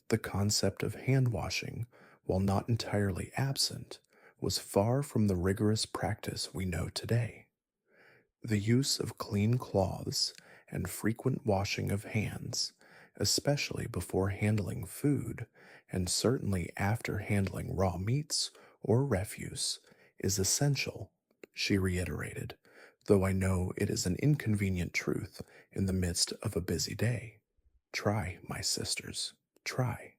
The concept of hand washing, while not entirely absent, was far from the rigorous practice we know today. The use of clean cloths and frequent washing of hands, especially before handling food, and certainly after handling raw meats or refuse, is essential, she reiterated, though I know it is an inconvenient truth in the midst of a busy day. Try, my sisters, try.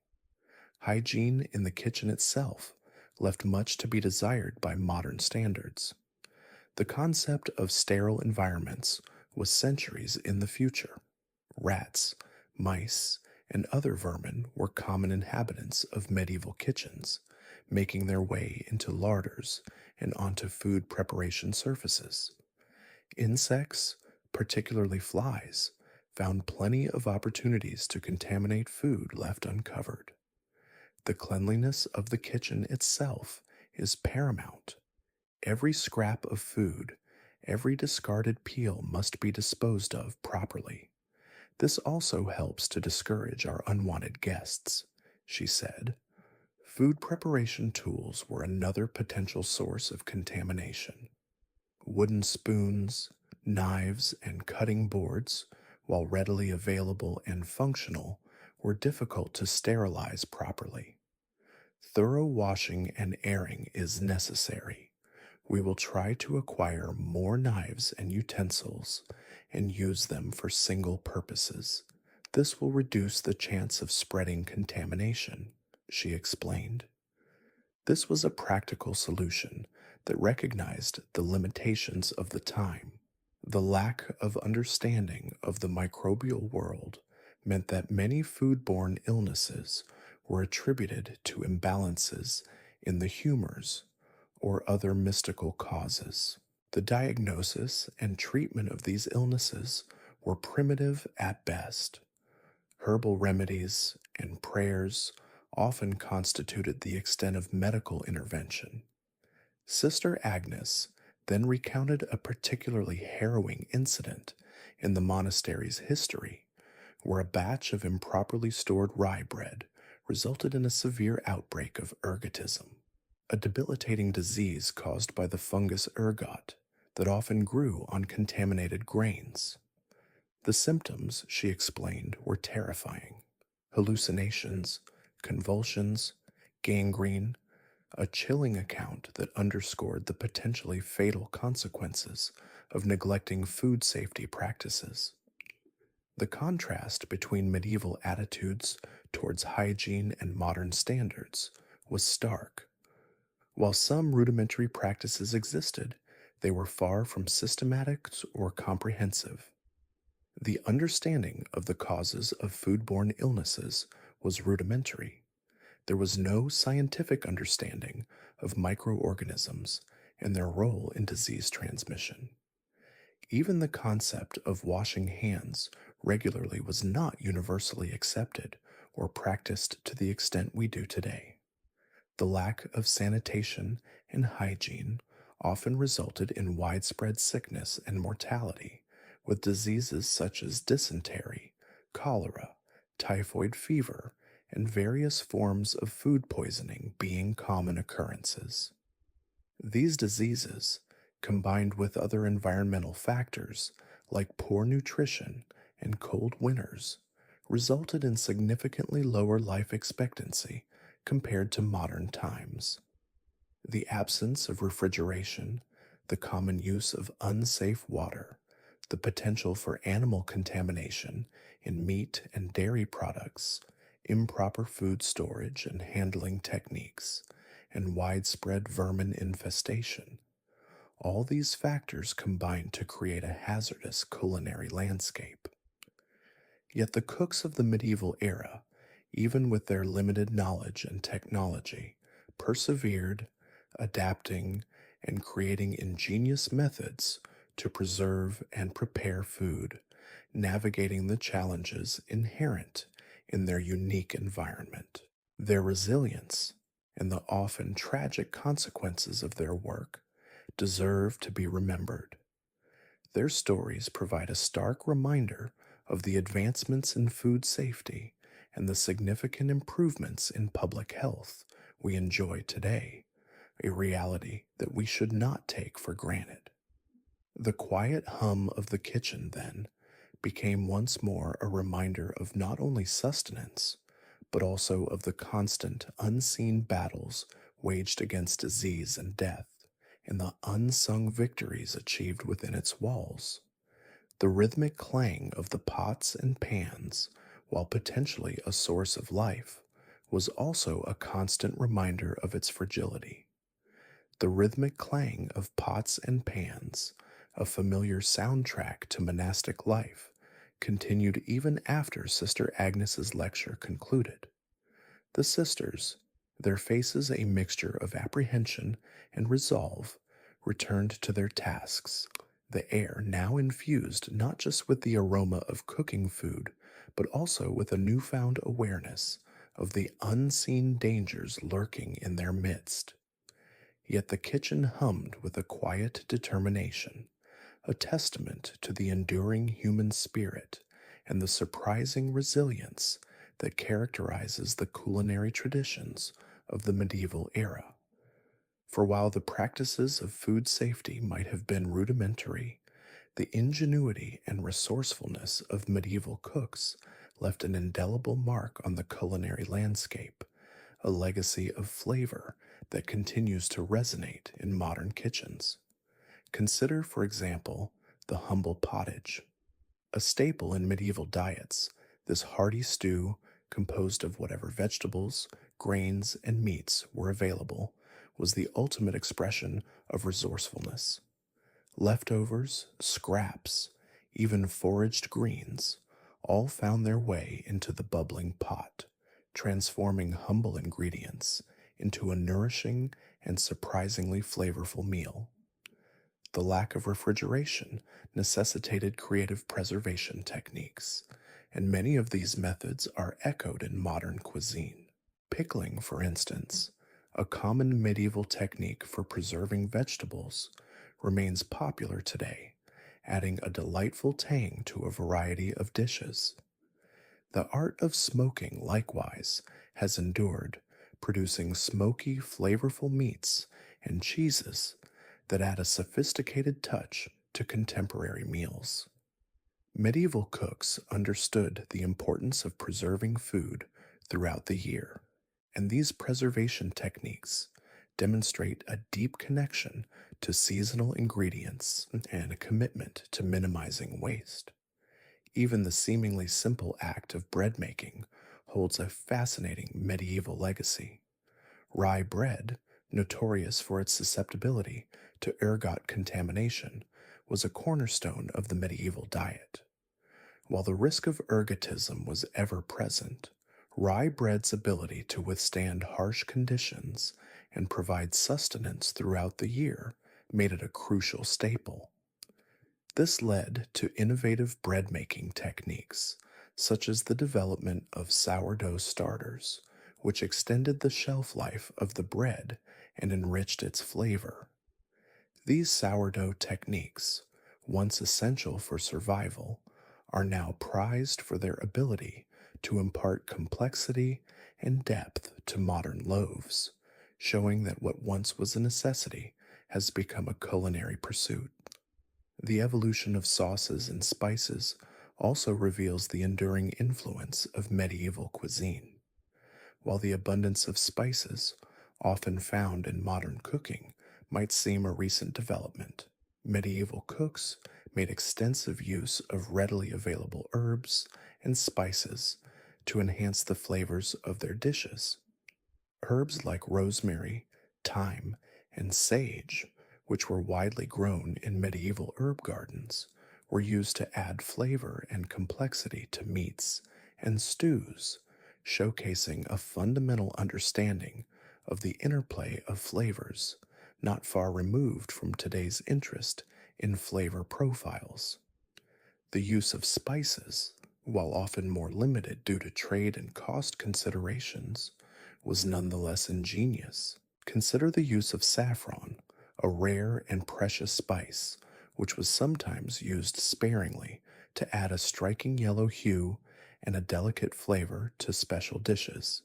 Hygiene in the kitchen itself left much to be desired by modern standards. The concept of sterile environments was centuries in the future. Rats, mice, and other vermin were common inhabitants of medieval kitchens, making their way into larders and onto food preparation surfaces. Insects, particularly flies, found plenty of opportunities to contaminate food left uncovered. The cleanliness of the kitchen itself is paramount. Every scrap of food, every discarded peel must be disposed of properly. This also helps to discourage our unwanted guests, she said. Food preparation tools were another potential source of contamination. Wooden spoons, knives, and cutting boards, while readily available and functional, were difficult to sterilize properly. Thorough washing and airing is necessary. We will try to acquire more knives and utensils and use them for single purposes. This will reduce the chance of spreading contamination, she explained. This was a practical solution that recognized the limitations of the time. The lack of understanding of the microbial world meant that many foodborne illnesses were attributed to imbalances in the humors or other mystical causes. The diagnosis and treatment of these illnesses were primitive at best. Herbal remedies and prayers often constituted the extent of medical intervention. Sister Agnes then recounted a particularly harrowing incident in the monastery's history, where a batch of improperly stored rye bread resulted in a severe outbreak of ergotism, a debilitating disease caused by the fungus ergot that often grew on contaminated grains. The symptoms, she explained, were terrifying: hallucinations, convulsions, gangrene, a chilling account that underscored the potentially fatal consequences of neglecting food safety practices. The contrast between medieval attitudes towards hygiene and modern standards was stark. While some rudimentary practices existed, they were far from systematic or comprehensive. The understanding of the causes of foodborne illnesses was rudimentary. There was no scientific understanding of microorganisms and their role in disease transmission. Even the concept of washing hands regularly was not universally accepted or practiced to the extent we do today. The lack of sanitation and hygiene often resulted in widespread sickness and mortality, with diseases such as dysentery, cholera, typhoid fever, and various forms of food poisoning being common occurrences. These diseases, combined with other environmental factors like poor nutrition and cold winters, resulted in significantly lower life expectancy compared to modern times. The absence of refrigeration, the common use of unsafe water, the potential for animal contamination in meat and dairy products, improper food storage and handling techniques, and widespread vermin infestation. All these factors combined to create a hazardous culinary landscape. Yet the cooks of the medieval era, even with their limited knowledge and technology, persevered, adapting and creating ingenious methods to preserve and prepare food, navigating the challenges inherent in their unique environment. Their resilience and the often tragic consequences of their work deserve to be remembered. Their stories provide a stark reminder of the advancements in food safety and the significant improvements in public health we enjoy today, a reality that we should not take for granted. The quiet hum of the kitchen, then, became once more a reminder of not only sustenance, but also of the constant, unseen battles waged against disease and death, and the unsung victories achieved within its walls. The rhythmic clang of the pots and pans, while potentially a source of life, was also a constant reminder of its fragility. The rhythmic clang of pots and pans, a familiar soundtrack to monastic life, continued even after Sister Agnes's lecture concluded. The sisters, their faces a mixture of apprehension and resolve, returned to their tasks, the air now infused not just with the aroma of cooking food, but also with a newfound awareness of the unseen dangers lurking in their midst. Yet the kitchen hummed with a quiet determination, a testament to the enduring human spirit and the surprising resilience that characterizes the culinary traditions of the medieval era. For while the practices of food safety might have been rudimentary, the ingenuity and resourcefulness of medieval cooks left an indelible mark on the culinary landscape, a legacy of flavor that continues to resonate in modern kitchens. Consider, for example, the humble pottage. A staple in medieval diets, this hearty stew, composed of whatever vegetables, grains, and meats were available, was the ultimate expression of resourcefulness. Leftovers, scraps, even foraged greens, all found their way into the bubbling pot, transforming humble ingredients into a nourishing and surprisingly flavorful meal. The lack of refrigeration necessitated creative preservation techniques, and many of these methods are echoed in modern cuisine. Pickling, for instance, a common medieval technique for preserving vegetables, remains popular today, adding a delightful tang to a variety of dishes. The art of smoking, likewise, has endured, producing smoky, flavorful meats and cheeses that add a sophisticated touch to contemporary meals. Medieval cooks understood the importance of preserving food throughout the year, and these preservation techniques demonstrate a deep connection to seasonal ingredients and a commitment to minimizing waste. Even the seemingly simple act of bread making holds a fascinating medieval legacy. Rye bread, notorious for its susceptibility to ergot contamination, was a cornerstone of the medieval diet. While the risk of ergotism was ever present, rye bread's ability to withstand harsh conditions and provide sustenance throughout the year made it a crucial staple. This led to innovative bread making techniques, such as the development of sourdough starters, which extended the shelf life of the bread and enriched its flavor. These sourdough techniques, once essential for survival, are now prized for their ability to impart complexity and depth to modern loaves, showing that what once was a necessity has become a culinary pursuit. The evolution of sauces and spices also reveals the enduring influence of medieval cuisine. While the abundance of spices, often found in modern cooking, might seem a recent development, medieval cooks made extensive use of readily available herbs and spices to enhance the flavors of their dishes. Herbs like rosemary, thyme, and sage, which were widely grown in medieval herb gardens, were used to add flavor and complexity to meats and stews, showcasing a fundamental understanding of the interplay of flavors, not far removed from today's interest in flavor profiles. The use of spices, while often more limited due to trade and cost considerations, was nonetheless ingenious. Consider the use of saffron, a rare and precious spice, which was sometimes used sparingly to add a striking yellow hue and a delicate flavor to special dishes.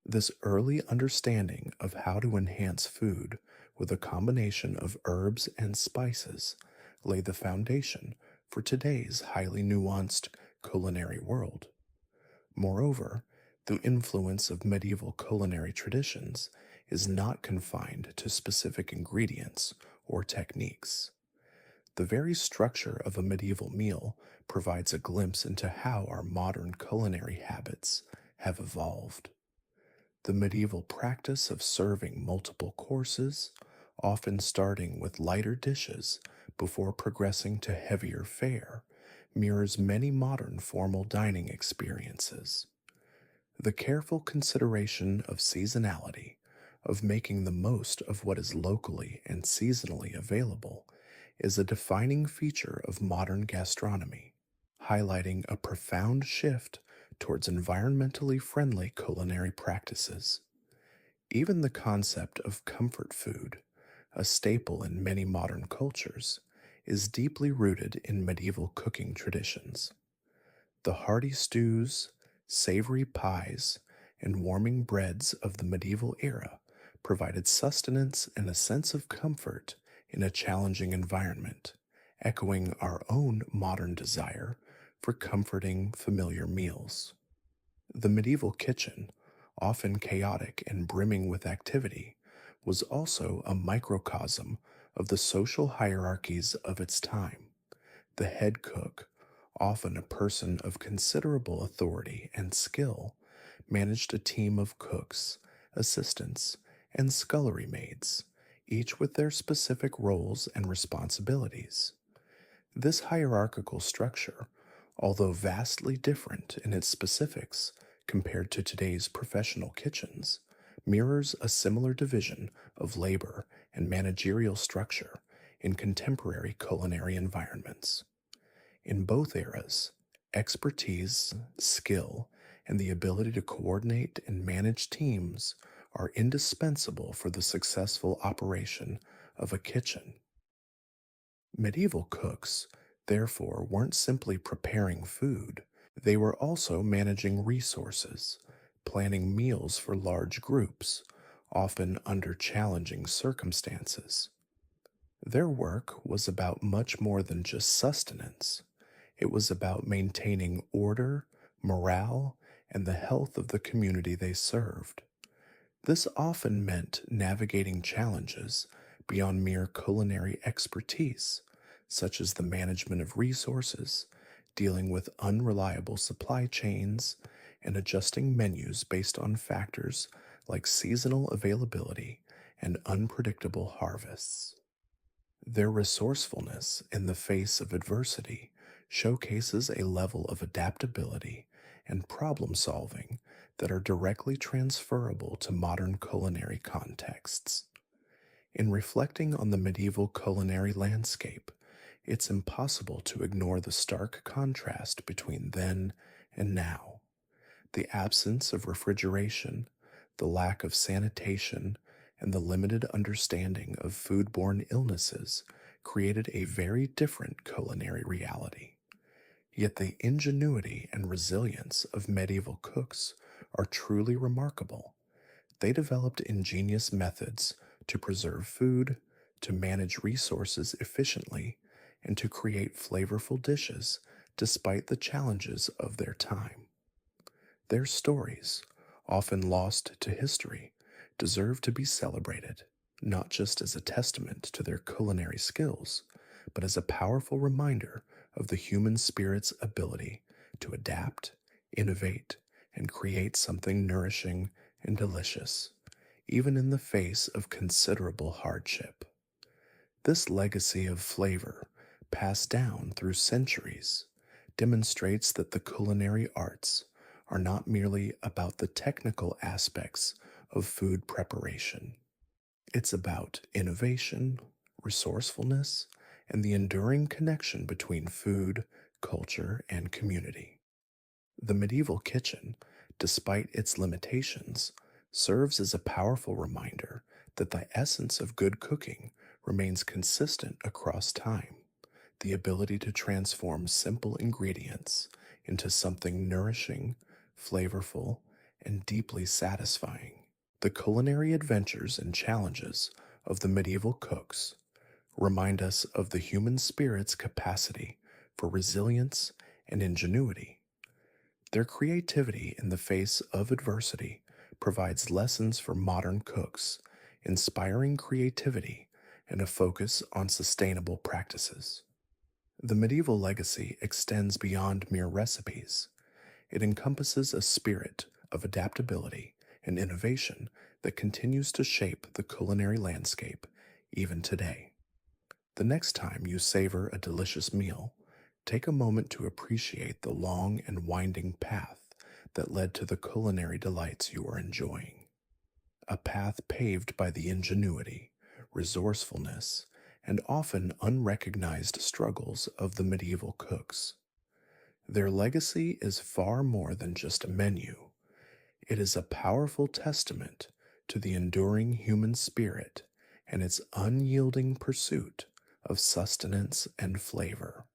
This early understanding of how to enhance food with a combination of herbs and spices laid the foundation for today's highly nuanced culinary world. Moreover, the influence of medieval culinary traditions is not confined to specific ingredients or techniques. The very structure of a medieval meal provides a glimpse into how our modern culinary habits have evolved. The medieval practice of serving multiple courses, often starting with lighter dishes before progressing to heavier fare, mirrors many modern formal dining experiences. The careful consideration of seasonality, of making the most of what is locally and seasonally available, is a defining feature of modern gastronomy, highlighting a profound shift towards environmentally friendly culinary practices. Even the concept of comfort food, a staple in many modern cultures, is deeply rooted in medieval cooking traditions. The hearty stews, savory pies, and warming breads of the medieval era provided sustenance and a sense of comfort in a challenging environment, echoing our own modern desire for comforting, familiar meals. The medieval kitchen, often chaotic and brimming with activity, was also a microcosm of the social hierarchies of its time. The head cook, often a person of considerable authority and skill, managed a team of cooks, assistants, and scullery maids, each with their specific roles and responsibilities. This hierarchical structure, although vastly different in its specifics compared to today's professional kitchens, mirrors a similar division of labor and managerial structure in contemporary culinary environments. In both eras, expertise, skill, and the ability to coordinate and manage teams are indispensable for the successful operation of a kitchen. Medieval cooks, therefore, weren't simply preparing food, they were also managing resources, planning meals for large groups, often under challenging circumstances. Their work was about much more than just sustenance. It was about maintaining order, morale, and the health of the community they served. This often meant navigating challenges beyond mere culinary expertise, such as the management of resources, dealing with unreliable supply chains, and adjusting menus based on factors like seasonal availability and unpredictable harvests. Their resourcefulness in the face of adversity showcases a level of adaptability and problem solving that are directly transferable to modern culinary contexts. In reflecting on the medieval culinary landscape, it's impossible to ignore the stark contrast between then and now. The absence of refrigeration, the lack of sanitation, and the limited understanding of foodborne illnesses created a very different culinary reality. Yet the ingenuity and resilience of medieval cooks are truly remarkable. They developed ingenious methods to preserve food, to manage resources efficiently, and to create flavorful dishes despite the challenges of their time. Their stories, often lost to history, deserve to be celebrated, not just as a testament to their culinary skills, but as a powerful reminder of the human spirit's ability to adapt, innovate, and create something nourishing and delicious, even in the face of considerable hardship. This legacy of flavor, passed down through centuries, demonstrates that the culinary arts are not merely about the technical aspects of food preparation. It's about innovation, resourcefulness, and the enduring connection between food, culture, and community. The medieval kitchen, despite its limitations, serves as a powerful reminder that the essence of good cooking remains consistent across time. The ability to transform simple ingredients into something nourishing, flavorful, and deeply satisfying. The culinary adventures and challenges of the medieval cooks remind us of the human spirit's capacity for resilience and ingenuity. Their creativity in the face of adversity provides lessons for modern cooks, inspiring creativity and a focus on sustainable practices. The medieval legacy extends beyond mere recipes. It encompasses a spirit of adaptability and innovation that continues to shape the culinary landscape even today. The next time you savor a delicious meal, take a moment to appreciate the long and winding path that led to the culinary delights you are enjoying. A path paved by the ingenuity, resourcefulness, and often unrecognized struggles of the medieval cooks. Their legacy is far more than just a menu. It is a powerful testament to the enduring human spirit and its unyielding pursuit of sustenance and flavor.